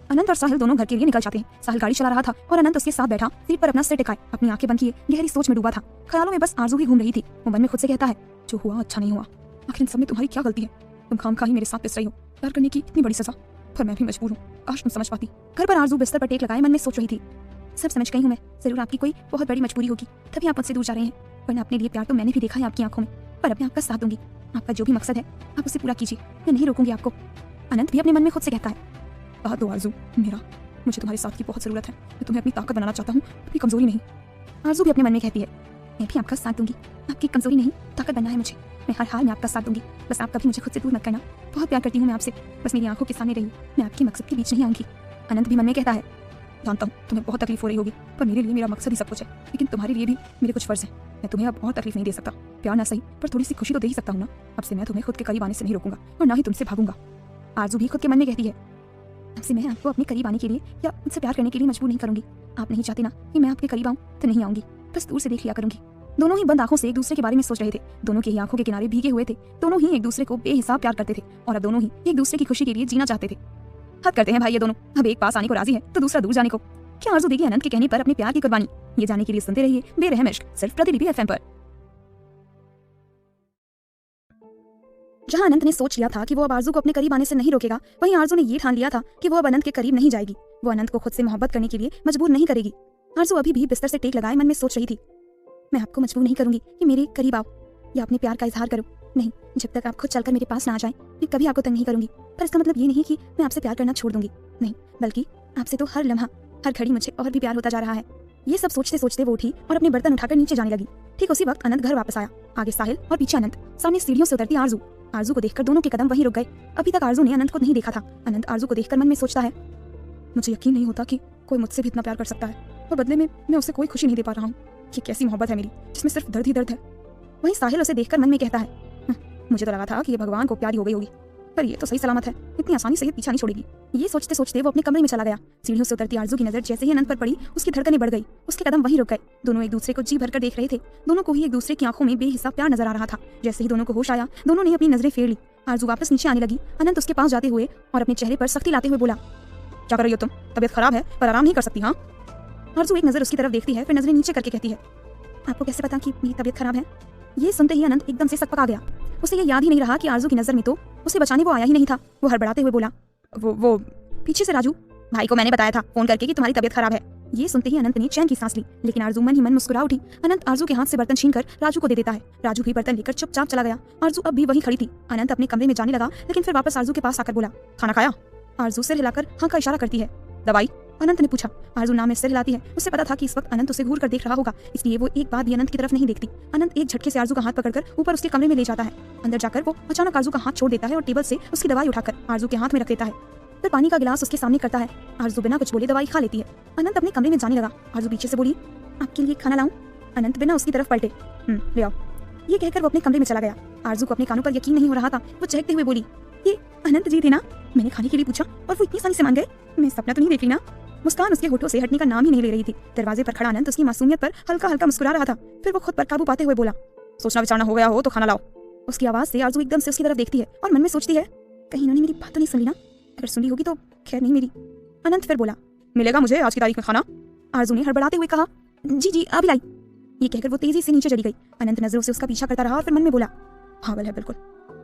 अनंत और साहिल दोनों घर के लिए निकल जाते हैं। साहिल गाड़ी चला रहा था और अनंत उसके साथ बैठा सीट पर अपना सिर टिकाए अपनी आंखें बंद किए गहरी सोच में डूबा था। ख्यालों में बस आरजू ही घूम रही थी। वो मन में खुद से कहता है, जो हुआ अच्छा नहीं हुआ, आखिर इन सब में तुम्हारी क्या गलती है? तुम खामखा ही मेरे साथ पिस रही हो, प्यार करने की इतनी बड़ी सजा, पर मैं भी मजबूर हूँ, काश तुम समझ पाती। घर पर आरजू बिस्तर पर टेक लगाए मन में सोच रही थी, सब समझ गई हूँ मैं, जरूर आपकी कोई बहुत बड़ी मजबूरी होगी तभी आप मुझसे दूर जा रहे हैं, वरना अपने लिए प्यार तो मैंने भी देखा है आपकी आंखों में। पर अब मैं आपका साथ दूंगी, आपका जो भी मकसद है आप उसे पूरा कीजिए, मैं नहीं रोकूंगी आपको। अनंत भी अपने मन में खुद से कहता है, बात दो आरजू मेरा, मुझे तुम्हारे साथ की बहुत जरूरत है, मैं तुम्हें अपनी ताकत बनाना चाहता हूँ, अपनी कमजोरी नहीं। आरजू भी अपने मन में कहती है, मैं भी आपका साथ दूंगी, आपकी कमजोरी नहीं ताकत बनना है मुझे, मैं हर हाल में आपका साथ दूंगी, बस आप कभी मुझे खुद से दूर मत करना, बहुत प्यार करती हूँ मैं आपसे, बस मेरी आंखों के सामने रहिए, मैं आपके मकसद के बीच नहीं आऊंगी। अनंत भी मन में कहता है, जानता हूँ तुम्हें बहुत तकलीफ हो रही होगी, पर मेरे लिए मेरा मकसद ही सब कुछ है, लेकिन तुम्हारे लिए भी मेरे कुछ फर्ज है, मैं तुम्हें अब और तकलीफ नहीं दे सकता, प्यार ना सही पर थोड़ी सी खुशी तो दे ही सकता हूँ ना। अब से मैं तुम्हें खुद के करीब आने से नहीं रोकूंगा और ना ही तुमसे भागूंगा। आरजू भी खुद के मन में कहती है, अब से मैं आपको अपने करीब आने के लिए या मुझसे प्यार करने के लिए मजबूर नहीं करूंगी, आप नहीं चाहती ना कि मैं आपके करीब आऊँ तो नहीं आऊंगी, बस दूर से देख लिया करूंगी। दोनों ही बंद आंखों से एक दूसरे के बारे में सोच रहे थे। दोनों की ही आंखों के किनारे भीगे हुए थे। दोनों ही एक दूसरे को बेहिसाब प्यार करते थे और अब दोनों ही एक दूसरे की खुशी के लिए जीना चाहते थे। हद करते हैं भाई ये दोनों, अब एक पास आने को राजी है तो दूसरा दूर जाने को। क्या आरजू देगी अनंत के कहने पर अपने प्यार की कुर्बानी? ये जाने के लिए सुनते रहिए बेरहम इश्क, सिर्फ प्रतिलिपि एफएम पर। जहां अनंत ने सोच लिया था कि वो अब आरजू को अपने करीब आने से नहीं रोकेगा, वहीं आरजू ने ये ठान लिया था कि वो अब अनंत के करीब नहीं जाएगी। वो अनंत को खुद से मोहब्बत करने के लिए मजबूर नहीं करेगी। आरजू अभी भी बिस्तर से टेक लगाए मन में सोच रही थी, मैं आपको मजबूर नहीं करूंगी कि मेरे करीब आओ या अपने प्यार का इजहार करो, नहीं, जब तक आप खुद चलकर मेरे पास ना आ जाएं, मैं कभी आपको तंग नहीं करूंगी। पर इसका मतलब ये नहीं कि मैं आपसे प्यार करना छोड़ दूंगी, नहीं, बल्कि आपसे तो हर लम्हा हर घड़ी मुझे और भी प्यार होता जा रहा है। ये सब सोचते सोचते वो उठी और अपने बर्तन उठाकर नीचे जाने लगी। ठीक उसी वक्त अनंत घर वापस आया। आगे साहिल और पीछे अनंत। सामने सीढ़ियों से उतरती आरजू। आरजू को देखकर दोनों के कदम वहीं रुक गए। अभी तक आरजू ने अनंत को नहीं देखा था। अनंत आरजू को देखकर मन में सोचता है, मुझे यकीन नहीं होता कि कोई मुझसे भी इतना प्यार कर सकता है और बदले में मैं उसे कोई खुशी नहीं दे पा रहा हूँ। ये कैसी मोहब्बत है मेरी जिसमें सिर्फ दर्द ही दर्द है। वहीं साहिल उसे देखकर मन में कहता है, मुझे तो लगा था कि ये भगवान को प्यारी हो गई होगी, पर ये तो सही सलामत है, इतनी आसानी से ये पीछा नहीं छोड़ेगी। ये सोचते सोचते वो अपने कमरे में चला गया। सीढ़ियों से उतरती आरजू की नजर जैसे ही अनंत पर पड़ी, उसकी धड़कनें बढ़ गई। उसके कदम वहीं रुक गए। दोनों एक दूसरे को जी भरकर देख रहे थे। दोनों को ही एक दूसरे की आंखों में बेहिसाब प्यार नजर आ रहा था। जैसे ही दोनों को होश आया, दोनों ने अपनी नजरें फेर ली। आरजू वापस नीचे आने लगी। अनंत उसके पास जाते हुए और अपने चेहरे पर सख्ती लाते हुए बोला, क्या कर रही हो तुम? तबीयत खराब है पर आराम नहीं कर सकती? हाँ। आरजू एक नजर उसकी तरफ देखती है, फिर नजरें नीचे करके कहती है, आपको कैसे पता कि मेरी तबीयत खराब है? ये सुनते ही अनंत एकदम से सकपका गया। उसे ये याद ही नहीं रहा कि आरजू की नजर में तो उसे बचाने वो आया ही नहीं था। वो हड़बड़ाते हुए बोला, वो पीछे से राजू भाई को मैंने बताया था फोन करके कि तुम्हारी तबीयत खराब है। ये सुनते ही अनंत ने चैन की सांस ली, लेकिन आरजू मन ही मन मुस्कुरा उठी। अनंत आरजू के हाथ से बर्तन छीनकर राजू को दे देता है। राजू भी बर्तन लेकर चुपचाप चला गया। आरजू अब भी वहीं खड़ी थी। अनंत अपने कमरे में जाने लगा, लेकिन फिर वापस आरजू के पास आकर बोला, खाना खाया? आरजू सिर हिलाकर हाँ का इशारा करती है। दवाई? अनंत ने पूछा। आरजू नाम में सिर हिलाती है। उसे पता था कि इस वक्त अनंत उसे घूर कर देख रहा होगा, इसलिए वो एक बार भी अनंत की तरफ नहीं देखती। अनंत एक झटके से आरजू का हाथ पकड़कर ऊपर उसके कमरे में ले जाता है। अंदर जाकर वो अचानक आरजू का हाथ छोड़ देता है और टेबल से उसकी दवाई उठाकर आरजू के हाथ में रख देता है। फिर पानी का गिलास उसके सामने करता है। आरजू बिना कुछ बोले दवाई खा लेती है। अनंत अपने कमरे में जाने लगा। आरजू पीछे से बोली, आपके लिए खाना लाऊं? अनंत बिना उसकी तरफ पलटे, ले आओ। ये कहकर वो अपने कमरे में चला गया। आरजू को अपने कानों पर यकीन नहीं हो रहा था। वो चहकते हुए बोली, ये अनंत जी थे ना? मैंने खाने के लिए पूछा और वो इतनी आसानी से मान गए। मैं सपना तो नहीं देख रही ना? मुस्कान उसके होठों से हटने का नाम ही नहीं ले रही थी। दरवाजे पर खड़ा अनंत उसकी मासूमियत पर हल्का हल्का मुस्कुरा रहा था। फिर वो खुद पर काबू पाते हुए बोला, सोचना विचारना हो गया हो तो खाना लाओ। उसकी आवाज से आरजू एकदम से उसकी तरफ देखती है और मन में सोचती है, कहीं इन्होंने मेरी बात तो नहीं सुन ली ना? अगर सुनी होगी तो खैर नहीं मेरी। अनंत फिर बोला, मिलेगा मुझे आज की तारीख में खाना? आरजू ने हड़बड़ाते हुए कहा, जी अभी लाई। ये कहकर वो तेजी से नीचे चली गई। अनंत नजरों से उसका पीछा करता रहा और फिर मन में बोला, पागल है बिल्कुल।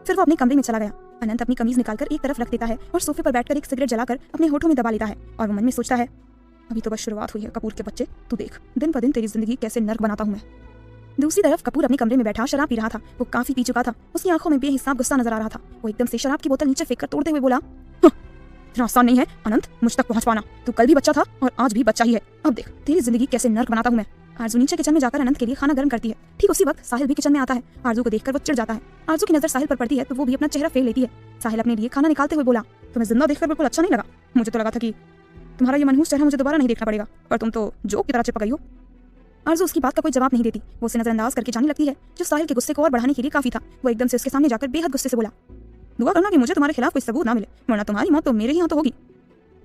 फिर वो अपने कमरे में चला गया। अनंत अपनी कमीज निकालकर एक तरफ रख देता है और सोफे पर बैठकर एक सिगरेट जलाकर अपने होठों में दबा लेता है और वो मन में सोचता है, अभी तो बस शुरुआत हुई है कपूर के बच्चे, तू देख दिन पर दिन तेरी जिंदगी कैसे नर्क बनाता हूँ मैं। दूसरी तरफ कपूर अपने कमरे में बैठा शराब पी रहा था। वो काफी पी चुका था। उसकी आंखों में बेहिसाब गुस्सा नजर आ रहा था। वो एकदम से शराब की बोतल नीचे फेंक कर तोड़ते हुए बोला, इतना आसान नहीं है अनंत मुझ तक पहुंच पाना। तू कल भी बच्चा था और आज भी बच्चा ही है। अब देख तेरी जिंदगी कैसे नर्क बनाता हूँ मैं। आरजू नीचे किचन में जाकर अनंत के लिए खाना गर्म करती है। ठीक उसी वक्त साहिल भी किचन में आता है। आरजू को देखकर वो चिढ़ जाता है। आरजू की नजर साहिल पर पड़ती है तो वो भी अपना चेहरा फेर लेती है। साहिल अपने लिए खाना निकालते हुए बोला, तुम्हें जिंदा देखकर बिल्कुल अच्छा नहीं लगा? मुझे तो लगा था कि तुम्हारा ये मनहूस चेहरा मुझे दोबारा नहीं देखना पड़ेगा, पर तुम तो जोक की तरह चिपक गई हो। आरजू उसकी बात का कोई जवाब नहीं देती। वो उसे नजरअंदाज करके जाने लगती है, जो साहिल के गुस्से को और बढ़ाने के लिए काफी था। वो एकदम से उसके सामने जाकर बेहद गुस्से से बोला, दुआ करना कि मुझे तुम्हारे खिलाफ कोई सबूत ना मिले, वरना तुम्हारी मौत तो मेरे ही यहाँ तो होगी।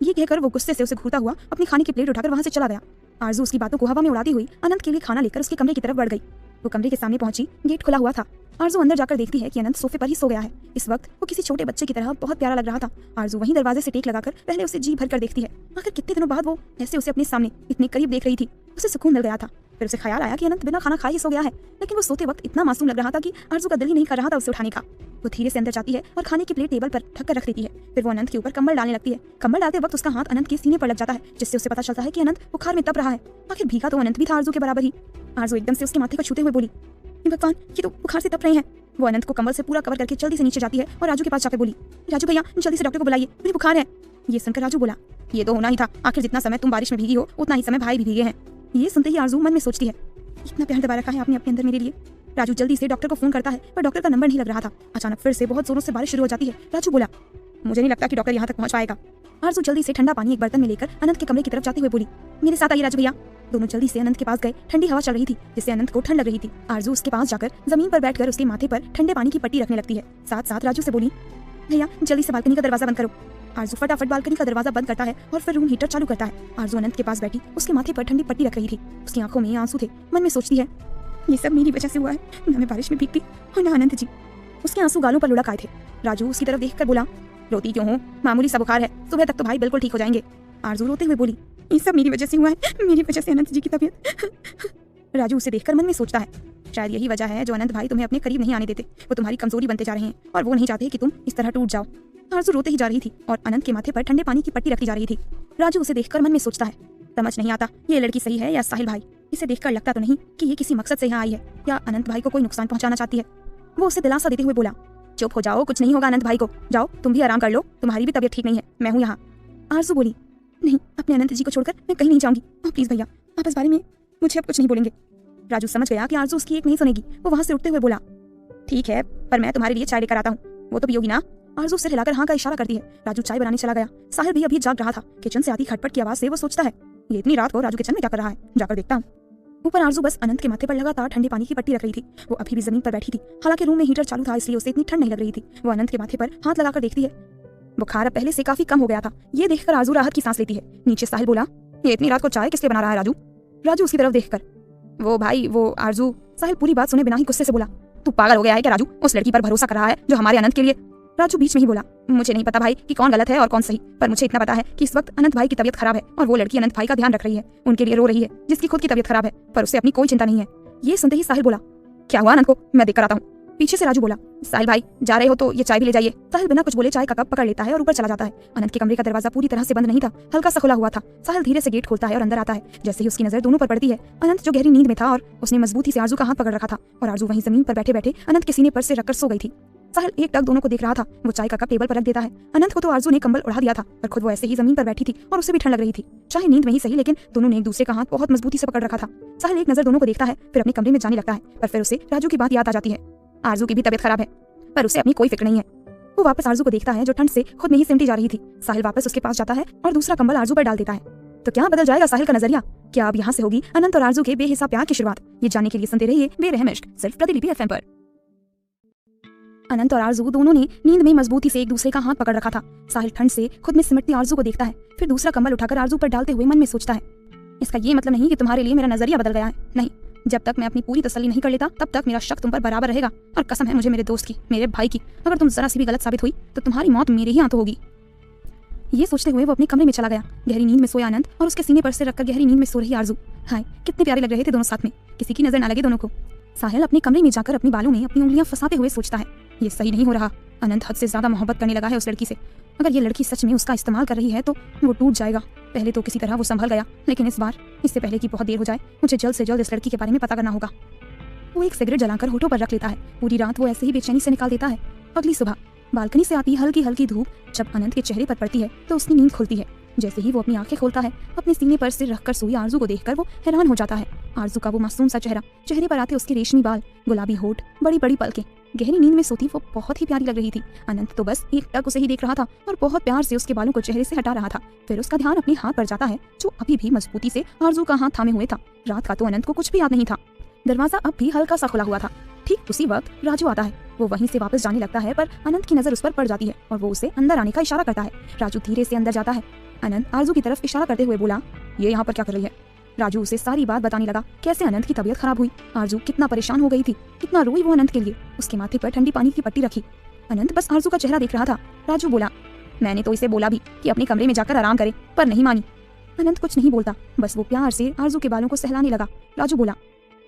ये कहकर वो गुस्से से उसे घूरता हुआ अपनी खाने की प्लेट उठाकर वहां से चला गया। आरजू उसकी बातों को हवा में उड़ाती हुई अनंत के लिए खाना लेकर उसके कमरे की तरफ बढ़ गई। वो कमरे के सामने पहुंची, गेट खुला हुआ था। आरजू अंदर जाकर देखती है कि अनंत सोफे पर ही सो गया है। इस वक्त वो किसी छोटे बच्चे की तरह बहुत प्यारा लग रहा था। आरजू वहीं दरवाजे से टेक लगाकर पहले उसे जी भर कर देखती है। आखिर कितने दिनों बाद वो ऐसे उसे अपने सामने इतने करीब देख रही थी। उसे सुकून मिल गया था। फिर उसे ख्याल आया कि अनंत बिना खाना खाए ही सो गया है, लेकिन वो सोते वक्त इतना मासूम लग रहा था कि आरजू का दिल ही नहीं कर रहा था उसे उठाने का। वो धीरे से अंदर जाती है और खाने की प्लेट टेबल पर ढक कर रख देती है। फिर वो अनंत के ऊपर कंबल डालने लगती है। कंबल डालते वक्त उसका हाथ अनंत के सीने पर लग जाता है, जिससे उसे पता चलता है कि अनंत बुखार में तप रहा है। आखिर भीगा तो अनंत भी था आरजू के बराबर ही। आरजू एकदम से उसके माथे को छूते हुए बोली, भगवान ये तो बुखार से तप रहे हैं। वो अनंत को कंबल से पूरा कवर करके जल्दी से नीचे जाती है और राजू के पास जाकर बोली, राजू भैया जल्दी से डॉक्टर को बुलाइए, मुझे बुखार है। ये सुनकर राजू बोला, ये तो होना ही था, आखिर जितना समय तुम बारिश में भीगी हो उतना ही समय भाई भी भीगे हैं। ये सुनते ही आरजू मन में सोचती है, इतना प्यार दबा रखा है आपने अपने अंदर मेरे लिए। राजू जल्दी से डॉक्टर को फोन करता है, पर डॉक्टर का नंबर नहीं लग रहा था। अचानक फिर से बहुत जोरों से बारिश शुरू हो जाती है। राजू बोला, मुझे नहीं लगता कि डॉक्टर यहाँ तक पहुँच पाएगा। आरजू जल्दी से ठंडा पानी एक बर्तन में लेकर अनंत के कमरे की तरफ जाते हुए बोली, मेरे साथ आइए राजू भैया। दोनों जल्दी से अनंत के पास गए। ठंडी हवा चल रही थी, जिससे अनंत को ठंड लग रही थी। आरजू उसके पास जाकर जमीन पर बैठकर उसके माथे पर ठंडे पानी की पट्टी रखने लगती है। साथ साथ राजू से बोली, भैया जल्दी से बालकनी का दरवाजा बंद करो। आरजू फटाफट बालकनी का दरवाजा बंद करता है और फिर रूम हीटर चालू करता है। आरजू अनंत के पास बैठी उसके माथे पर ठंडी पट्टी रख रही थी। उसकी आंखों में आंसू थे। मन में सोचती है, ये सब मेरी वजह से हुआ है, ना मैं बारिश में भीगती और ना अनंत जी। उसके आंसू गालों पर लुढ़क आए थे। राजू उसकी तरफ देखकर बोला, रोती क्यों हो? मामूली सा बुखार है, सुबह तक तो भाई बिल्कुल ठीक हो जाएंगे। आरजू रोते हुए बोली, ये सब मेरी वजह से हुआ है, मेरी वजह से अनंत जी की तबीयत। राजू उसे देखकर मन में सोचता है, शायद यही वजह है जो अनंत भाई तुम्हें अपने करीब नहीं आने देते। वो तुम्हारी कमजोरी बनते जा रहे हैं और वो नहीं चाहते कि तुम इस तरह टूट जाओ। आरजू रोते ही जा रही थी और अनंत के माथे पर ठंडे पानी की पट्टी रखी जा रही थी। राजू उसे देखकर मन में सोचता है, समझ नहीं आता ये लड़की सही है या साहिल भाई। इसे देखकर लगता तो नहीं कि ये किसी मकसद से यहाँ आई है या अनंत भाई को कोई नुकसान पहुंचाना चाहती है। वो उसे दिलासा देते हुए बोला, चुप हो जाओ, कुछ नहीं होगा अनंत भाई को, जाओ तुम भी आराम कर लो, तुम्हारी भी तबीयत ठीक नहीं है, मैं हूँ यहाँ। आरजू बोली, नहीं, अपने अनंत जी को छोड़कर मैं कहीं नहीं जाऊंगी। प्लीज भैया, आप इस बारे में मुझे अब कुछ नहीं बोलेंगे। राजू समझ गया कि आरजू उसकी एक नहीं सुनेगी। वो वहां से उठते हुए बोला, ठीक है, पर मैं तुम्हारे लिए चाय लेकर आता हूँ, वो तो पियोगी ना? आरजू सिर हिलाकर हाँ का इशारा करती है। राजू चाय बनाने चला गया। साहिल भी अभी जाग रहा था। किचन से आती खटपट की आवाज से वो सोचता है, ये इतनी रात को राजू किचन में क्या कर रहा है, जाकर देखता हूँ। ऊपर आरजू बस अनंत के माथे पर लगातार ठंडे पानी की पट्टी रख रही थी। वो अभी भी जमीन पर बैठी थी। हालांकि रूम में हीटर चालू था, इसलिए उसे इतनी ठंड नहीं लग रही थी। वो अनंत के माथे पर हाथ लगाकर देखती है। बुखार अब पहले से काफी कम हो गया था। ये देखकर आरजू राहत की सांस लेती है। नीचे साहिल बोला, ये इतनी रात को चाय किस लिए बना रहा है राजू? राजू उसकी तरफ देखकर, वो भाई वो आरजू। साहिल पूरी बात सुने बिना ही गुस्से से बोला, तू पागल हो गया है क्या राजू? उस लड़की पर भरोसा कर रहा है जो हमारे अनंत के लिए। राजू बीच में ही बोला, मुझे नहीं पता भाई कि कौन गलत है और कौन सही, पर मुझे इतना पता है कि इस वक्त अनंत भाई की तबीयत खराब है और वो लड़की अनंत भाई का ध्यान रख रही है, उनके लिए रो रही है, जिसकी खुद की तबीयत खराब है, पर उसे अपनी कोई चिंता नहीं है। ये सुनते ही साहिल बोला, क्या हुआ अनंत को? मैं देख कर आता हूँ। पीछे से राजू बोला, साहिल भाई जा रहे हो तो ये चाय भी ले जाइए। साहिल बिना कुछ बोले चाय का कप पकड़ लेता है और ऊपर चला जाता है। अनंत के कमरे का दरवाजा पूरी तरह से बंद नहीं था, हल्का सा खुला हुआ था। साहिल धीरे से गेट खोलता है और अंदर आता है। जैसे ही उसकी नजर दोनों पर पड़ती है, अनंत जो गहरी नींद में था और उसने मजबूती से आरजू का हाथ पकड़ रखा था और आरजू वहीं जमीन पर बैठे बैठे अनंत के सीने पर से रखकर सो गई थी। साहिल एक टक दोनों को देख रहा था। वो चाय का कप टेबल पर रख देता है। अनंत को तो आरजू ने कंबल उड़ा दिया था, पर खुद वो ऐसे ही जमीन पर बैठी थी और उसे भी ठंड लग रही थी। चाहे नींद में ही सही, लेकिन दोनों ने एक दूसरे का हाथ बहुत मजबूती से पकड़ रखा था। साहिल एक नजर दोनों को देखता है, फिर अपने कमरे में जाने लगता है, पर फिर उसे राजू की बात याद आ जाती है। आरजू की भी तबीयत खराब है, पर उसे अपनी कोई फिक्र नहीं है। वो वापस आरजू को देखता है जो ठंड से खुद में ही सिमटी जा रही थी। साहिल वापस उसके पास जाता है और दूसरा कंबल आरजू पर डाल देता है। तो क्या बदल जाएगा साहिल का नजरिया? क्या अब यहाँ से होगी अनंत और आरजू के बेहिसाब प्यार की शुरुआत? ये जानने के लिए सुनते रहिए बेरहम इश्क, सिर्फ प्रतिलिपि FM पर। अनंत और आरजू दोनों ने नींद में मजबूती से एक दूसरे का हाथ पकड़ रखा था। साहिल ठंड से खुद में सिमटती आरजू को देखता है, फिर दूसरा कंबल उठाकर आरजू पर डालते हुए मन में सोचता है, इसका ये मतलब नहीं कि तुम्हारे लिए मेरा नजरिया बदल गया है। नहीं, जब तक मैं अपनी पूरी तसल्ली नहीं कर लेता तब तक मेरा शक तुम पर बराबर रहेगा। और कसम है मुझे मेरे दोस्त की, मेरे भाई की, अगर तुम जरा सी भी गलत साबित हुई तो तुम्हारी मौत मेरे ही हाथों होगी। ये सोचते हुए वो अपने कमरे में चला गया। गहरी नींद में सोया अनंत और उसके सीने पर से रखकर गहरी नींद में सो रही आरजू। हाय, कितने प्यारे लग रहे थे दोनों साथ में, किसी की नजर ना लगे दोनों को। साहिल अपने कमरे में जाकर अपने बालों में अपनी उंगलियां फंसाते हुए सोचता है, ये सही नहीं हो रहा। अनंत हद से ज्यादा मोहब्बत करने लगा है उस लड़की से। अगर ये लड़की सच में उसका इस्तेमाल कर रही है तो वो टूट जाएगा। पहले तो किसी तरह वो संभल गया, लेकिन इस बार इससे पहले कि बहुत देर हो जाए मुझे जल्द से जल्द इस लड़की के बारे में पता करना होगा। वो एक सिगरेट जलाकर होठों पर रख लेता है। पूरी रात वो ऐसे ही बेचैनी से निकाल देता है। अगली सुबह बालकनी से आती हल्की हल्की धूप जब अनंत के चेहरे पर पड़ती है तो उसकी नींद खुलती है। जैसे ही वो अपनी आंखें खोलता है, अपने सीने पर सिर रखकर सोई आरजू को देखकर वो हैरान हो जाता है। आरजू का वो मासूम सा चेहरा, चेहरे पर आते उसके रेशमी बाल, गुलाबी होठ, बड़ी बड़ी पलकें। गहरी नींद में सोती वो बहुत ही प्यारी लग रही थी। अनंत तो बस एक टक उसे ही देख रहा था और बहुत प्यार से उसके बालों को चेहरे से हटा रहा था। फिर उसका ध्यान अपने हाथ पर जाता है जो अभी भी मजबूती से आरजू का हाथ थामे हुए था। रात का तो अनंत को कुछ भी याद नहीं था। दरवाजा अब भी हल्का सा खुला हुआ था। ठीक उसी वक्त राजू आता है। वो वहीं से वापस जाने लगता है, पर अनंत की नजर उस पर पड़ जाती है और वो उसे अंदर आने का इशारा करता है। राजू धीरे से अंदर जाता है। अनंत आरजू की तरफ इशारा करते हुए बोला, ये यहाँ पर क्या कर रही है? राजू उसे सारी बात बताने लगा, कैसे अनंत की तबीयत खराब हुई, आरजू कितना परेशान हो गई थी, कितना रोई वो अनंत के लिए। उसके माथे पर ठंडी पानी की पट्टी रखी। अनंत बस आरजू का चेहरा देख रहा था। राजू बोला, मैंने तो इसे बोला भी कि अपने कमरे में जाकर आराम करे, पर नहीं मानी। अनंत कुछ नहीं बोलता, बस वो प्यार से आरजू के बालों को सहलाने लगा। राजू बोला,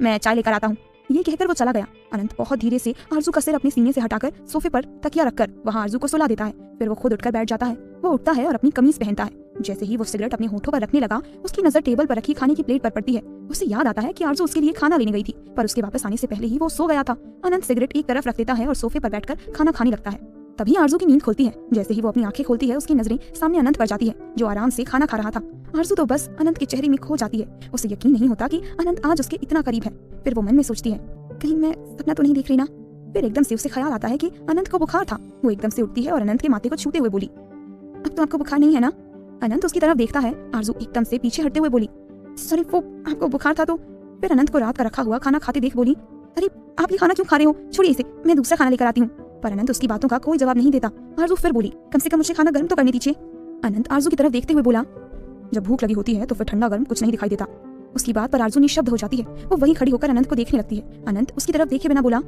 मैं चाय लेकर आता हूँ। ये कहकर वो चला गया। अनंत बहुत धीरे से आरजू का सिर अपने सीने से हटाकर सोफे पर तकिया रखकर वहाँ आरजू को सुला देता है। फिर वो खुद उठकर बैठ जाता है। वो उठता है और अपनी कमीज पहनता है। जैसे ही वो सिगरेट अपने होठों पर रखने लगा, उसकी नजर टेबल पर रखी खाने की प्लेट पर पड़ती है। उसे याद आता है कि आरजू उसके लिए खाना लेने गई थी, पर उसके वापस आने से पहले ही वो सो गया था। अनंत सिगरेट एक तरफ रख देता है और सोफे पर बैठकर खाना खाने लगता है। तभी आरजू की नींद खुलती है। जैसे ही वो अपनी आंखें खोलती है, उसकी नजरें सामने अनंत पर जाती है जो आराम से खाना खा रहा था। आरजू तो बस अनंत के चेहरे में खो जाती है। उसे यकीन नहीं होता कि अनंत आज उसके इतना करीब है। फिर वो मन में सोचती है, कहीं मैं सपना तो नहीं देख रही ना। फिर एकदम से उसे ख्याल आता है कि अनंत को बुखार था। वो एकदम से उठती है और अनंत के माथे को छूते हुए बोली, अब तो आपको बुखार नहीं है ना? अनंत उसकी तरफ देखता है। आरजू एकदम से पीछे हटते हुए बोली, सॉरी, वो आपको बुखार था तो। फिर अनंत को रात का रखा हुआ खाना खाते देख बोली, अरे आप ये खाना क्यों खा रहे हो? छोड़िए इसे, मैं दूसरा खाना लेकर आती हूँ। पर अनंत उसकी बातों का कोई जवाब नहीं देता। आरजू फिर बोली, कम से कम मुझे खाना गर्म तो करने दीजिए। अनंत आरजू की तरफ देखते हुए बोला, जब भूख लगी होती है तो फिर ठंडा गर्म कुछ नहीं दिखाई देता। उसकी बात पर आरजू निशब्द हो जाती है। वो वहीं खड़ी होकर अनंत को देखने लगती है। अनंत उसकी तरफ देखे बिना बोला,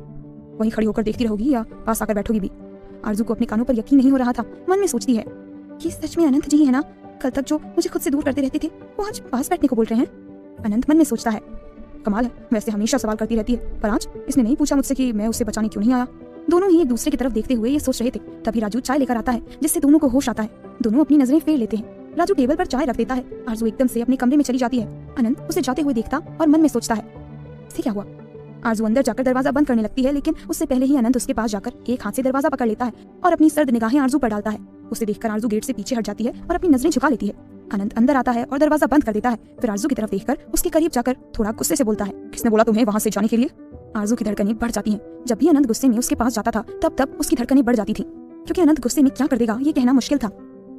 वहीं खड़ी होकर देखती रहोगी या पास आकर बैठोगी भी? आरजू को अपने कानों पर यकीन नहीं हो रहा था। मन में सोचती है, ये सच में अनंत जी है ना? कल तक जो मुझे खुद से दूर करते रहते थे वो आज पास बैठने को बोल रहे हैं। अनंत मन में सोचता है, कमाल है, वैसे हमेशा सवाल करती रहती है, पर आज इसने नहीं पूछा मुझसे कि मैं उसे बचाने क्यों नहीं आया। दोनों ही एक दूसरे की तरफ देखते हुए ये सोच रहे थे। तभी राजू चाय लेकर आता है, जिससे दोनों को होश आता है। दोनों अपनी नजरें फेर लेते हैं। राजू टेबल पर चाय रख देता है। आरजू एकदम से अपने कमरे में चली जाती है। अनंत उसे जाते हुए देखता और मन में सोचता है, इसे क्या हुआ? आरजू अंदर जाकर दरवाजा बंद करने लगती है, लेकिन उससे पहले ही अनंत उसके पास जाकर एक हाथ से दरवाजा पकड़ लेता है और अपनी सर्द निगाहें आरजू पर डालता है। उसे देखकर आरजू गेट से पीछे हट जाती है और अपनी नजरें झुका लेती है। अनंत अंदर आता है और दरवाजा बंद कर देता है। फिर आरजू की तरफ देखकर उसके करीब जाकर थोड़ा गुस्से से बोलता है, किसने बोला तुम्हें वहां से जाने के लिए? आरजू की धड़कनें बढ़ जाती हैं। जब भी अनंत गुस्से में उसके पास जाता था तब उसकी धड़कनें बढ़ जाती थी, क्योंकि अनंत गुस्से में क्या कर देगा ये कहना मुश्किल था।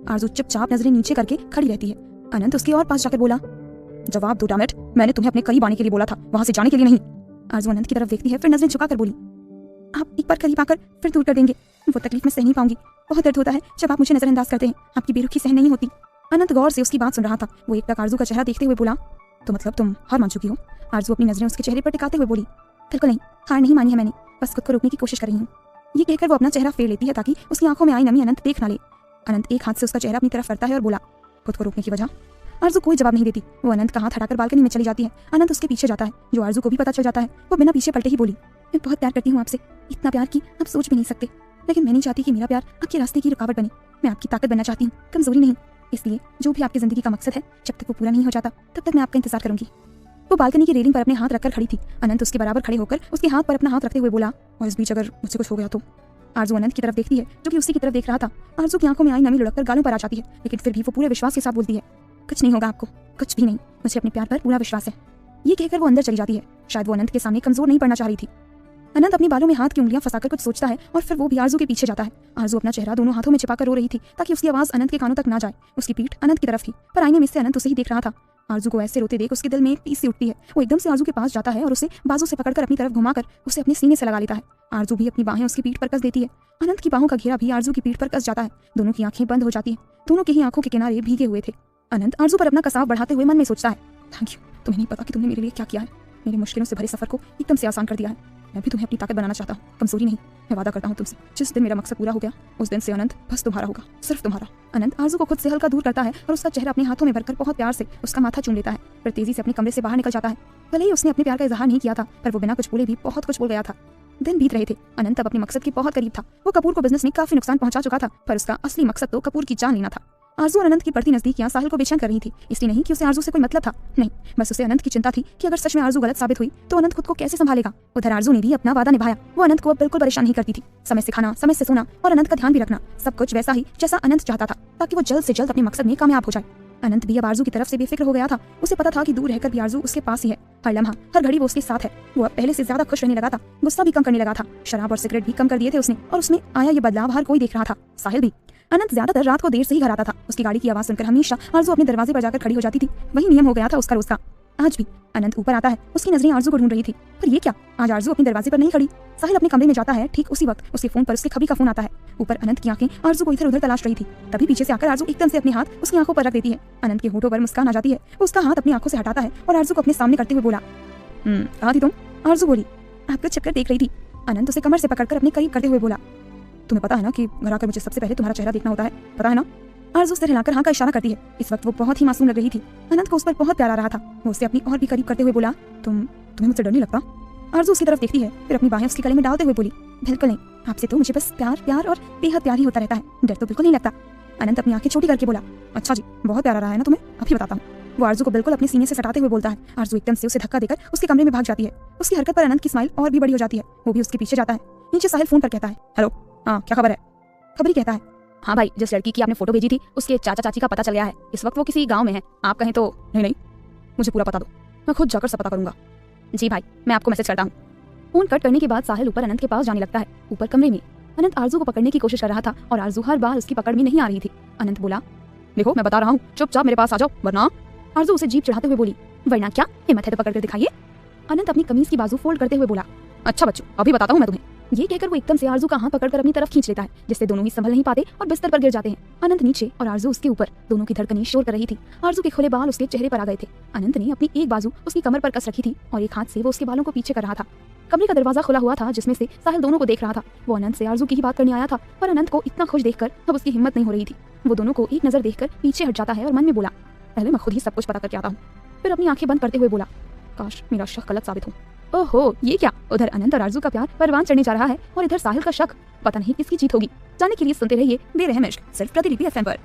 आरजू चुपचाप नजरें नीचे करके खड़ी रहती है। अनंत उसके और पास जाकर बोला, जवाब दो डैमेट, मैंने तुम्हें अपने करीब आने के लिए बोला था, वहां से जाने के लिए नहीं। आरजू अनंत की तरफ देखती है, फिर नजरें झुकाकर बोली, आप एक बार करीब आकर फिर दूर कर देंगे, वो तकलीफ मैं सह नहीं पाऊंगी। बहुत दर्द होता है जब आप मुझे नजरअंदाज करते हैं, आपकी बेरुखी सहन नहीं होती। अनंत गौर से उसकी बात सुन रहा था। वो एकटक आरजू का चेहरा देखते हुए बोला, तो मतलब तुम हार मान चुकी हो? आरजू अपनी नजरें उसके चेहरे पर टिकाते हुए बोली, बिल्कुल नहीं, हार नहीं मानी है मैंने, बस खुद को रोकने की कोशिश कर रही हूँ। ये कहकर वो अपना चेहरा फेर लेती है ताकि उसकी आंखों में आई नमी अनंत देख ना ले। अनंत एक हाथ से उसका चेहरा अपनी तरफ करता है और बोला, खुद को रोकने की वजह? आरजू कोई जवाब नहीं देती। वो अनंत का हाथ हटाकर बालकनी में चली जाती है। अनंत उसके पीछे जाता है, जो आरजू को भी पता चल जाता है। वो बिना पीछे पलटे ही बोली, मैं बहुत प्यार करती हूँ आपसे, इतना प्यार कि आप सोच भी नहीं सकते, लेकिन मैं नहीं चाहती कि मेरा प्यार आपके रास्ते की रुकावट बने। मैं आपकी ताकत बनना चाहती हूँ, कमजोरी नहीं। इसलिए जो भी आपकी जिंदगी का मकसद है, जब तक वो पूरा नहीं हो जाता तब तक मैं आपका इंतजार करूंगी। वो बालकनी की रेलिंग पर अपने हाथ रखकर खड़ी थी। अनंत उसके बराबर खड़े होकर उसके हाथ पर अपना हाथ रखते हुए बोला, और इस बीच अगर मुझसे कुछ हो गया तो? आरजू अनंत की तरफ देखती है, जो कि उसी की तरफ देख रहा था। आरजू की आंखों में आई नमी लुढ़ककर गालों पर आ जाती है, लेकिन फिर भी वो पूरे विश्वास के साथ बोलती है, कुछ नहीं होगा आपको, कुछ भी नहीं, मुझे अपने प्यार पर पूरा विश्वास है। ये कहकर वो अंदर चली जाती है। शायद वो अनंत के सामने कमजोर नहीं पड़ना चाह रही थी। अनंत अपने बालों में हाथ की उंगलियां फंसाकर कुछ सोचता है और फिर वो भी आरजू के पीछे जाता है। आरजू अपना चेहरा दोनों हाथों में छिपाकर रो रही थी ताकि उसकी आवाज अनंत के कानों तक ना जाए। उसकी पीठ अनंत की तरफ थी, पर आईने में से अनंत उसे ही देख रहा था। आरजू को ऐसे रोते देख उसके दिल में टीस सी उठती है। वो एकदम से आरजू के पास जाता है और उसे बाजू से पकड़कर अपनी तरफ घुमाकर उसे अपने सीने से लगा लेता है। आरजू भी अपनी बाहें उसकी पीठ पर कस देती है। अनंत की बाहों का घेरा भी आरजू की पीठ पर कस जाता है। दोनों की आंखें बंद हो जाती है। दोनों की ही आंखों के किनारे भीगे हुए थे। अनंत आरजू पर अपना कसाव बढ़ाते हुए मन में सोचता है, थैंक यू, तुम्हें नहीं पता कि तुमने मेरे लिए क्या किया है। मेरे मुश्किलों से भरे सफर को एकदम से आसान कर दिया है। मैं भी तुम्हें अपनी ताकत बनाना चाहता हूँ, कमजोरी नहीं। मैं वादा करता हूँ तुमसे, जिस दिन मेरा मकसद पूरा हो गया उस दिन से अनंत बस तुम्हारा होगा, सिर्फ तुम्हारा। अनंत आरजू को खुद से हल्का दूर करता है और उसका चेहरा अपने हाथों में भरकर बहुत प्यार से उसका माथा चूम लेता है। फिर तेजी से अपने कमरे से बाहर निकल जाता है। भले ही उसने अपने प्यार का इजहार नहीं किया था, पर वो बिना कुछ बोले भी बहुत कुछ बोल गया था। दिन बीत रहे थे। अनंत अब अपने मकसद के बहुत करीब था। वो कपूर को बिजनेस में काफी नुकसान पहुंचा चुका था, पर उसका असली मकसद तो कपूर की जान लेना था। आरजू और अनंत की बढ़ती नजदीकियां साहिल को बेचैन कर रही थी। इसलिए नहीं कि उसे आरजू से कोई मतलब था, नहीं, बस उसे अनंत की चिंता थी कि अगर सच में आरजू गलत साबित हुई तो अनंत खुद को कैसे संभालेगा। उधर आरजू ने भी अपना वादा निभाया। वो अनंत को अब बिल्कुल परेशान नहीं करती थी। समय से खाना, समय से सोना और अनंत का ध्यान भी रखना, सब कुछ वैसा ही जैसा अनंत चाहता था, ताकि वो जल्द से जल्द अपने मकसद में कामयाब हो जाए। अनंत भी अब आरजू की तरफ से बेफिक्र हो गया था। उसे पता था कि दूर रहकर भी आरजू उसके पास ही है, हर लम्हा हर घड़ी वो उसके साथ है। वो अब पहले से ज्यादा खुश रहने लगा था, गुस्सा भी कम करने लगा था, शराब और सिगरेट भी कम कर दिए थे उसने, और उसमें आया ये बदलाव हर कोई देख रहा था, साहिल भी। अनंत ज्यादातर रात को देर से ही घर आता था। उसकी गाड़ी की आवाज सुनकर हमेशा आरजू अपने दरवाजे पर जाकर खड़ी हो जाती थी। वही नियम हो गया था उसका रोज का। आज भी अनंत ऊपर आता है। उसकी नजरें आरजू को ढूंढ रही थी, पर ये क्या, आज आरजू अपने दरवाजे पर नहीं खड़ी। साहिल अपने कमरे में जाता है। ठीक उसी वक्त उसके फोन पर उसके खबरी का फोन आता है। ऊपर अनंत की आंखें आरजू को इधर उधर तलाश रही थी। तभी पीछे से आकर आरजू एकदम से अपने हाथ उसकी आंखों पर रख देती है। अनंत के होठों पर मुस्कान आ जाती है। वो उसका हाथ अपनी आंखों से हटाता है और आरजू को अपने सामने करते हुए बोला, कहाँ थी तुम? आरजू बोली, आपका चक्कर देख रही थी। अनंत उसे कमर से पकड़कर अपने करीब करते हुए बोला, तुम्हें पता है ना कि घर आकर मुझे सबसे पहले तुम्हारा चेहरा देखना होता है, पता है ना? आरजू सिर हिलाकर हाँ का इशारा करती है। इस वक्त वो बहुत ही मासूम लग रही थी। अनंत को उस पर बहुत प्यार आ रहा था। वो उसे अपनी और भी करीब करते हुए बोला, तुम्हें मुझसे डर नहीं लगता? आरजू उसकी तरफ देखती है, फिर अपनी बाहें उसके गले में डालते हुए बोली, बिल्कुल नहीं, आपसे तो मुझे बस प्यार और बेहद प्यार ही होता रहता है, डर तो बिल्कुल नहीं लगता। अनंत अपनी आंखें छोटी करके बोला, अच्छा जी, बहुत प्यार आ रहा है ना तुम्हें, अभी बताता हूँ। वो आरजू को बिल्कुल अपने सीने से सटाते हुए बोलता है। आरजू एकदम से उसे धक्का देकर उसके कमरे में भाग जाती है। उसकी हरकत पर अनंत की स्माइल और भी बड़ी हो जाती है। वो भी उसके पीछे जाता है। नीचे साहिल फोन पर कहता है, हेलो, हाँ क्या खबर है? खबरी कहता है, हाँ भाई, जिस लड़की की आपने फोटो भेजी थी उसके चाचा चाची का पता चल गया है। इस वक्त वो किसी गांव में है, आप कहें तो? नहीं, मुझे पूरा पता दो, मैं खुद जाकर सब पता करूंगा। जी भाई, मैं आपको मैसेज करता हूँ। फोन कट करने के बाद साहिल ऊपर अनंत के पास जाने लगता है। ऊपर कमरे में अनंत आरजू को पकड़ने की कोशिश कर रहा था और आरजू हर बार उसकी पकड़ में नहीं आ रही थी। अनंत बोला, देखो मैं बता रहा हूँ, चुपचाप मेरे पास आ जाओ वरना। आरजू उसे जीभ चढ़ाते हुए बोली, वरना क्या, हिम्मत है तो पकड़ कर दिखाइए। अनंत अपनी कमीज की बाजू फोल्ड करते हुए बोला, अच्छा बच्चों, अभी बताता हूँ मैं तुम्हें। ये कहकर वो एकदम से आरजू का हाथ पकड़कर अपनी तरफ खींच लेता है, जिससे दोनों ही संभल नहीं पाते और बिस्तर पर गिर जाते हैं। अनंत नीचे और आरजू उसके ऊपर। दोनों की धड़कनें शोर कर रही थी। आरजू के खुले बाल उसके चेहरे पर आ गए थे। अनंत ने अपनी एक बाजू उसकी कमर पर कस रखी थी और एक हाथ से वो उसके बालों को पीछे कर रहा था। कमरे का दरवाजा खुला हुआ था, जिसमें से साहिल दोनों को देख रहा था। वो अनंत से आरजू की ही बात करने आया था, पर अनंत को इतना खुश देखकर अब उसकी हिम्मत नहीं हो रही थी। वो दोनों को एक नजर देखकर पीछे हट जाता है और मन में बोला, पहले मैं खुद ही सब कुछ पता करके आता हूँ। फिर अपनी आंखें बंद करते हुए बोला, काश मेरा शक गलत साबित हो। ओहो, ये क्या? उधर अनंत और आरजू का प्यार परवान चढ़ने जा रहा है और इधर साहिल का शक। पता नहीं किसकी जीत होगी। जानने के लिए सुनते रहिए बेरहम इश्क, सिर्फ प्रतिलिपि FM पर।